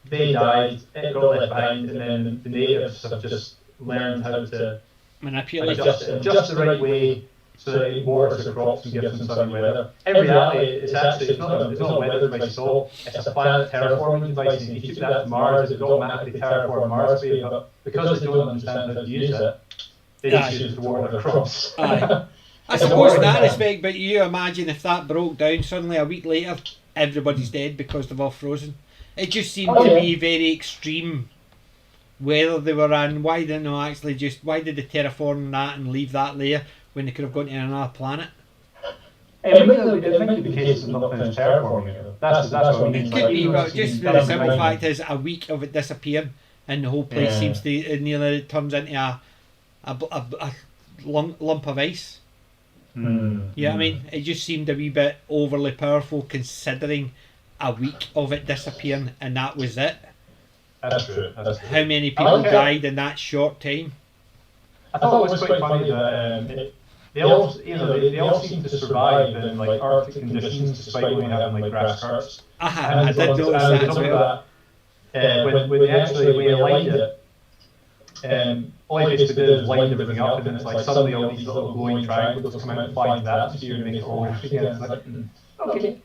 B: they died, it got left behind, and then the natives have just learned how to
A: manipulate
B: adjust it in just the right way so that it waters the crops and gives them sunny weather. In reality, it's not a weather device at all. It's a planet terraforming device, and if you took that to Mars, it would automatically terraform Mars for you. But because they don't understand how to use it, they just use it to water their crops.
A: Aye. I suppose in that respect, but you imagine if that broke down, suddenly a week later, everybody's dead because they've all frozen. It just seemed to be very extreme weather they were in. Why did they terraform that and leave that layer when they could have gone to another planet?
C: It might be the case of not finished terraforming it. That's what I mean.
A: It could be, but just the simple fact is a week of it disappearing and the whole place seems to nearly turns into a lump of ice. Yeah, I mean, it just seemed a wee bit overly powerful considering a week of it disappearing and that was it.
B: That's true.
A: How many people died in that short time?
B: I thought it was quite funny that they all seem to survive in like Arctic conditions despite only having like grass skirts.
A: I did notice that as well.
B: When they aligned it, all you basically did is line everything up, and then it's like suddenly all these little glowing triangles come out and fly into the atmosphere and make it all again. Like, okay.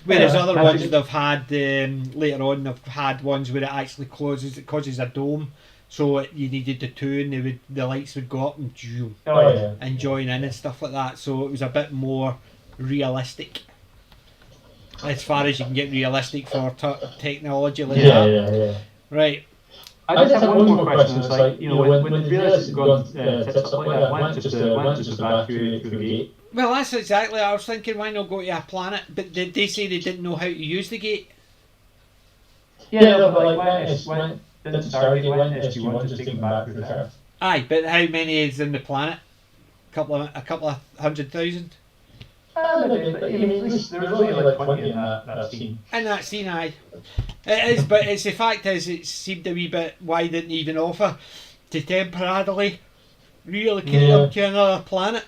A: Whereas other ones they've had later on, they've had ones where it actually causes a dome, so you needed the two, and the lights would go up and join in and stuff like that. So it was a bit more realistic, as far as you can get realistic for technology like that.
C: Yeah.
A: Right.
C: I just have one more question. It's like, when they realised it's gone tits up like that, why not just evacuate through the gate?
A: Well, that's exactly what I was thinking. Why not go to a planet? But did they say they didn't know how to use the gate?
C: Yeah, but like when didn't Stargate SG1 just take them back through the Earth?
A: Aye, but how many is in the planet? A couple of 100,000.
C: But at least there was only like 20 in that scene.
A: In that scene, aye. It is, but it's the fact is, it seemed a wee bit. Why didn't even offer to temporarily relocate them to another planet?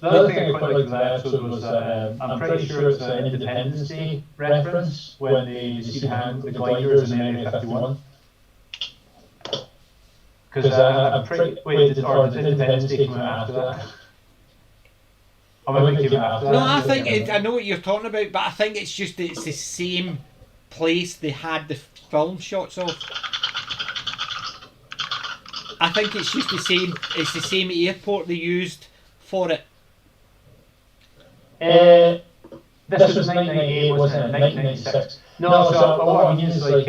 B: The other thing I quite liked in that episode was I'm pretty sure it's an Independence Day reference when they see the gliders in Area 51. Because I'm pretty. Wait, did Independence Day come out after that? Maybe it came after that.
A: No, I think I know what you're talking about, but I think it's the same place they had the film shots of. I think it's just the same. It's the same airport they used for it.
B: This was 1998, wasn't it? 1996. No, so what I mean is like,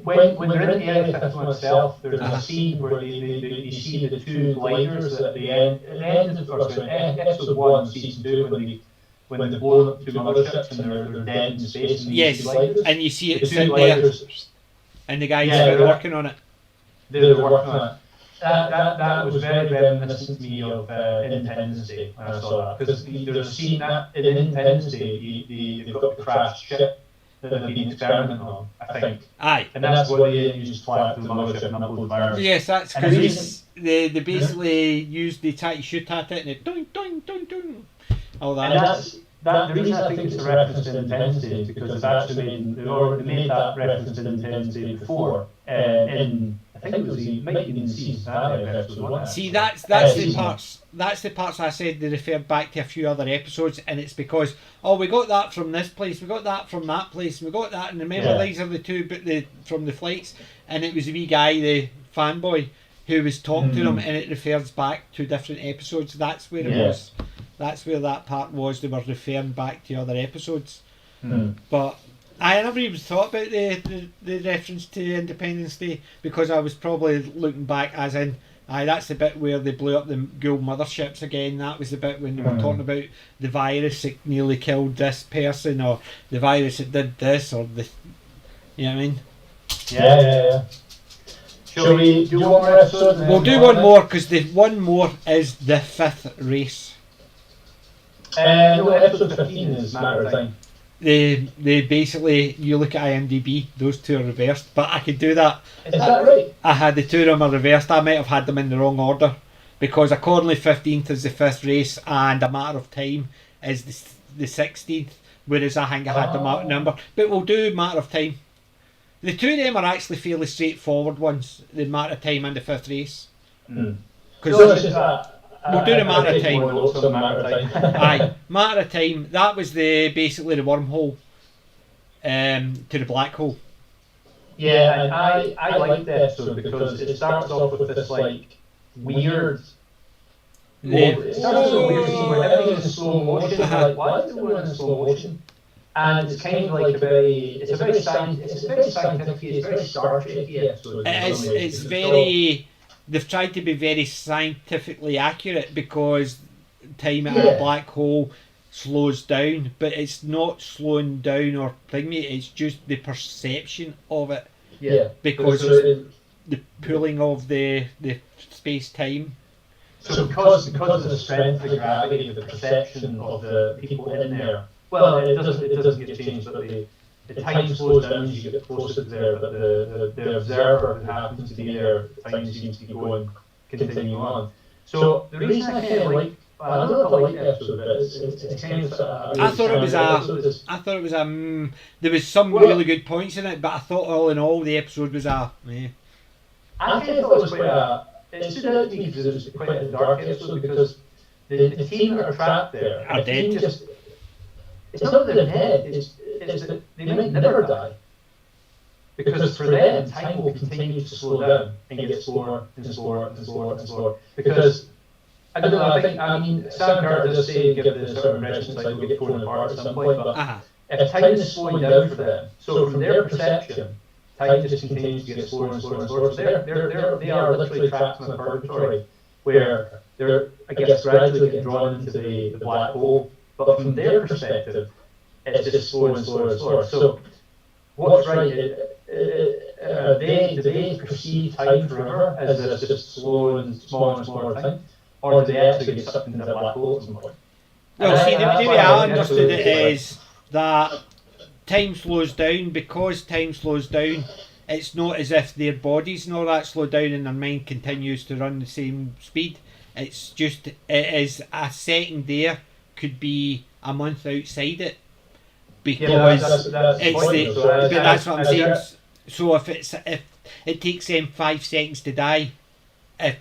B: when they're in the Area 51 itself, there's a scene where you see the two gliders at the end of episode 1, season 2, when they blow up two motherships and they're dead in space. And
A: yes, and you see it sitting there, and the guys are working on it.
B: They're working on it. That was very reminiscent to me of Independence Day when I saw that, because there's a scene that in Independence Day they've got the crashed ship that they've been experimenting on, I think.
A: Aye.
B: And that's what they used to fly up to the mothership and upload viruses.
A: Yes, that's because they basically used the try to shoot at it and it doing all that.
B: And the reason I think it's a reference to Independence Day is because it's actually they made that reference to Independence Day before in I think it was might be in season 5 episode 1.
A: See, that's the parts. That's the parts I said they referred back to a few other episodes, and it's because we got that from this place, we got that from that place, we got that, and remember these are the two, but from the flights, and it was the wee guy, the fanboy, who was talking to them, and it refers back to different episodes. That's where it was. That's where that part was. They were referring back to other episodes, but. I never even thought about the reference to Independence Day because I was probably looking back as in, that's the bit where they blew up the Ghoul motherships again. That was the bit when they were talking about the virus that nearly killed this person, or the virus that did this, or the, you know what I mean?
B: Yeah. Shall we do one more episode?
A: We'll do one more because the one more is the fifth race.
B: No, episode 15 is Matter of Time.
A: They basically, you look at IMDb, those two are reversed, but I could do that.
B: Is that right?
A: I had the two of them are reversed. I might have had them in the wrong order because accordingly 15th is the fifth race and A Matter of Time is the 16th, whereas I think I had the number. But we'll do Matter of Time. The two of them are actually fairly straightforward ones, the Matter of Time and the Fifth Race. Because we'll do the Matter of Time. Aye, Matter of Time, that was basically the wormhole to the black hole.
C: Yeah, and I like the episode because it starts off with this like weird. It starts with a weird scene where everything's in slow motion. You're like, why is everyone in slow motion? And it's kind of like it's a very scientific, it's very Star Trek-y episode.
A: It's very. They've tried to be very scientifically accurate because time at a black hole slows down, but it's not slowing down or thingy, it's just the perception of it.
C: Yeah.
A: Because the pulling of the space-time.
C: So because of the strength, the gravity, the perception of the people in there, well, it doesn't get changed, but the time slows down as you get closer to there, but the observer who happens to be there, time seems to be continuing on. So the reason I kind of like, I don't know if I like the episode, but it's kind of.
A: I thought it was there was some really good points in it, but I thought all in all the episode was
C: I kind of thought it was quite it stood out to me because it was quite a dark episode because the team that are trapped there
A: are dead.
C: It's not that they're dead, it's that they might never die. Because for them, time will continue to slow down and get slower and slower and slower and slower. Because I don't know. I mean, Sam Carter does give the sort of impression like they'll get torn apart at some point. But if time is slowing down for them, so from their perception, time just continues to get slower and slower and slower. So they are literally trapped in a purgatory where they're, I guess, gradually getting drawn into the black hole. But from their perspective, it's just slower and slower and slower. So what's right? Do they perceive time forever as this just slow and smaller thing? Or do they actually get sucked into the black hole at some point?
A: Well, see, the way I understood it is that time slows down. Because time slows down, it's not as if their bodies and all that slow down and their mind continues to run the same speed. It's just, it is a second there could be a month outside it. Because that's what I'm saying. So if it takes them 5 seconds to die, if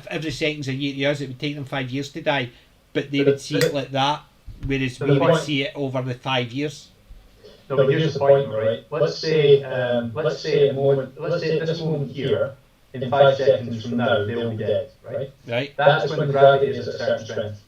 A: every second's a year to us, it would take them 5 years to die, but they would see it like that, whereas we would see it over the 5 years.
C: No, but here's the point, right? Let's say this moment here, in 5 seconds from now, they will be dead, right?
A: Right.
C: That's when the gravity is at a certain strength.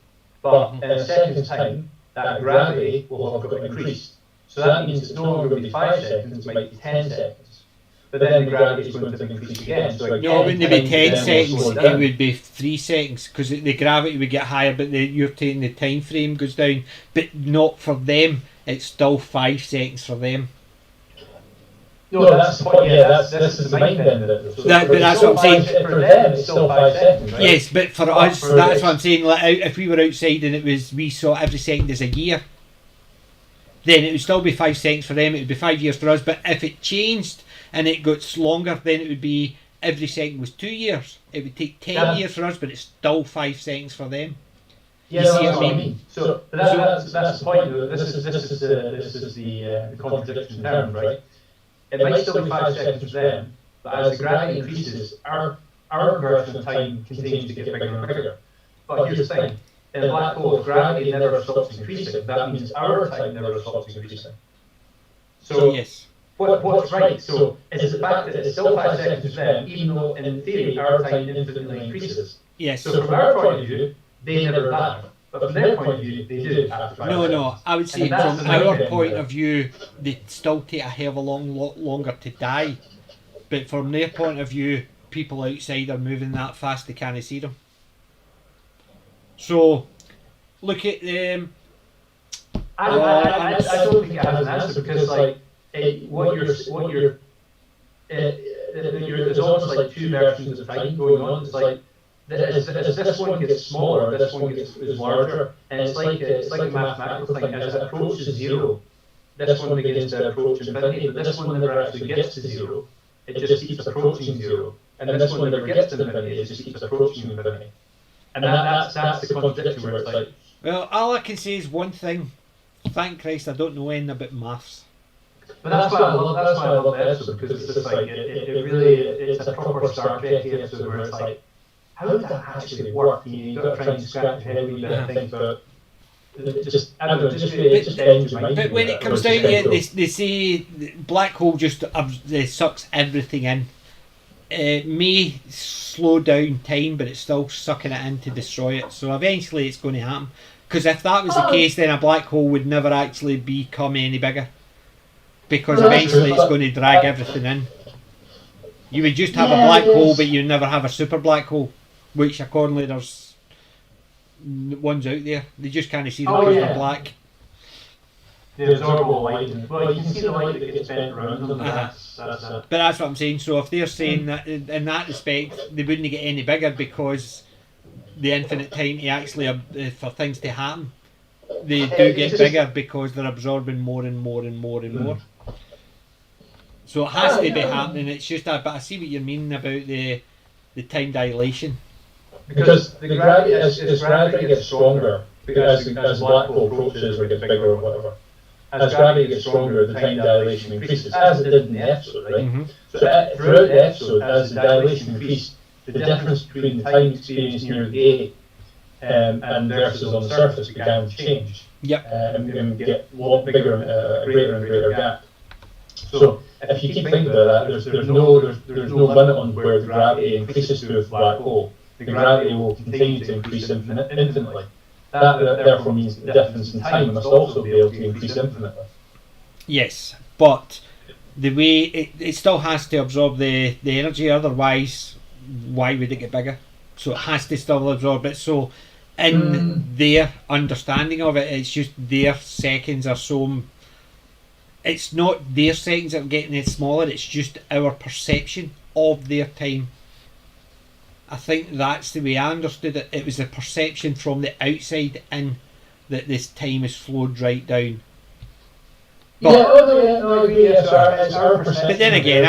C: But in a second's time, that gravity will have got increased. So that means it's no longer going to be 5 seconds, it might be 10 seconds. But then the gravity is going to increase again. So again,
A: no, it wouldn't be 10 seconds, it would be 3 seconds, because the gravity would get higher, but you're taking the time frame goes down. But not for them, it's still 5 seconds for them.
C: No, that's the point, this is the mind bend of it.
A: But that's what I'm saying.
C: For them, it's still 5 seconds, right?
A: Yes, but for us, that's what I'm saying. Like, if we were outside and we saw every second as a year, then it would still be 5 seconds for them, it would be 5 years for us. But if it changed and it got longer, then it would be every second was 2 years. It would take 10 years for us, but it's still 5 seconds for them.
C: Yeah, you see what I mean? So that's the point. This is the contradiction in terms, right? It might still be 5 seconds for them, but as the gravity increases, our version of time continues to get bigger and bigger. But here's the thing: in a black hole, gravity never stops increasing. That means our time never stops increasing. So
A: yes.
C: What's right? So is the fact that it's still 5 seconds for them, even though in theory our time infinitely increases.
A: Yes.
C: So from our point of view, they never die. But from their point of view, they do after 5 seconds.
A: No, I would say from our point of view, they still take a hell of a lot longer to die. But from their point of view, people outside are moving that fast they can't see them. So, look at them.
C: I don't think it has an answer because, like, there's almost like two versions of time going on. It's like as this one gets smaller, this one is larger, and it's like a mathematical thing. As it approaches zero, this one begins to approach infinity, but this one never actually gets to zero. It just keeps approaching zero, and this one never gets to infinity. It just keeps approaching infinity, and that's the contradiction where it's like
A: Well, all I can say is one thing. Thank Christ I don't know anything about maths.
B: But that's why I love. That's why I love the episode, because it's just like it really it's a proper Star Trek episode where it's like, how does that actually work? You've got to try and scratch your head a wee bit and think, but it just I don't know, it just ends your mind.
A: But when it comes down to it, they say black hole just sucks everything in. It may slow down time, but it's still sucking it in to destroy it. So eventually it's going to happen. Because if that was the case, then a black hole would never actually become any bigger. Because eventually it's going to drag everything in. You would just have a black hole, but you'd never have a super black hole. Which, accordingly, there's ones out there. They just kind of see them because they're black.
B: The absorbable light. Well, you can see the light that gets bent around them.
A: But that's what I'm saying. So if they're saying that in that respect, they wouldn't get any bigger because the infinite time to actually for things to happen, they do get bigger because they're absorbing more and more and more and more. So it has to be happening. It's just that. But I see what you mean about the time dilation.
B: Because the gravity, as gravity gets stronger, as the black hole approaches or gets bigger or whatever, as gravity gets stronger, the time dilation increases, as it did in the episode, right?
A: Mm-hmm.
B: So throughout the episode, as the dilation increased, the difference between the time experience near the A and versus on the surface began to change.
A: Yep.
B: And get a lot bigger, greater and greater gap. So if you keep thinking about that, there's no limit on where the gravity increases through a black hole. The gravity will continue to increase infinitely. That therefore means the difference in time must also be able to increase infinitely.
A: Yes, but the way it still has to absorb the energy, otherwise why would it get bigger? So it has to still absorb it. So in their understanding of it, it's just their seconds are so... It's not their seconds that are getting it smaller, it's just our perception of their time. I think that's the way I understood it. It was the perception from the outside in that this time has flowed right down. But,
B: I agree. It's our perception.
A: But then again,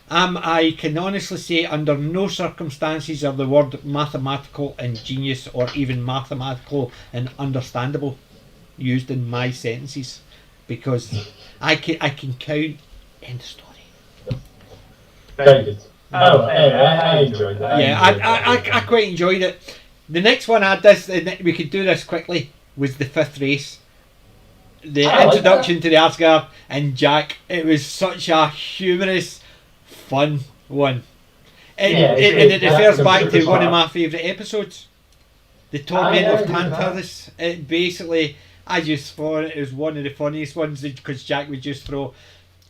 A: I can honestly say under no circumstances are the word mathematical and genius or even mathematical and understandable used in my sentences, because I can count. End story.
B: Very good. I enjoyed that.
A: Yeah, I quite enjoyed it. The next one I had this, we could do this quickly, was the fifth race. The introduction to the Asgard and Jack. It was such a humorous, fun one. And it refers back to one of my favourite episodes. The Torment of Tantalus. It basically, I just thought it was one of the funniest ones because Jack would just throw,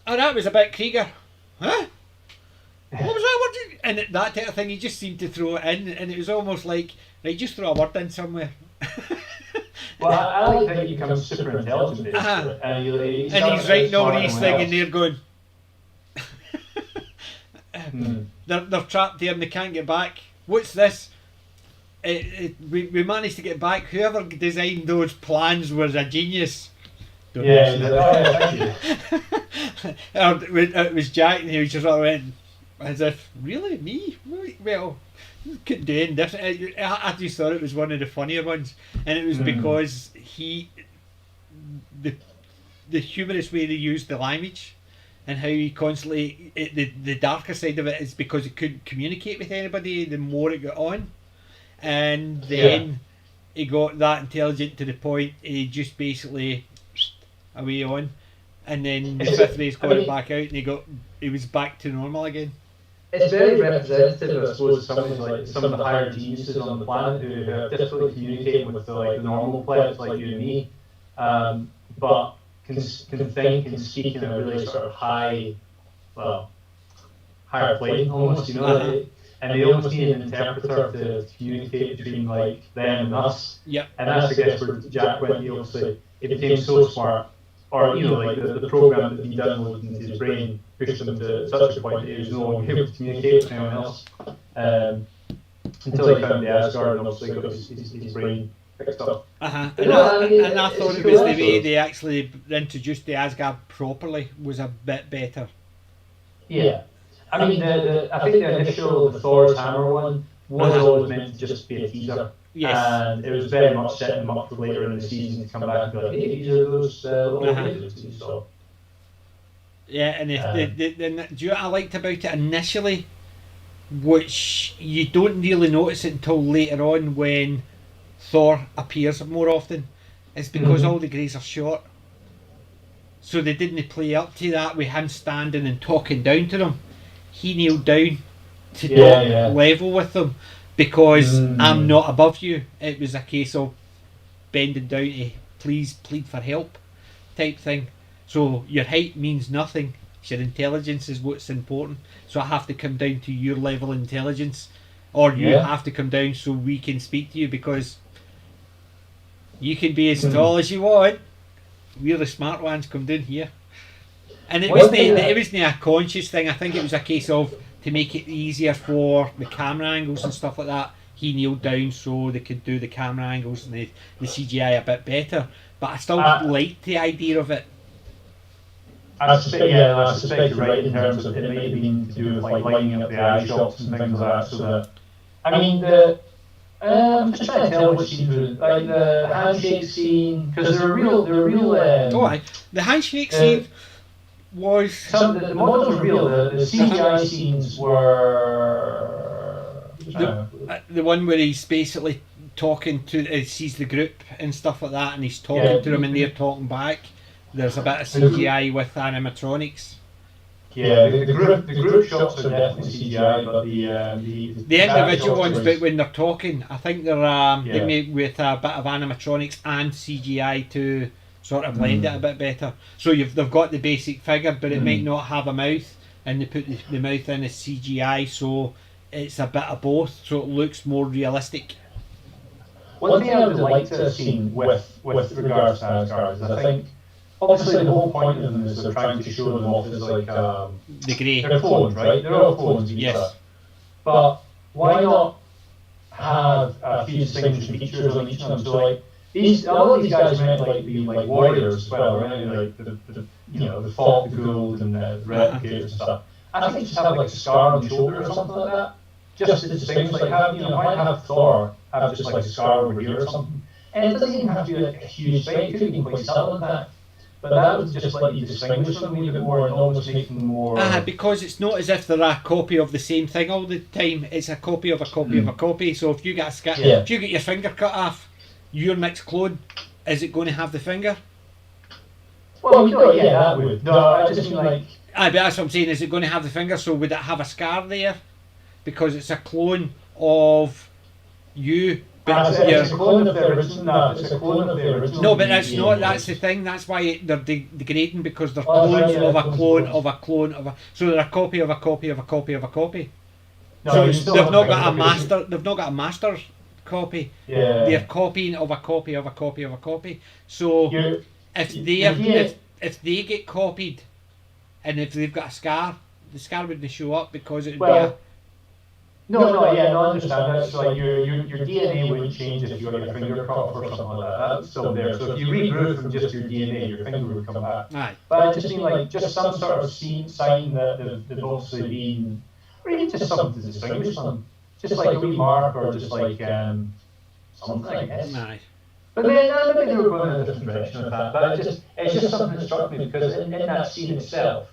A: oh, that was a bit Krieger. Huh? What was that word? And that type of thing, he just seemed to throw it in, and it was almost like, right, just throw a word in somewhere.
B: Well, I like that he becomes super intelligent, and
A: he's writing all these things, and they're going. They're trapped there and they can't get back. What's this? We managed to get back. Whoever designed those plans was a genius.
B: Thank you.
A: It was Jack, and he was just all went as if, really, me? Well, couldn't do anything different. I just thought it was one of the funnier ones, and it was because the humorous way they used the language, and how he constantly the darker side of it is because he couldn't communicate with anybody the more it got on, and then he got that intelligent to the point he just basically away on, and then the fifth race got it back out, and he was back to normal again.
B: It's very representative, I suppose, of some of the higher geniuses on the planet who have difficulty communicating with the normal players like you and me, but can think and speak in a really sort of higher plane almost, you know. And they almost need an interpreter to communicate between like them and us.
A: Yep.
B: And that's, I guess, where Jack went. He obviously it became so smart, or you know, like the program that he downloaded into his brain pushed him to such a point that he was no longer able to communicate with anyone else until he found the Asgard and obviously got his brain fixed up.
A: And I thought it was the way they actually introduced the Asgard properly was a bit better.
B: Yeah. I mean, I think the initial Thor's hammer one was always meant to just be a teaser.
A: Yes.
C: And it was very much setting them up for later in the season to come back and be like, hey, these are those little aliens you saw.
A: Yeah, and do you know what I liked about it initially? Which you don't really notice it until later on when Thor appears more often. It's because all the Greys are short. So they didn't play up to that with him standing and talking down to them. He kneeled down to talk level with them because I'm not above you. It was a case of bending down to please plead for help type thing. So your height means nothing. Your intelligence is what's important. So I have to come down to your level of intelligence, or you have to come down so we can speak to you, because you can be as tall as you want. We're the smart ones. Come down here. And it wasn't a conscious thing. I think it was a case of, to make it easier for the camera angles and stuff like that, he kneeled down so they could do the camera angles and the CGI a bit better. But I still liked the idea of it.
C: I suspect you're right in terms of it might have been to do with like lining up the eye shots and things like that. So that, I mean, I'm just trying to tell which scenes were like the handshake scene, because they're real.
A: The handshake scene was
C: the models were real. The CGI scenes were
A: the one where he's basically talking to sees the group and stuff like that, and he's talking to them and they're talking back. There's a bit of CGI with animatronics.
C: Yeah, the group shots are definitely CGI, but
A: the individual ones, but when they're talking, I think they make with a bit of animatronics and CGI to sort of blend it a bit better. So they've got the basic figure, but it might not have a mouth, and they put the mouth in as CGI, so it's a bit of both, so it looks more realistic.
C: One thing I would like to have seen with regards to Asgard is, I think, obviously the whole point of them is they're trying to show them off as like
A: the Grey.
C: They're clones, right? They're all clones.
A: Yes.
C: But why not have a few distinguishing features on each of them? So like a lot of these guys are meant to be like warriors as well, right? Like the Falk, the Gould, and the Replicators and stuff. I think just have like a scar on the shoulder or something like that. Just to distinguish, like why have Thor have just like a scar over here or something? And it doesn't even have to be like a huge thing. It could have been quite subtle in that. But that would just let you distinguish them a little bit more and almost make them more...
A: because it's not as if they're a copy of the same thing all the time. It's a copy of a copy of a copy. So if you get if you get your finger cut off, your next clone, is it going to have the finger?
C: Well, that would. No, I just mean like...
A: But that's what I'm saying. Is it going to have the finger? So would it have a scar there? Because it's a clone of you.
C: It's a clone of the original. It's a clone of the original.
A: No, but that's not. That's the thing. That's why they're degrading, because they're clones of a clone of a clone of a. So they're a copy of a copy of a copy of a copy.
C: No,
A: so they've not got a master. They've not got a master copy.
C: Yeah.
A: They're copying of a copy of a copy of a copy. So if they get copied, and if they've got a scar, the scar wouldn't show up because it would be a.
C: No, I understand that. So like your DNA wouldn't change if you got your finger cut off or something like that. That's still there. So if you regrew from just your DNA, your finger would come back.
A: Aye.
C: But I just mean like just some sort of sign that they've obviously been, or even just something to distinguish them. Just like a wee mark, or just like something, I guess.
A: Aye.
C: But then maybe they were going in a different direction with that. But it's just something that struck me, because in that scene itself,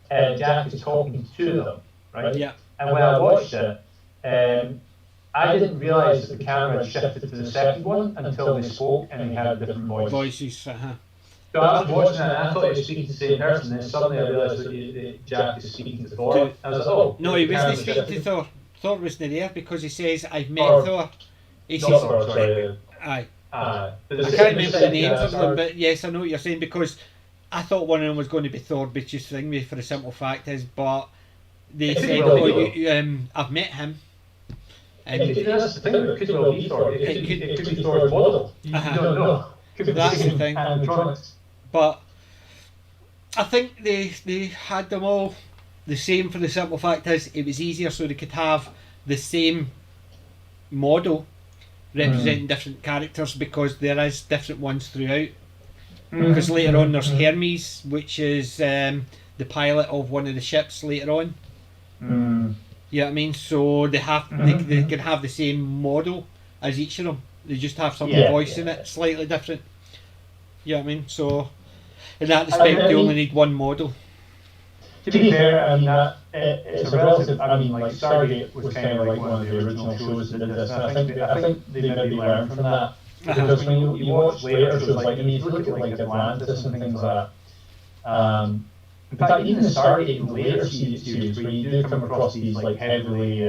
C: Jack is talking to them, right?
A: Yeah.
C: And when I watched it, I didn't realise that the camera had shifted to the second one until they spoke and they had different voices. So I was watching it and I thought he was speaking to the same person, and then suddenly I realised that Jack is speaking to Thor. I was like, oh.
A: No, he wasn't speaking to Thor. Thor wasn't there because he says, I've met Thor. He says, aye. I can't remember the names of them, but yes, I know what you're saying, because I thought one of them was going to be Thor, which is thing me for the simple fact is, but they said, I've met him. And
C: that's the thing, it could well be Thor. It could be Thor's model. You don't know.
A: That's the thing. But I think they had them all the same for the simple fact is it was easier so they could have the same model representing different characters, because there is different ones throughout. Because later on there's Hermes, which is the pilot of one of the ships later on. You know what I mean? So they can have the same model, as each of them. They just have some
C: Yeah,
A: voice
C: yeah.
A: in it, slightly different. You know what I mean? So, in that respect, they only need one model.
C: To be fair, I mean, it's a relative. I mean, like Stargate was kind of like one of the original shows that did this, and I think they maybe learned from that because when you watch later shows, like you look at like Atlantis and things like that. In fact, even the Stargate in later series, where you do come across these like heavily,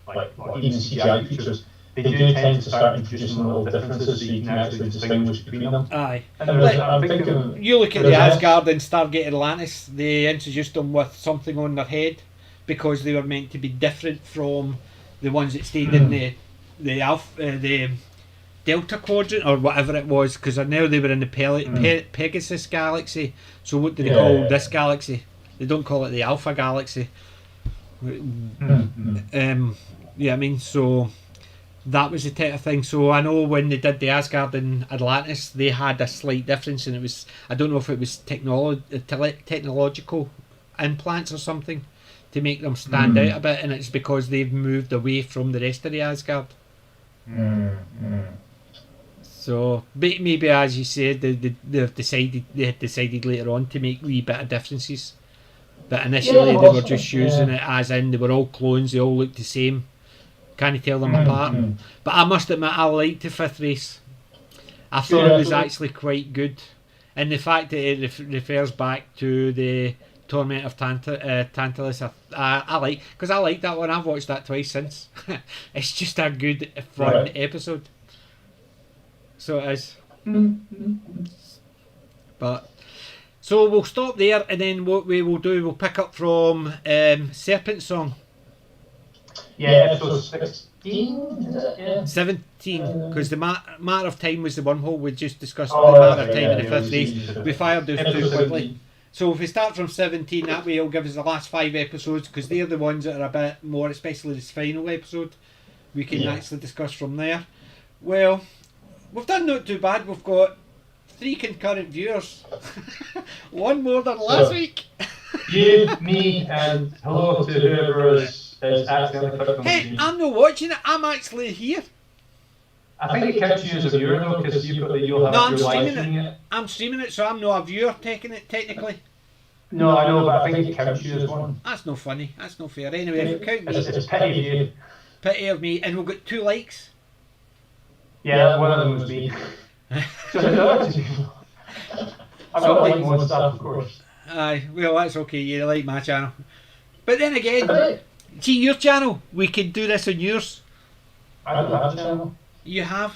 C: like even CGI features, they do tend to start introducing little differences so you can actually distinguish between them.
A: Aye.
C: And I'm thinking,
A: You look at the Asgard and Stargate Atlantis, they introduced them with something on their head because they were meant to be different from the ones that stayed in the Delta Quadrant or whatever it was, because I know they were in the Pegasus galaxy. So what do they call this galaxy? They don't call it the Alpha Galaxy. Yeah, I mean, so that was the type of thing. So I know when they did the Asgard and Atlantis, they had a slight difference, and it was, I don't know if it was technological implants or something to make them stand out a bit, and it's because they've moved away from the rest of the Asgard. So maybe, as you said, they had decided later on to make wee bit of differences, but initially they were just using it as in they were all clones, they all looked the same. Can't you tell them apart? But I must admit, I liked the fifth race. I thought it was actually quite good, and the fact that it refers back to the Torment of Tantalus, I like, because I like that one. I've watched that twice since. It's just a good, fun episode. So it is. But so we'll stop there, and then what we will do, we'll pick up from Serpent Song.
C: Yeah, episode 16, is it? Yeah.
A: 17, because the matter of time was the wormhole. We just discussed the matter of time in the fifth race. We fired those too quickly. So if we start from 17, that way it'll give us the last 5 episodes, because they're the ones that are a bit more, especially this final episode, we can actually discuss from there. Well, we've done not too bad. We've got 3 concurrent viewers. One more than last week.
B: You, me, and hello to whoever is accidentally clicked on the
A: Hey,
B: screen.
A: I'm not watching it. I'm actually here.
B: I think it counts you as a viewer though, because you'll have
A: I'm
B: your live
A: streaming
B: streaming
A: it. I'm streaming it, so I'm not a viewer taking it technically.
C: No, I know, but I think it counts you as one.
A: That's no funny. That's no fair. Anyway, if you count me,
C: It's pity of you.
A: pity of me, and we've got 2 likes.
C: Yeah, one of them was me. So the other 2 people. I've got like one stuff, of course.
A: Aye, well that's okay. You like my channel, but then again, see your channel. We can do this on yours.
C: I don't have a channel.
A: You have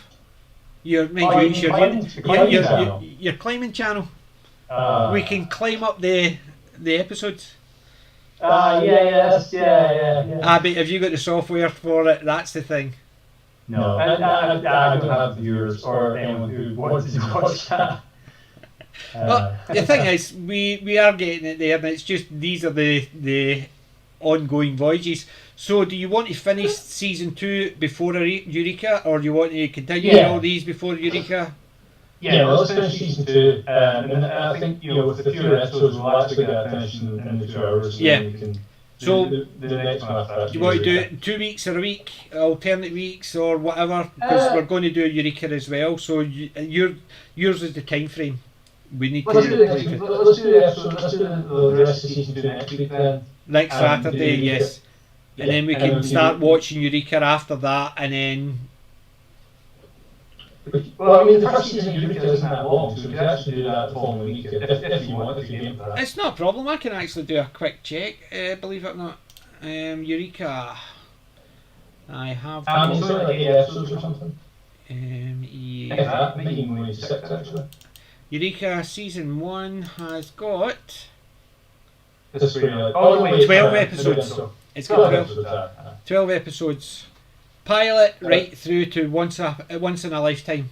A: your your climbing channel. We can climb up the episodes.
C: Yeah.
A: But have you got the software for it? That's the thing.
C: No, I don't have viewers or anyone who wants to watch that.
A: But the thing is, we are getting it there, and it's just these are the ongoing voyages. So, do you want to finish season 2 before Eureka, or do you want to continue all these before Eureka?
B: Yeah, let's finish season 2, and I think with the fewer episodes we'll actually get finished in the 2 hours.
A: Yeah.
B: And we can
A: So,
B: the next one after that.
A: Do you want to do it in 2 weeks or a week, alternate weeks or whatever? Because we're going to do Eureka as well. So yours is the time frame. We need
B: Let's do the
A: to
B: let's do the rest of season 2 next week then.
A: next Saturday, yes. And then we can start watching Eureka after that, and then.
B: Well, I mean, the first season of Eureka isn't that long, so we can actually do that the following week if you want, if you game for that.
A: It's not a problem. I can actually do a quick check. Believe it or not, Eureka. I have.
B: It's only like 8 episodes or something.
A: Yeah.
B: Maybe only 6 actually.
A: Eureka season 1 has got.
B: This is really 12
A: episodes. It's got 12 episodes. Pilot right through to once in a lifetime.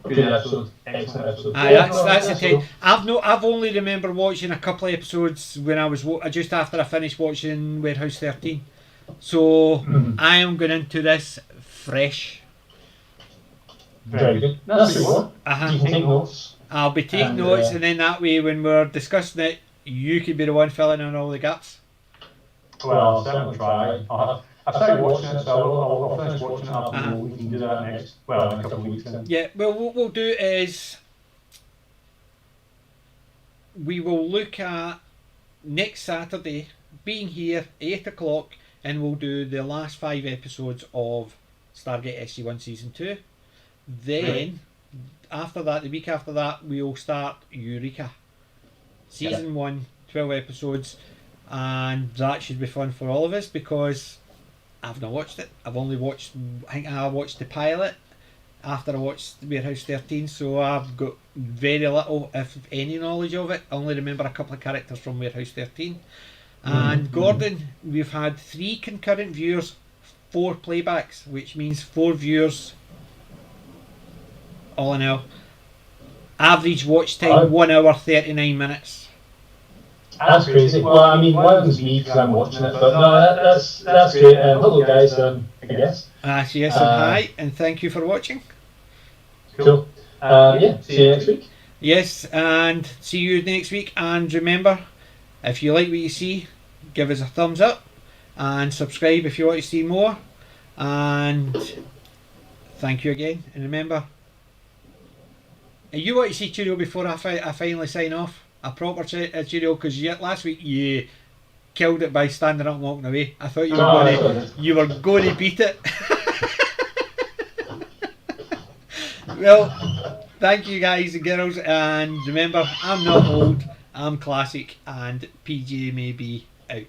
B: Good episode. Excellent episode.
A: That's the time. I've only remember watching a couple of episodes when I was just after I finished watching Warehouse 13. So I am going into this fresh.
B: Very good. That's good. You can take notes.
A: I'll be taking notes, and then that way when we're discussing it, you can be the one filling in all the gaps.
C: Well, I'll certainly try.
B: I've started watching it, so I'll finish watching it up, and we can do that next. Well, in a couple of weeks. Then.
A: Yeah. Well, what we'll do is we will look at next Saturday being here 8 o'clock, and we'll do the last 5 episodes of Stargate SG1 season 2. Then after that, the week after that, we'll start Eureka season 1, 12 episodes, and that should be fun for all of us because I've not watched it. I've only watched, I think I watched the pilot after I watched Warehouse 13, so I've got very little, if any, knowledge of it. I only remember a couple of characters from Warehouse 13. And Gordon, we've had 3 concurrent viewers, 4 playbacks, which means 4 viewers all in all. Average watch time 1 hour 39 minutes.
C: That's crazy. Well, I mean, one of them's me because I'm watching it, but no, that's great. Hello guys, I guess.
A: Yes, and hi, and thank you for watching.
C: Cool. Yeah, see you next week.
A: Yes, and see you next week. And remember, if you like what you see, give us a thumbs up and subscribe if you want to see more. And thank you again. And remember, you want to see Cheerio before I finally sign off? A proper Cheerio, because last week you killed it by standing up and walking away. I thought you were going to beat it. Well, thank you guys and girls, and remember, I'm not old, I'm classic, and PJ may be out.